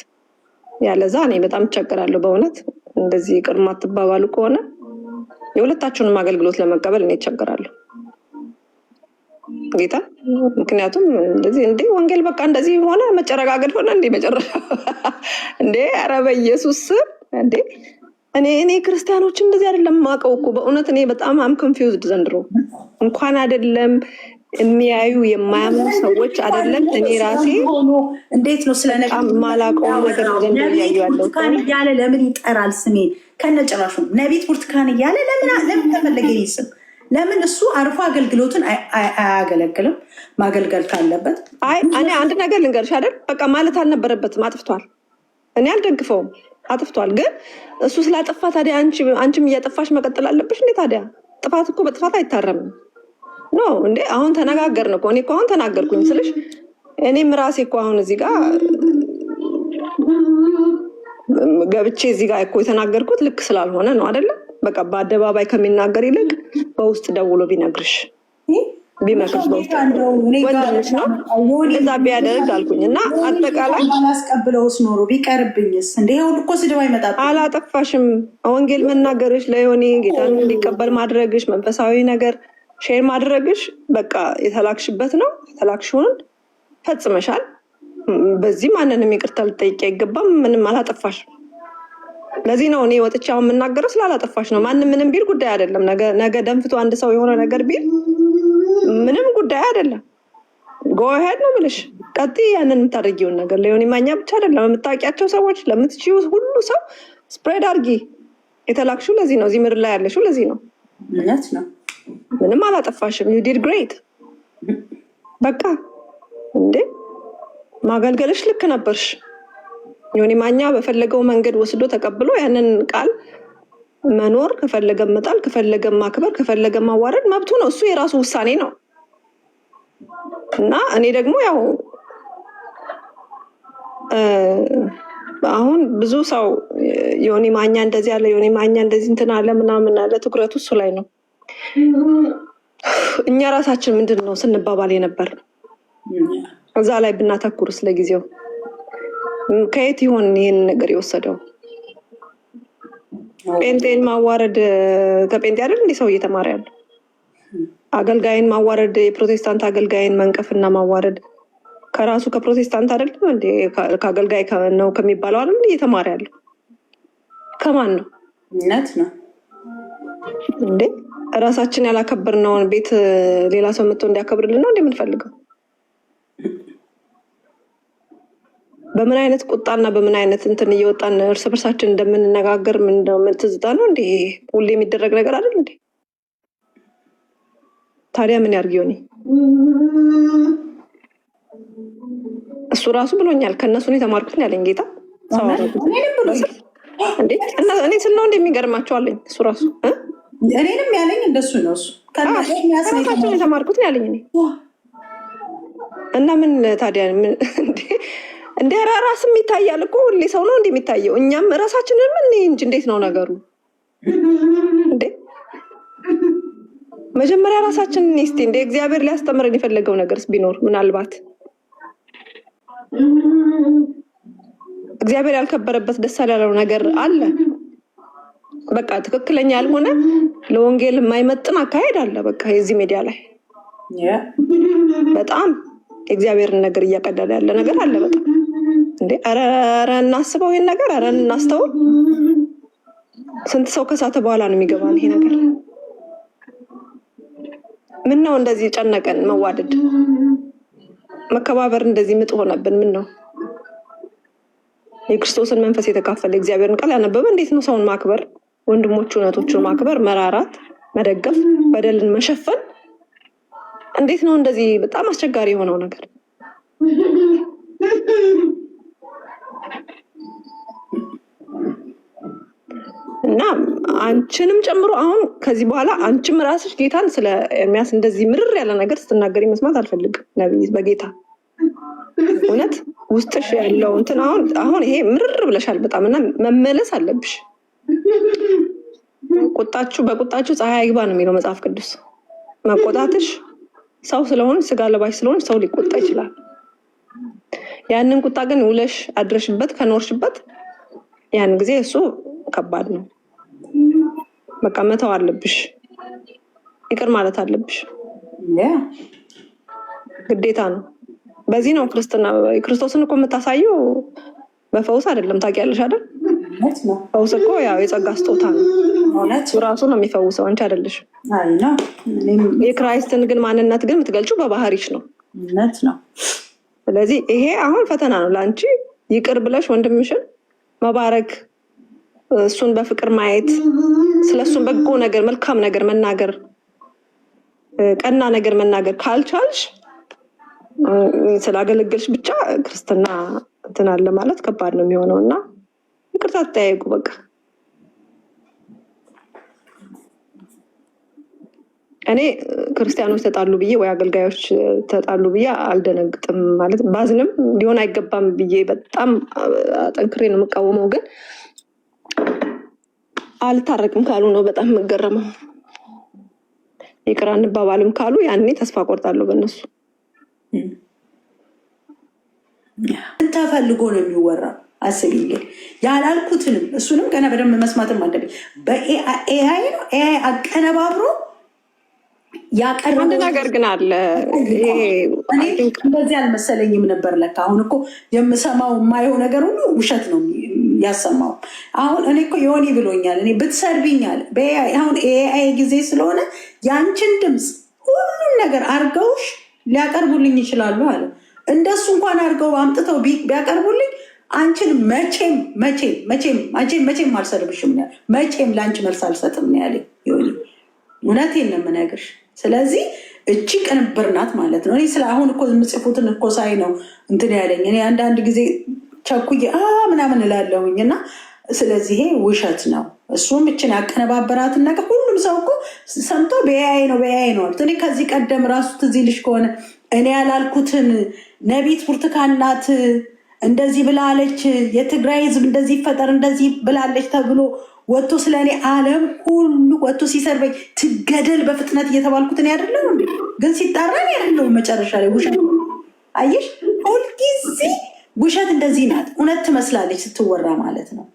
ያለዛ እኔ በጣም እቸገራለሁ በእውነት። እንደዚህ ይቅር ማትባባሉ ከሆነ የሁለታችሁንም አገልግሎት ለመቀበል እኔ እቸገራለሁ ጌታ። ምክንያቱም እንደዚህ እንዴ ወንጌል በቃ እንደዚህ ሆነ መጨረጋገድ ሆነ እንዴ መጨረሻ እንዴ! ኧረ በኢየሱስ እንዴ! እኔ ክርስቲያኖች እንደዚህ አይደለም ማቀው እኮ በእውነት። እኔ በጣም አም ኮንፊውዝድ ዘንድሮ። እንኳን አይደለም የሚያዩ የማያምኑ ሰዎች አይደለም እኔ ራሴ እንዴት ነው ስለነገ ማላቀው ነገር ዘንድሮ እያዩ ያለው። ብርቱካን እያለ ለምን ይጠራል ስሜን? ከነጭራሹ ነቢት ብርቱካን እያለ ለምን ተፈለገ ስም? ለምን እሱ አርፎ አገልግሎትን አያገለግልም? ማገልገል ካለበት እኔ አንድ ነገር ልንገርሽ አይደል፣ በቃ ማለት አልነበረበትም። አጥፍቷል። እኔ አልደግፈውም፣ አጥፍቷል። ግን እሱ ስላጠፋ ታዲያ አንቺም እያጠፋሽ መቀጠል አለብሽ እንዴ? ታዲያ ጥፋት እኮ በጥፋት አይታረምም ኖ እንዴ? አሁን ተነጋገርን እኮ። እኔ እኮ አሁን ተናገርኩኝ ስልሽ እኔም ራሴ እኮ አሁን እዚህ ጋር ገብቼ እዚህ ጋር እኮ የተናገርኩት ልክ ስላልሆነ ነው አይደለም? በቃ በአደባባይ ከሚናገር ይልቅ በውስጥ ደውሎ ቢነግርሽ ቢመክርሽ በውስጥ ወንድምሽ ነው እዛ ቢያደርግ አልኩኝ። እና አጠቃላይ አላስቀብለውስ ኖሮ ቢቀርብኝስ? እንደ ሁሉ እኮ ስድብ አይመጣም። አላጠፋሽም። ወንጌል መናገርሽ ለዮኒ ጌታን እንዲቀበል ማድረግሽ መንፈሳዊ ነገር ሼር ማድረግሽ በቃ የተላክሽበት ነው። የተላክሽውን ፈጽመሻል። በዚህ ማንንም ይቅርታ ልጠይቅ አይገባም። ምንም አላጠፋሽም። ለዚህ ነው እኔ ወጥቼ አሁን የምናገረው ስላላጠፋሽ ነው። ማንም ምንም ቢል ጉዳይ አይደለም። ነገ ደንፍቶ አንድ ሰው የሆነ ነገር ቢል ምንም ጉዳይ አይደለም። ጎሄድ ነው ብልሽ ቀጥይ። ያንን የምታደርጊውን ነገር ለዮኒ ማኛ ብቻ አይደለም የምታውቂያቸው ሰዎች ለምትችይው ሁሉ ሰው ስፕሬድ አድርጊ። የተላክሽው ለዚህ ነው። እዚህ ምድር ላይ ያለሽው ለዚህ ነው። እውነት ነው። ምንም አላጠፋሽም። ዩ ዲድ ግሬት። በቃ እንዴ ማገልገልሽ ልክ ነበርሽ። ዮኒ ማኛ በፈለገው መንገድ ወስዶ ተቀብሎ ያንን ቃል መኖር ከፈለገ መጣል፣ ከፈለገ ማክበር፣ ከፈለገ ማዋረድ መብቱ ነው። እሱ የራሱ ውሳኔ ነው። እና እኔ ደግሞ ያው አሁን ብዙ ሰው ዮኒ ማኛ እንደዚህ አለ፣ ዮኒ ማኛ እንደዚህ እንትን አለ ምናምን አለ። ትኩረቱ እሱ ላይ ነው። እኛ ራሳችን ምንድን ነው ስንባባል የነበር እዛ ላይ ብናተኩር ስለጊዜው ከየት ይሆን ይህን ነገር የወሰደው? ጴንጤን ማዋረድ ከጴንጤ አይደል እንዲህ ሰው እየተማረ ያለ? አገልጋይን ማዋረድ፣ የፕሮቴስታንት አገልጋይን መንቀፍና ማዋረድ ከራሱ ከፕሮቴስታንት አይደለም እንዴ? ከአገልጋይ ነው ከሚባለው አይደል እየተማረ ያለው? ከማን ነው? እውነት ነው እንዴ? ራሳችን ያላከበርነውን ቤት ሌላ ሰው መጥቶ እንዲያከብርልን ነው እንደምንፈልገው? በምን አይነት ቁጣና በምን አይነት እንትን እየወጣን እርስ በርሳችን እንደምንነጋገር ምን ትዝታ ነው እንዴ? ሁሌ የሚደረግ ነገር አይደል እንዴ? ታዲያ ምን ያርግ ዮኒ? እሱ ራሱ ብሎኛል። ከእነሱ ነው የተማርኩት ያለኝ ጌታ እኔ ስናው እንደሚገርማቸው አለኝ። እሱ ራሱ እኔንም ያለኝ እንደሱ ነው። እሱ ከራሳቸው የተማርኩት ያለኝ እኔ እና ምን ታዲያ እንደ ራስም ይታያል እኮ ሁሌ ሰው ነው እንደሚታየው። እኛም ራሳችንን ምን እንጂ እንዴት ነው ነገሩ እንዴ? መጀመሪያ ራሳችንን እስቲ እንደ እግዚአብሔር ሊያስተምረን የፈለገው ነገርስ ቢኖር ምናልባት እግዚአብሔር ያልከበረበት ደስ ያለው ነገር አለ። በቃ ትክክለኛ ያልሆነ ለወንጌል የማይመጥን አካሄድ አለ። በቃ የዚህ ሚዲያ ላይ በጣም የእግዚአብሔርን ነገር እያቀደለ ያለ ነገር አለ። በጣም እንዴ ኧረ እናስበው ይሄን ነገር፣ ኧረ እናስተውል። ስንት ሰው ከሳተ በኋላ ነው የሚገባን ይሄ ነገር። ምን ነው እንደዚህ ጨነቀን? መዋደድ መከባበር እንደዚህ ምጥ ሆነብን? ምን ነው የክርስቶስን መንፈስ የተካፈለ እግዚአብሔርን ቃል ያነበበ እንዴት ነው ሰውን ማክበር ወንድሞቹ እውነቶቹን ማክበር፣ መራራት፣ መደገፍ፣ በደልን መሸፈን እንዴት ነው እንደዚህ በጣም አስቸጋሪ የሆነው ነገር? እና አንቺንም ጨምሮ አሁን ከዚህ በኋላ አንቺም ራስሽ ጌታን ስለ ኤርሚያስ እንደዚህ ምርር ያለ ነገር ስትናገሪ መስማት አልፈልግም። ነብይ በጌታ እውነት ውስጥሽ ያለው እንትን አሁን ይሄ ምርር ብለሻል በጣም እና መመለስ አለብሽ። በቁጣችሁ ፀሐይ አይግባ ነው የሚለው መጽሐፍ ቅዱስ። መቆጣትሽ ሰው ስለሆነ ስጋ ለባሽ ስለሆነ ሰው ሊቆጣ ይችላል። ያንን ቁጣ ግን ውለሽ አድረሽበት ከኖርሽበት ያን ጊዜ እሱ ከባድ ነው። በቃ መተው አለብሽ፣ ይቅር ማለት አለብሽ፣ ግዴታ ነው። በዚህ ነው ክርስቶስን እኮ የምታሳየው በፈውስ አይደለም። ታውቂያለሽ አይደል? ፈውስ እኮ ያው የጸጋ ስጦታ ነው። ራሱ ነው የሚፈውሰው፣ አንቺ አይደለሽ። የክራይስትን ግን ማንነት ግን የምትገልጪው በባህሪሽ ነው። ስለዚህ ይሄ አሁን ፈተና ነው ለአንቺ። ይቅር ብለሽ ወንድምሽን መባረክ፣ እሱን በፍቅር ማየት፣ ስለሱን በጎ ነገር መልካም ነገር መናገር፣ ቀና ነገር መናገር ካልቻልሽ ስላገለገልሽ ብቻ ክርስትና እንትን አለ ማለት ከባድ ነው የሚሆነው እና ይቅርታ ተጠያየቁ። በቃ እኔ ክርስቲያኖች ተጣሉ ብዬ ወይ አገልጋዮች ተጣሉ ብዬ አልደነግጥም። ማለት ባዝንም ሊሆን አይገባም ብዬ በጣም አጠንክሬ ነው የምቃወመው። ግን አልታረቅም ካሉ ነው በጣም የምገረመው። ይቅር አንባባልም ካሉ ያኔ ተስፋ ቆርጣለሁ በእነሱ። ተፈልጎ ነው የሚወራው። አስቢ እንግዲህ ያላልኩትንም እሱንም ገና በደንብ መስማትም አለብኝ። በኤአይ ነው ኤአይ አቀነባብሮ ያቀረበው አንድ ነገር ግን አለ። እንደዚህ አልመሰለኝም ነበር። ለካ አሁን እኮ የምሰማው የማየው ነገር ሁሉ ውሸት ነው ያሰማው። አሁን እኔ እኮ የሆኒ ብሎኛል። እኔ ብትሰርቢኛል አሁን ኤአይ ጊዜ ስለሆነ ያንቺን ድምፅ ሁሉን ነገር አርገውሽ ሊያቀርቡልኝ ይችላሉ አለ። እንደሱ እንኳን አድርገው አምጥተው ቢያቀርቡልኝ አንቺን መቼም አልሰድብሽም ነው ያለ። መቼም ለአንቺ መልስ አልሰጥም ነው ያለኝ። እውነቴን ነው የምነግርሽ። ስለዚህ እቺ ቅንብር ናት ማለት ነው። እኔ ስለ አሁን እኮ የምጽፉትን እኮ ሳይ ነው እንትን ያለኝ። እኔ አንዳንድ ጊዜ ቸኩዬ ምናምን እላለሁኝ እና ስለዚህ ይሄ ውሸት ነው። እሱም እችን ያቀነባበራትን ነገር ሁሉም ሰው እኮ ሰምቶ በያይ ነው አሉት። እኔ ከዚህ ቀደም ራሱ ትዝ ይልሽ ከሆነ እኔ ያላልኩትን ነቢት ብርቱካን ናት እንደዚህ ብላለች፣ የትግራይ ህዝብ እንደዚህ ይፈጠር እንደዚህ ብላለች ተብሎ ወጥቶ ስለ እኔ ዓለም ሁሉ ወጥቶ ሲሰርበኝ ትገደል በፍጥነት እየተባልኩት እኔ አይደለሁ እንዴ? ግን ሲጣራ እኔ አይደለሁ መጨረሻ ላይ ውሸት። አየሽ፣ ሁልጊዜ ውሸት እንደዚህ ናት። እውነት ትመስላለች ስትወራ ማለት ነው።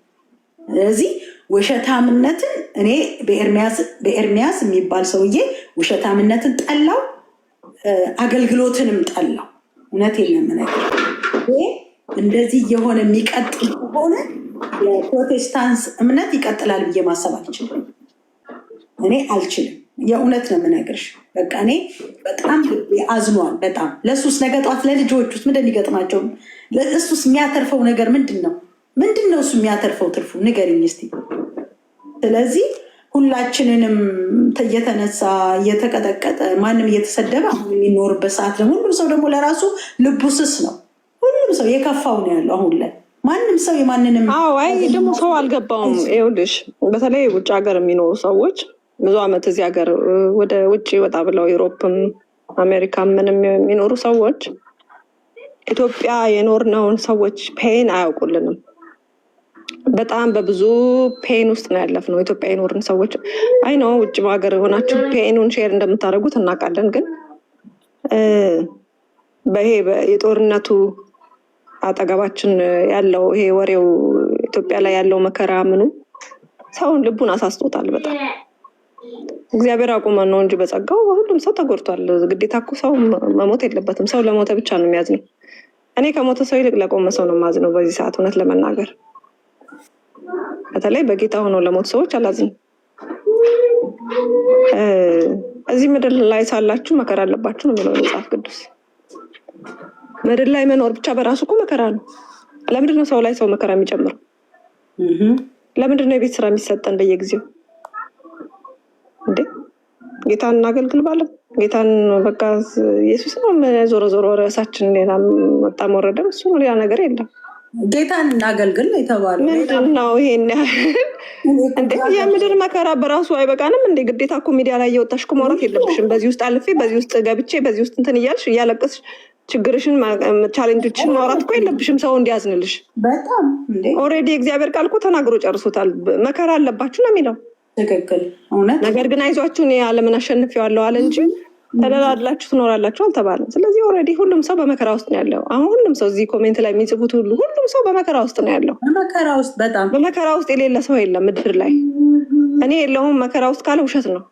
ስለዚህ ውሸታምነትን እኔ በኤርሚያስ የሚባል ሰውዬ ውሸታምነትን ጠላው፣ አገልግሎትንም ጠላው። እውነቴን ነው የምነግርሽ። እንደዚህ የሆነ የሚቀጥል ከሆነ የፕሮቴስታንት እምነት ይቀጥላል ብዬ ማሰብ አልችልም። እኔ አልችልም። የእውነት ነው የምነግርሽ። በቃ እኔ በጣም አዝኗል። በጣም ለሱስ ነገ ጠዋት ለልጆች ውስጥ ምንድን ይገጥማቸው? እሱስ የሚያተርፈው ነገር ምንድን ነው? እሱ የሚያተርፈው ትርፉ ንገሪኝ እስኪ። ስለዚህ ሁላችንንም እየተነሳ እየተቀጠቀጠ ማንም እየተሰደበ አሁን የሚኖርበት ሰዓት ደግሞ ሁሉም ሰው ደግሞ ለራሱ ልቡ ስስ ነው። ሁሉም ሰው የከፋው ነው ያለው አሁን ላይ። ማንም ሰው የማንንም አይ ደግሞ ሰው አልገባውም። ይኸውልሽ በተለይ ውጭ ሀገር የሚኖሩ ሰዎች ብዙ ዓመት እዚህ ሀገር ወደ ውጭ ወጣ ብለው ዩሮፕም አሜሪካም ምንም የሚኖሩ ሰዎች ኢትዮጵያ የኖርነውን ሰዎች ፔን አያውቁልንም። በጣም በብዙ ፔን ውስጥ ነው ያለፍነው ኢትዮጵያ የኖርን ሰዎች። አይ ነው ውጭ ሀገር ሆናችሁ ፔኑን ሼር እንደምታደርጉት እናውቃለን። ግን በይሄ የጦርነቱ አጠገባችን ያለው ይሄ ወሬው ኢትዮጵያ ላይ ያለው መከራ ምኑ ሰውን ልቡን አሳስቶታል በጣም። እግዚአብሔር አቁመን ነው እንጂ በጸጋው ሁሉም ሰው ተጎድቷል። ግዴታ እኮ ሰው መሞት የለበትም። ሰው ለሞተ ብቻ ነው የሚያዝነው። እኔ ከሞተ ሰው ይልቅ ለቆመ ሰው ነው የማዝነው በዚህ ሰዓት እውነት ለመናገር። በተለይ በጌታ ሆነው ለሞት ሰዎች አላዝንም። እዚህ ምድር ላይ ሳላችሁ መከራ አለባችሁ ነው የሚለው መጽሐፍ ቅዱስ። ምድር ላይ መኖር ብቻ በራሱ እኮ መከራ ነው። ለምንድን ነው ሰው ላይ ሰው መከራ የሚጨምረው? ለምንድን ነው የቤት ስራ የሚሰጠን በየጊዜው እንዴ? ጌታን እናገልግል ባለም ጌታን በቃ ኢየሱስ ነው። ዞሮ ዞሮ ርዕሳችን ሌላ መጣም ወረደም እሱ ነው፣ ሌላ ነገር የለም። ጌታን እናገልግል የተባለው ምንድን ነው? ይሄን እንዴ የምድር መከራ በራሱ አይበቃንም እንዴ? ግዴታ እኮ ሚዲያ ላይ እየወጣሽ እኮ ማውራት የለብሽም። በዚህ ውስጥ አልፌ በዚህ ውስጥ ገብቼ በዚህ ውስጥ እንትን እያልሽ እያለቀስሽ ችግርሽን ቻሌንጆችን ማውራት እኮ የለብሽም ሰው እንዲያዝንልሽ። በጣም እንዴ ኦልሬዲ የእግዚአብሔር ቃል እኮ ተናግሮ ጨርሶታል። መከራ አለባችሁ ነው የሚለው። ትክክል፣ እውነት። ነገር ግን አይዟችሁ እኔ ዓለምን አሸንፌዋለሁ አለ እንጂ ተደላድላችሁ ትኖራላችሁ አልተባለም። ስለዚህ ኦልሬዲ ሁሉም ሰው በመከራ ውስጥ ነው ያለው። አሁን ሁሉም ሰው እዚህ ኮሜንት ላይ የሚጽፉት ሁሉም ሰው በመከራ ውስጥ ነው ያለው። በመከራ ውስጥ በጣም በመከራ ውስጥ የሌለ ሰው የለም ምድር ላይ። እኔ የለውም መከራ ውስጥ ካለ ውሸት ነው።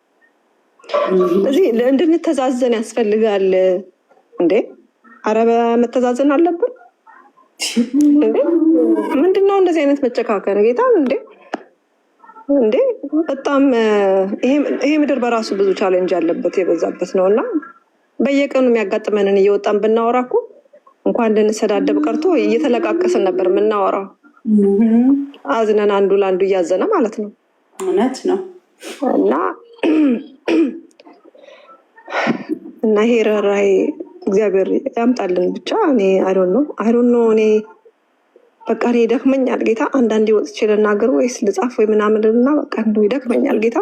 ስለዚህ እንድንተዛዘን ያስፈልጋል እንዴ። አረ መተዛዘን አለብን እንዴ። ምንድነው እንደዚህ አይነት መጨካከን ጌታ እንዴ በጣም ይሄ ምድር በራሱ ብዙ ቻሌንጅ ያለበት የበዛበት ነው። እና በየቀኑ የሚያጋጥመንን እየወጣን ብናወራ እኮ እንኳን እንድንሰዳደብ ቀርቶ እየተለቃቀስን ነበር የምናወራው። አዝነን አንዱ ለአንዱ እያዘነ ማለት ነው። እውነት ነው። እና ይሄ ርህራሄ እግዚአብሔር ያምጣልን ብቻ። እኔ አይዶን ነው እኔ በቃ እኔ ይደክመኛል ጌታ። አንዳንዴ ወጥቼ ልናገር ወይስ ልጻፍ ወይ ምናምን እና በቃ እንደው ይደክመኛል ጌታ።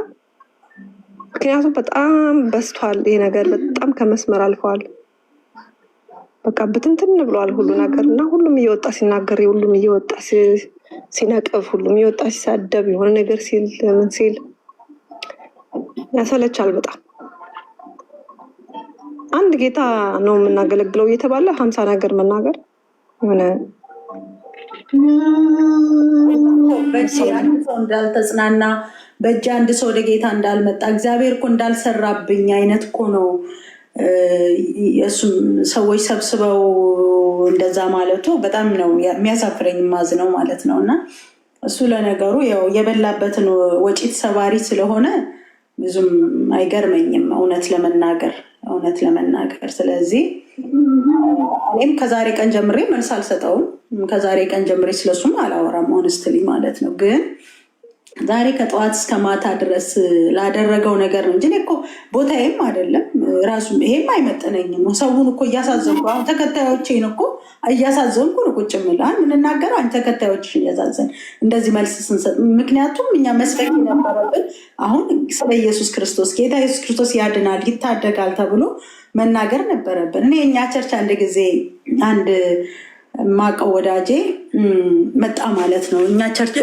ምክንያቱም በጣም በስቷል ይሄ ነገር፣ በጣም ከመስመር አልፈዋል። በቃ ብትንትን ብለዋል ሁሉ ነገር እና ሁሉም እየወጣ ሲናገር፣ ሁሉም እየወጣ ሲነቅፍ፣ ሁሉም እየወጣ ሲሳደብ፣ የሆነ ነገር ሲል ምን ሲል ያሰለቻል በጣም። አንድ ጌታ ነው የምናገለግለው እየተባለ 50 ነገር መናገር የሆነ በእጅ አንድ ሰው እንዳልተጽናና፣ በእጅ አንድ ሰው ወደ ጌታ እንዳልመጣ፣ እግዚአብሔር እኮ እንዳልሰራብኝ አይነት እኮ ነው የእሱም ሰዎች ሰብስበው እንደዛ ማለቱ በጣም ነው የሚያሳፍረኝ፣ ማዝነው ማለት ነው። እና እሱ ለነገሩ ያው የበላበትን ወጪት ሰባሪ ስለሆነ ብዙም አይገርመኝም እውነት ለመናገር። ስለዚህ እኔም ከዛሬ ቀን ጀምሬ መልስ አልሰጠውም። ከዛሬ ቀን ጀምሬ ስለሱም አላወራም ሆነስትሊ ማለት ነው። ግን ዛሬ ከጠዋት እስከ ማታ ድረስ ላደረገው ነገር ነው እንጂ እኮ ቦታዬም አይደለም ራሱ ይሄም አይመጥነኝም። ሰውን እኮ እያሳዘንኩ አሁን ተከታዮቼን እኮ እያሳዘንኩ ነው ቁጭ የምልህ የምንናገረው አንቺ ተከታዮችሽን እያሳዘን እንደዚህ መልስ ስንሰጥ፣ ምክንያቱም እኛ መስበክ ነበረብን። አሁን ስለ ኢየሱስ ክርስቶስ ጌታ ኢየሱስ ክርስቶስ ያድናል ይታደጋል ተብሎ መናገር ነበረብን። እኔ የኛ ቸርች አንድ ጊዜ አንድ ማቀው ወዳጄ መጣ ማለት ነው። እኛ ቸርች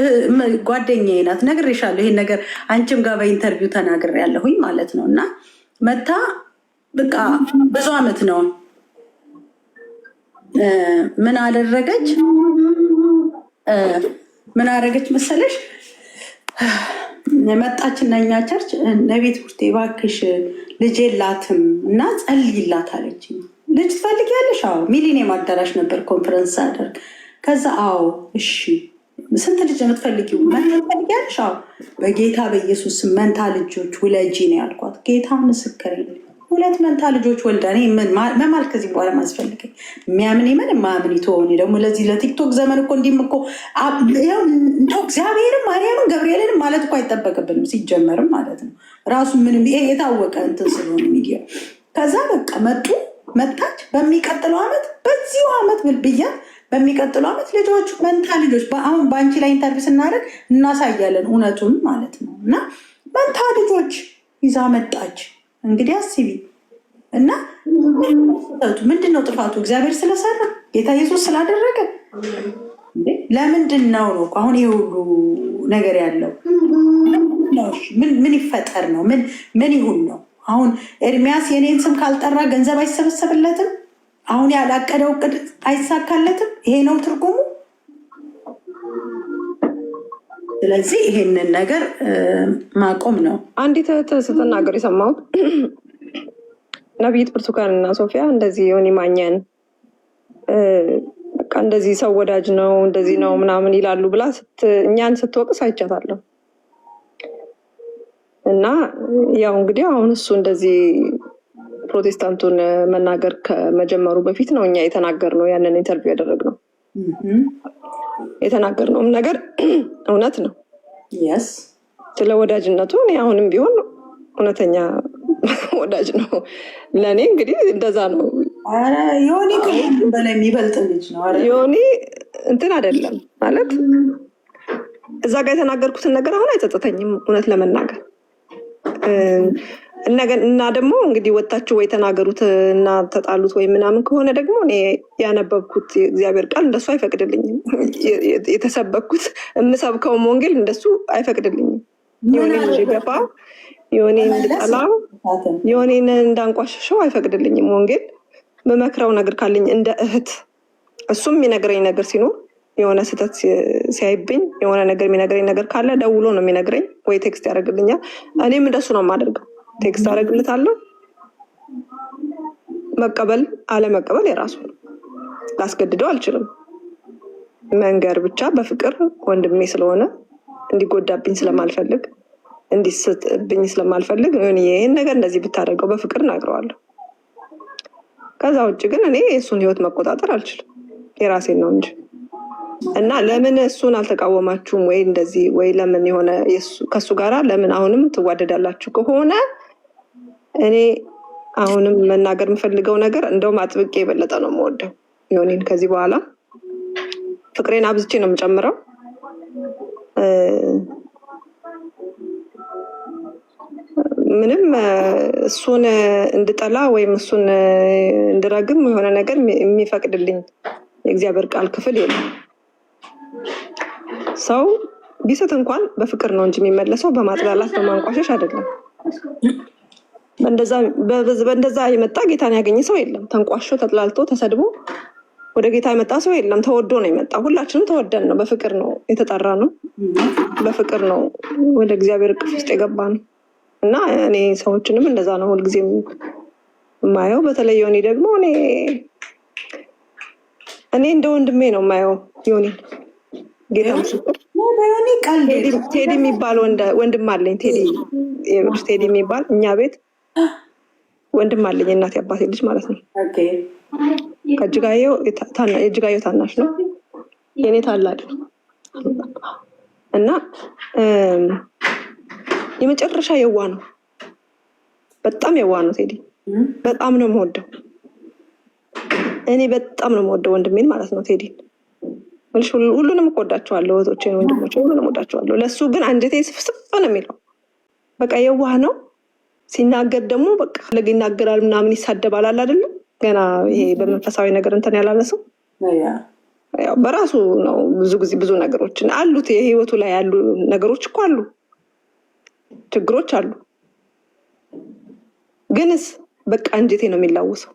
ጓደኛዬ ናት፣ ነግሬሻለሁ ይሄን ነገር አንቺም ጋር በኢንተርቪው ተናግሬያለሁኝ ማለት ነው። እና መታ በቃ ብዙ አመት ነው ምን አደረገች መሰለሽ? መጣችና እኛ ቸርች ነቤት ውስጥ እባክሽ ልጅ የላትም እና ጸልይላት አለችኝ። ልጅ ትፈልጊያለሽ? አዎ። ሚሊኒየም አዳራሽ ነበር ኮንፈረንስ አደርግ። ከዛ አዎ እሺ ስንት ልጅ የምትፈልጊው? መንታ ትፈልጊያለሽ? አዎ። በጌታ በኢየሱስ መንታ ልጆች ውለጂ ነው ያልኳት። ጌታ ምስክር 2 መንታ ልጆች ወልዳ እኔ መማል ከዚህ በኋላ ማስፈልገኝ የሚያምን ይመን የማያምን ይተሆን። ደግሞ ለዚህ ለቲክቶክ ዘመን እኮ እንዲህም እኮ እንደው እግዚአብሔርም ማርያምን ገብርኤልንም ማለት እኮ አይጠበቅብንም ሲጀመርም ማለት ነው። ራሱ ምንም ይሄ የታወቀ እንትን ስለሆነ ሚዲያ። ከዛ በቃ መጣች። በሚቀጥለው ዓመት በዚሁ ዓመት ብያት በሚቀጥለው ዓመት ልጆቹ መንታ ልጆች አሁን በአንቺ ላይ ኢንተርቪው ስናደርግ እናሳያለን እውነቱን ማለት ነው። እና መንታ ልጆች ይዛ መጣች። እንግዲህ አስቢ እና ምንድን ነው ጥፋቱ? እግዚአብሔር ስለሰራ ጌታ ኢየሱስ ስላደረገ ለምንድን ነው አሁን ይሄ ሁሉ ነገር ያለው? ምን ይፈጠር ነው? ምን ይሁን ነው? አሁን ኤርሚያስ የኔን ስም ካልጠራ ገንዘብ አይሰበሰብለትም? አሁን ያላቀደው እቅድ አይሳካለትም? ይሄ ነው ትርጉሙ? ስለዚህ ይሄንን ነገር ማቆም ነው። አንዲት እህት ስትናገር የሰማሁት ነቢይት ብርቱካን እና ሶፊያ እንደዚህ ዮኒ ማኛን በቃ እንደዚህ ሰው ወዳጅ ነው እንደዚህ ነው ምናምን ይላሉ ብላ እኛን ስትወቅስ አይቻታለሁ። እና ያው እንግዲህ አሁን እሱ እንደዚህ ፕሮቴስታንቱን መናገር ከመጀመሩ በፊት ነው እኛ የተናገርነው፣ ያንን ኢንተርቪው ያደረግነው። የተናገርነውም ነገር እውነት ነው። የስ ስለ ወዳጅነቱ እኔ አሁንም ቢሆን እውነተኛ ወዳጅ ነው ለእኔ። እንግዲህ እንደዛ ነው። ዮኒ ከሁሉም በላይ የሚበልጥ ልጅ ነው። ዮኒ እንትን አይደለም ማለት እዛ ጋር የተናገርኩትን ነገር አሁን አይጸጽተኝም እውነት ለመናገር እና ደግሞ እንግዲህ ወጣችሁ ወይ ተናገሩት እና ተጣሉት ወይ ምናምን ከሆነ ደግሞ እኔ ያነበብኩት የእግዚአብሔር ቃል እንደሱ አይፈቅድልኝም። የተሰበኩት የምሰብከውም ወንጌል እንደሱ አይፈቅድልኝም። ዮኒ እንድገፋው፣ ዮኒን እንድጠላው፣ ዮኒን እንዳንቋሸሸው አይፈቅድልኝም ወንጌል። በመክረው ነገር ካለኝ እንደ እህት እሱም የሚነግረኝ ነገር ሲኖር የሆነ ስህተት ሲያይብኝ የሆነ ነገር የሚነግረኝ ነገር ካለ ደውሎ ነው የሚነግረኝ ወይ ቴክስት ያደርግልኛል። እኔም እንደሱ ነው የማደርገው። ቴክስት አደርግለታለሁ። መቀበል አለመቀበል የራሱ ነው። ላስገድደው አልችልም። መንገር ብቻ በፍቅር ወንድሜ ስለሆነ እንዲጎዳብኝ ስለማልፈልግ እንዲስትብኝ ስለማልፈልግ ይህን ነገር እንደዚህ ብታደርገው በፍቅር እነግረዋለሁ። ከዛ ውጭ ግን እኔ የእሱን ህይወት መቆጣጠር አልችልም። የራሴን ነው እንጂ እና ለምን እሱን አልተቃወማችሁም ወይ እንደዚህ ወይ ለምን የሆነ ከእሱ ጋራ ለምን አሁንም ትዋደዳላችሁ ከሆነ እኔ አሁንም መናገር የምፈልገው ነገር እንደውም አጥብቄ የበለጠ ነው የምወደው ዮኒን። ከዚህ በኋላ ፍቅሬን አብዝቼ ነው የምጨምረው። ምንም እሱን እንድጠላ ወይም እሱን እንድረግም የሆነ ነገር የሚፈቅድልኝ የእግዚአብሔር ቃል ክፍል የለም። ሰው ቢስት እንኳን በፍቅር ነው እንጂ የሚመለሰው በማጥላላት በማንቋሸሽ አይደለም። በእንደዛ የመጣ ጌታን ያገኘ ሰው የለም። ተንቋሾ ተጥላልቶ ተሰድቦ ወደ ጌታ የመጣ ሰው የለም። ተወዶ ነው የመጣ። ሁላችንም ተወደን ነው፣ በፍቅር ነው የተጠራ ነው፣ በፍቅር ነው ወደ እግዚአብሔር እቅፍ ውስጥ የገባ ነው። እና እኔ ሰዎችንም እንደዛ ነው ሁልጊዜም የማየው። በተለይ ዮኒ ደግሞ እኔ እንደ ወንድሜ ነው የማየው ዮኒ። ጌታ ምስክር ቴዲ የሚባል ወንድም አለኝ። ቴዲ የሚባል እኛ ቤት ወንድም አለኝ፣ እናቴ አባቴ ልጅ ማለት ነው። የእጅጋየሁ ታናሽ ነው፣ የኔ ታላቅ ነው። እና የመጨረሻ የዋ ነው፣ በጣም የዋ ነው ቴዲ። በጣም ነው የምወደው እኔ በጣም ነው የምወደው ወንድሜን ማለት ነው ቴዲ። ሁሉንም እወዳቸዋለሁ፣ እህቶቼን ወንድሞቼን ሁሉንም እወዳቸዋለሁ። ለእሱ ግን አንጀቴ ስፍስፍ ነው የሚለው። በቃ የዋህ ነው። ሲናገር ደግሞ በቃ ለግ ይናገራል ምናምን ይሳደባል አለ አይደለም። ገና ይሄ በመንፈሳዊ ነገር እንትን ያላለ ሰው ያው በራሱ ነው። ብዙ ጊዜ ብዙ ነገሮችን አሉት፣ የህይወቱ ላይ ያሉ ነገሮች እኮ አሉ፣ ችግሮች አሉ። ግንስ በቃ አንጀቴ ነው የሚላወሰው።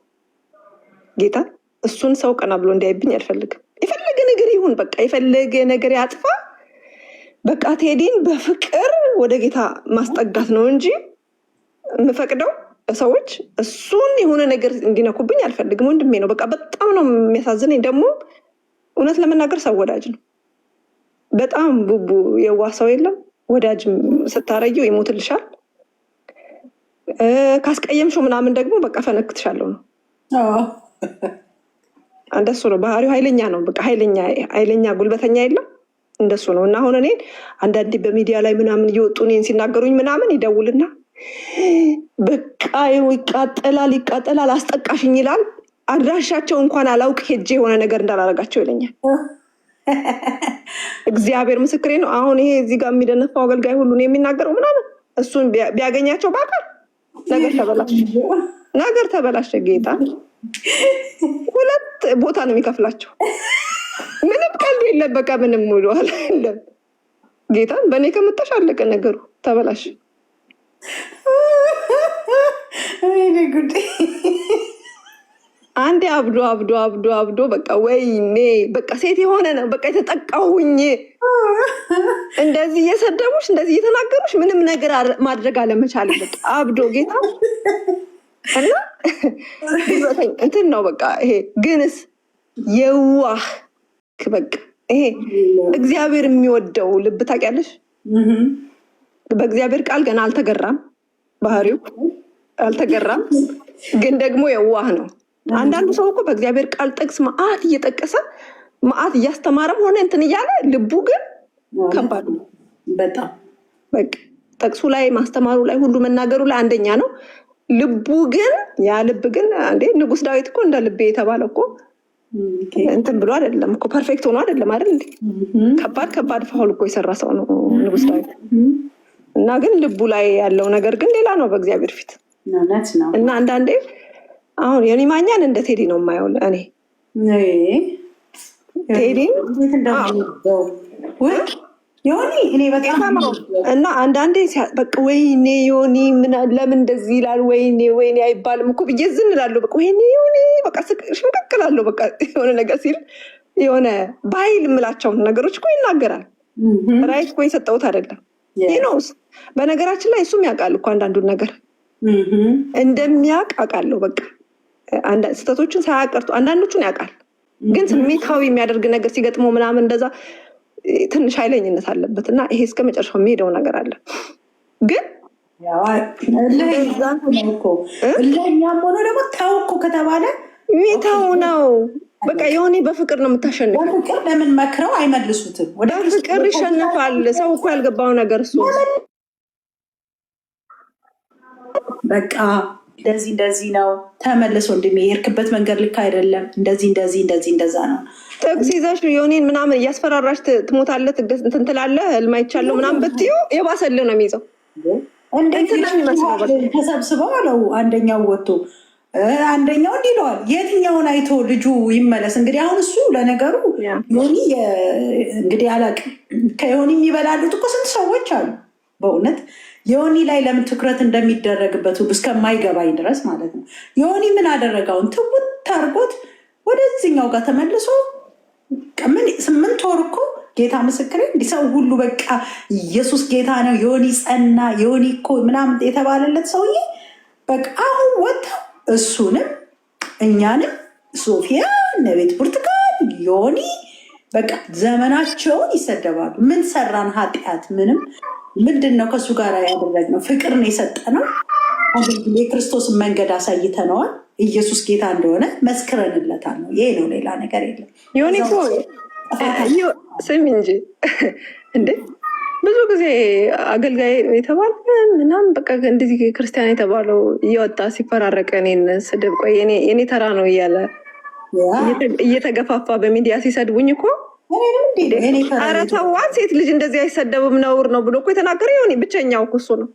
ጌታ እሱን ሰው ቀና ብሎ እንዲያይብኝ አልፈልግም። የፈለገ ነገር ይሁን፣ በቃ የፈለገ ነገር ያጥፋ፣ በቃ ቴዲን በፍቅር ወደ ጌታ ማስጠጋት ነው እንጂ የምፈቅደው ሰዎች እሱን የሆነ ነገር እንዲነኩብኝ አልፈልግም። ወንድሜ ነው። በቃ በጣም ነው የሚያሳዝነኝ። ደግሞ እውነት ለመናገር ሰው ወዳጅ ነው። በጣም ቡቡ የዋህ ሰው የለም። ወዳጅ ስታረየው ይሞትልሻል። ካስቀየምሽው ምናምን ደግሞ በቃ ፈነክትሻለሁ ነው። እንደሱ ነው ባህሪው። ኃይለኛ ነው። በቃ ኃይለኛ ጉልበተኛ የለም። እንደሱ ነው። እና አሁን እኔን አንዳንዴ በሚዲያ ላይ ምናምን እየወጡ እኔን ሲናገሩኝ ምናምን ይደውልና በቃ ይቃጠላል አስጠቃሽኝ ይላል። አድራሻቸው እንኳን አላውቅ ሄጄ የሆነ ነገር እንዳላረጋቸው ይለኛል። እግዚአብሔር ምስክሬ ነው። አሁን ይሄ እዚህ ጋር የሚደነፋው አገልጋይ ሁሉ የሚናገረው ምናምን እሱን ቢያገኛቸው በአካል ነገር ተበላሸ። ጌታ ሁለት ቦታ ነው የሚከፍላቸው። ምንም ቀልድ የለም። በቃ ምንም ሙሉዋል የለም። ጌታን በእኔ ከመጣሽ አለቀ ነገሩ፣ ተበላሽ። አንዴ አብዶ በቃ ወይኔ በቃ ሴት የሆነ ነው በቃ የተጠቃሁኝ። እንደዚህ እየሰደቡሽ እንደዚህ እየተናገሩሽ ምንም ነገር ማድረግ አለመቻል በቃ አብዶ ጌታ እና እንትን ነው በቃ ይሄ ግንስ የዋህ በቃ ይሄ እግዚአብሔር የሚወደው ልብ ታውቂያለሽ። በእግዚአብሔር ቃል ገና አልተገራም፣ ባህሪው አልተገራም፣ ግን ደግሞ የዋህ ነው። አንዳንዱ ሰው እኮ በእግዚአብሔር ቃል ጥቅስ መዓት እየጠቀሰ መዓት እያስተማረም ሆነ እንትን እያለ ልቡ ግን ከባድ ነው። በጣም በቃ ጠቅሱ ላይ ማስተማሩ ላይ ሁሉ መናገሩ ላይ አንደኛ ነው። ልቡ ግን ያ ልብ ግን እንዴ ንጉስ ዳዊት እኮ እንደ ልቤ የተባለ እኮ እንትን ብሎ አይደለም እኮ ፐርፌክት ሆኖ አይደለም አይደል እንዴ? ከባድ ፋውል እኮ የሰራ ሰው ነው ንጉስ ዳዊት። እና ግን ልቡ ላይ ያለው ነገር ግን ሌላ ነው በእግዚአብሔር ፊት። እና አንዳንዴ አሁን ዮኒ ማኛን እንደ ቴዲ ነው የማየው እኔ ቴዲ እና አንዳንዴ በቃ ወይኔ ዮኒ ለምን እንደዚህ ይላል ወይኔ አይባልም እኮ ብዬ ዝም እላለሁ። በቃ ወይኔ ዮኒ በቃ ሽምቅቅ እላለሁ። በቃ የሆነ ነገር ሲል የሆነ ባይል የምላቸውን ነገሮች እኮ ይናገራል። ራይት እኮ የሰጠሁት አይደለም ይኖስ። በነገራችን ላይ እሱም ያውቃል እኮ አንዳንዱን ነገር እንደሚያውቅ አውቃለሁ። በቃ ስህተቶችን ሳያቀርቱ አንዳንዶቹን ያውቃል። ግን ስሜታዊ የሚያደርግ ነገር ሲገጥመው ምናምን እንደዛ ትንሽ ኃይለኝነት አለበት እና ይሄ እስከ መጨረሻው የሚሄደው ነገር አለ። ግን እለኛም ሆኖ ደግሞ ተው እኮ ከተባለ ሚተው ነው። በቃ የሆነ በፍቅር ነው የምታሸንፈው። በፍቅር ለምን መክረው አይመልሱትም? በፍቅር ይሸነፋል። ሰው እኮ ያልገባው ነገር እሱ በቃ እንደዚህ ነው ተመልሶ እንደሚሄድክበት መንገድ ልክ አይደለም። እንደዚህ እንደዛ ነው። ጥቅስ ይዘሽ ዮኒን ምናምን እያስፈራራሽ ትሞታለህ እንትን ትላለህ። ህልም አይቻለሁ ምናምን ብትዩ የባሰልህ ነው የሚይዘው። ተሰብስበው አለው አንደኛው ወጥቶ አንደኛው እንዲህ ይለዋል። የትኛውን አይቶ ልጁ ይመለስ? እንግዲህ አሁን እሱ ለነገሩ ዮኒ እንግዲህ አላውቅም። ከዮኒ የሚበላሉት እኮ ስንት ሰዎች አሉ በእውነት ዮኒ ላይ ለምን ትኩረት እንደሚደረግበት እስከማይገባኝ ድረስ ማለት ነው። ዮኒ ምን አደረገውን ትውት አድርጎት ወደዚህኛው ጋር ተመልሶ ምን 8 ወር እኮ ጌታ ምስክሬ እንዲህ ሰው ሁሉ በቃ ኢየሱስ ጌታ ነው ዮኒ ጸና ዮኒ እኮ ምናምን የተባለለት ሰውዬ በቃ አሁን ወጣው እሱንም እኛንም ሶፊያ ነቤት ብርቱካን ዮኒ በቃ ዘመናቸውን ይሰደባሉ። ምን ሰራን ኃጢአት? ምንም። ምንድን ነው ከእሱ ጋር ያደረግነው? ፍቅር ነው የሰጠነው። የክርስቶስን መንገድ አሳይተነዋል። ኢየሱስ ጌታ እንደሆነ መስክረንለታል ነው። ይሄ ነው፣ ሌላ ነገር የለም። ዮኒ ስሚ እንጂ እንዴ ብዙ ጊዜ አገልጋይ የተባለ ምናምን በቃ እንደዚህ ክርስቲያን የተባለው እየወጣ ሲፈራረቀ እኔን ስድብ ቆይ የኔ ተራ ነው እያለ እየተገፋፋ በሚዲያ ሲሰድቡኝ እኮ ኧረ ተዋት፣ ሴት ልጅ እንደዚህ አይሰደብም ነውር ነው ብሎ እኮ የተናገረ ዮኒ ብቸኛው እኮ እሱ ነው።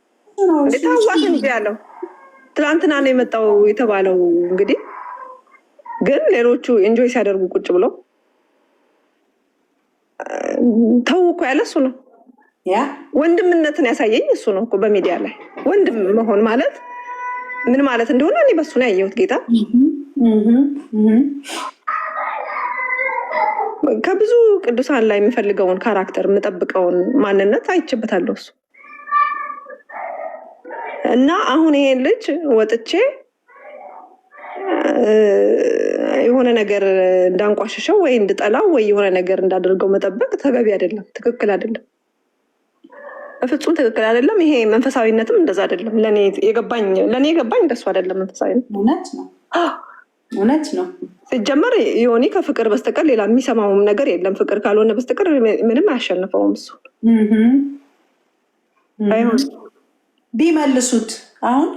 ተዋት እንጂ ያለው ትላንትና ነው የመጣው የተባለው። እንግዲህ ግን ሌሎቹ ኤንጆይ ሲያደርጉ ቁጭ ብለው ተው እኮ ያለ እሱ ነው። ወንድምነትን ያሳየኝ እሱ ነው እኮ በሚዲያ ላይ ወንድም መሆን ማለት ምን ማለት እንደሆነ እኔ በሱ ነው ያየሁት። ጌታ ከብዙ ቅዱሳን ላይ የሚፈልገውን ካራክተር የምጠብቀውን ማንነት አይቼበታለሁ እሱ እና አሁን ይሄን ልጅ ወጥቼ የሆነ ነገር እንዳንቋሽሸው ወይ እንድጠላው ወይ የሆነ ነገር እንዳደርገው መጠበቅ ተገቢ አይደለም፣ ትክክል አይደለም፣ በፍጹም ትክክል አይደለም። ይሄ መንፈሳዊነትም እንደዛ አይደለም። ለእኔ የገባኝ እንደሱ አይደለም። መንፈሳዊነት እውነት ነው። ሲጀመር ዮኒ ከፍቅር በስተቀር ሌላ የሚሰማውም ነገር የለም። ፍቅር ካልሆነ በስተቀር ምንም አያሸንፈውም እሱ ቢመልሱት። አሁን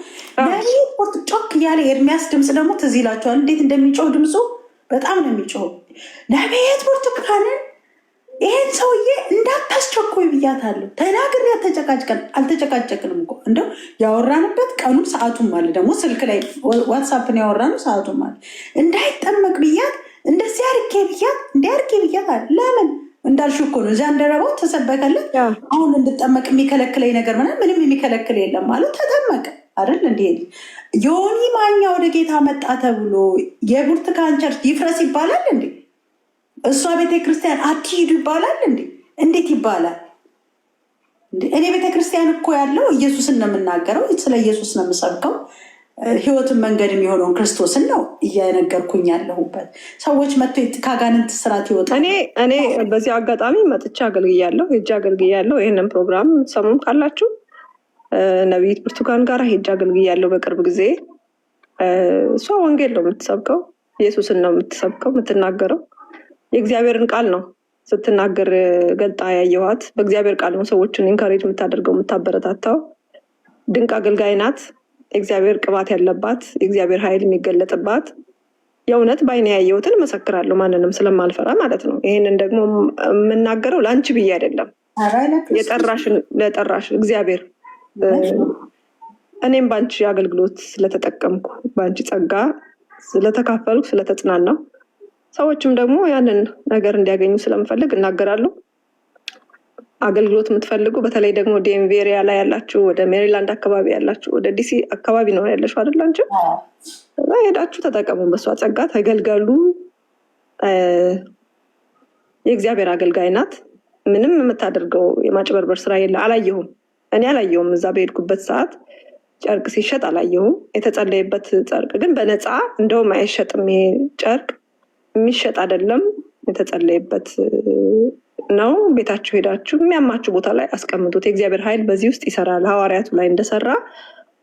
ጮክ እያለ ኤርሚያስ ድምፅ ደግሞ ትዝ ይላቸዋል እንዴት እንደሚጮህ ድምፁ በጣም ነው የሚጮህ። ነቢያት ብርቱካንን ይሄን ሰውዬ እንዳታስቸኮይ ብያታለሁ። ተናግሬ አልተጨቃጨቅንም እኮ እንደው ያወራንበት ቀኑም ሰዓቱም አለ። ደግሞ ስልክ ላይ ዋትሳፕን ያወራነው ሰዓቱም አለ። እንዳይጠመቅ ብያት እንደዚህ አርጌ ብያት አለ። ለምን እንዳልሽው እኮ ነው። እዚያ እንደረባው ተሰበከለት። አሁን እንድጠመቅ የሚከለክለኝ ነገር ምንም የሚከለክል የለም ማለት ተጠመቀ አይደል? እንዲህ ዮኒ ማኛ ወደ ጌታ መጣ ተብሎ የብርቱካን ቸርች ይፍረስ ይባላል እንዴ? እሷ ቤተክርስቲያን አትሂዱ ይባላል እንዴ? እንዴት ይባላል? እኔ ቤተክርስቲያን እኮ ያለው ኢየሱስን ነው የምናገረው፣ ስለ ኢየሱስ ነው የምሰብከው። ህይወትን መንገድ የሚሆነውን ክርስቶስን ነው እየነገርኩኝ ያለሁበት። ሰዎች መጥቶ ከአጋንንት ስራት ይወጣ። እኔ በዚህ አጋጣሚ መጥቼ አገልግያለሁ፣ ሄጄ አገልግያለሁ። ይህንን ፕሮግራም ሰሙም ካላችሁ ነቢይት ብርቱካን ጋር ሄጄ አገልግያለሁ በቅርብ ጊዜ። እሷ ወንጌል ነው የምትሰብከው፣ ኢየሱስን ነው የምትሰብከው፣ የምትናገረው የእግዚአብሔርን ቃል ነው ስትናገር ገልጣ ያየኋት። በእግዚአብሔር ቃል ነው ሰዎችን ኢንካሬጅ የምታደርገው የምታበረታታው። ድንቅ አገልጋይ ናት። የእግዚአብሔር ቅባት ያለባት፣ የእግዚአብሔር ኃይል የሚገለጥባት። የእውነት በዓይኔ ያየሁትን እመሰክራለሁ፣ ማንንም ስለማልፈራ ማለት ነው። ይህንን ደግሞ የምናገረው ለአንቺ ብዬ አይደለም፣ ለጠራሽ እግዚአብሔር። እኔም በአንቺ አገልግሎት ስለተጠቀምኩ፣ በአንቺ ጸጋ ስለተካፈልኩ፣ ስለተጽናናው፣ ሰዎችም ደግሞ ያንን ነገር እንዲያገኙ ስለምፈልግ እናገራለሁ። አገልግሎት የምትፈልጉ በተለይ ደግሞ ዲኤምቪ ኤሪያ ላይ ያላችሁ፣ ወደ ሜሪላንድ አካባቢ ያላችሁ፣ ወደ ዲሲ አካባቢ ነው ያለሽው አይደል? አንቺ ሄዳችሁ ተጠቀሙ፣ በሷ ጸጋ ተገልገሉ። የእግዚአብሔር አገልጋይ ናት። ምንም የምታደርገው የማጭበርበር ስራ የለ። አላየሁም፣ እኔ አላየሁም። እዛ በሄድኩበት ሰዓት ጨርቅ ሲሸጥ አላየሁም። የተጸለየበት ጨርቅ ግን በነፃ እንደውም አይሸጥም። ይሄ ጨርቅ የሚሸጥ አይደለም፣ የተጸለየበት ነው። ቤታችሁ ሄዳችሁ የሚያማችሁ ቦታ ላይ አስቀምጡት። የእግዚአብሔር ኃይል በዚህ ውስጥ ይሰራል፣ ሐዋርያቱ ላይ እንደሰራ።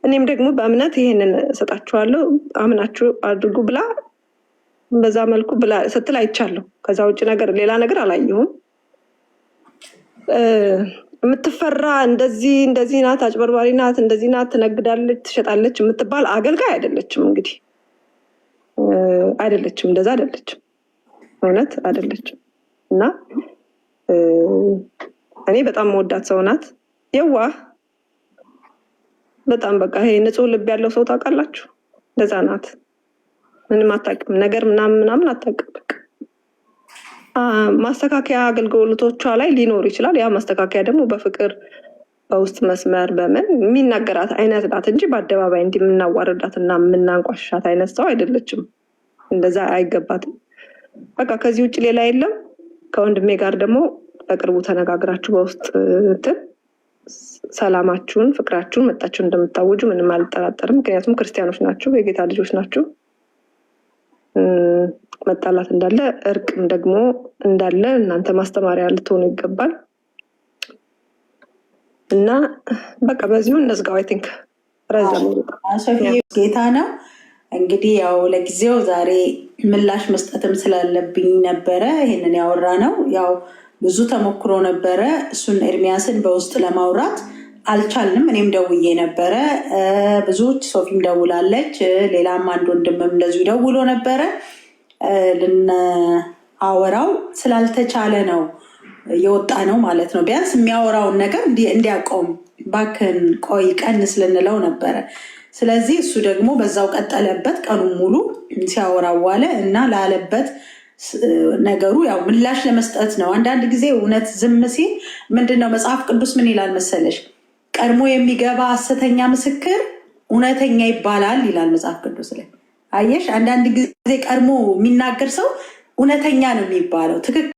እኔም ደግሞ በእምነት ይሄንን እሰጣችኋለሁ፣ አምናችሁ አድርጉ ብላ በዛ መልኩ ብላ ስትል አይቻለሁ። ከዛ ውጭ ነገር ሌላ ነገር አላየሁም። የምትፈራ እንደዚህ ናት፣ አጭበርባሪ ናት፣ እንደዚህ ናት፣ ትነግዳለች፣ ትሸጣለች የምትባል አገልጋይ አይደለችም። እንግዲህ አይደለችም፣ እንደዛ አይደለችም፣ እውነት አይደለችም። እና እኔ በጣም መወዳት ሰው ናት። የዋህ በጣም በቃ ይሄ ንጹህ ልብ ያለው ሰው ታውቃላችሁ፣ እንደዛ ናት። ምንም አታውቅም፣ ነገር ምናምን አታውቅም። በቃ ማስተካከያ አገልግሎቶቿ ላይ ሊኖር ይችላል። ያ ማስተካከያ ደግሞ በፍቅር በውስጥ መስመር በምን የሚናገራት አይነት ናት እንጂ በአደባባይ እንዲህ የምናዋርዳት እና የምናንቋሻት አይነት ሰው አይደለችም። እንደዛ አይገባትም። በቃ ከዚህ ውጭ ሌላ የለም። ከወንድሜ ጋር ደግሞ በቅርቡ ተነጋግራችሁ በውስጥ እንትን ሰላማችሁን፣ ፍቅራችሁን መጣችሁ እንደምታውጁ ምንም አልጠራጠርም። ምክንያቱም ክርስቲያኖች ናችሁ፣ የጌታ ልጆች ናችሁ። መጣላት እንዳለ እርቅም ደግሞ እንዳለ እናንተ ማስተማሪያ ልትሆኑ ይገባል። እና በቃ በዚሁ እነዝጋው። አይ ቲንክ ጌታ ነው እንግዲህ። ያው ለጊዜው ዛሬ ምላሽ መስጠትም ስላለብኝ ነበረ ይህንን ያወራ ነው። ያው ብዙ ተሞክሮ ነበረ። እሱን ኤርሚያስን በውስጥ ለማውራት አልቻልንም። እኔም ደውዬ ነበረ፣ ብዙዎች ሶፊም ደውላለች፣ ሌላም አንድ ወንድምም እንደዚሁ ደውሎ ነበረ። ልናወራው ስላልተቻለ ነው የወጣ ነው ማለት ነው። ቢያንስ የሚያወራውን ነገር እንዲያቆም ባክን ቆይ ቀንስ ልንለው ነበረ። ስለዚህ እሱ ደግሞ በዛው ቀጠለበት፣ ቀኑን ሙሉ ሲያወራ ዋለ እና ላለበት ነገሩ ያው ምላሽ ለመስጠት ነው። አንዳንድ ጊዜ እውነት ዝም ሲል ምንድነው መጽሐፍ ቅዱስ ምን ይላል መሰለሽ? ቀድሞ የሚገባ ሐሰተኛ ምስክር እውነተኛ ይባላል ይላል መጽሐፍ ቅዱስ ላይ። አየሽ፣ አንዳንድ ጊዜ ቀድሞ የሚናገር ሰው እውነተኛ ነው የሚባለው። ትክክል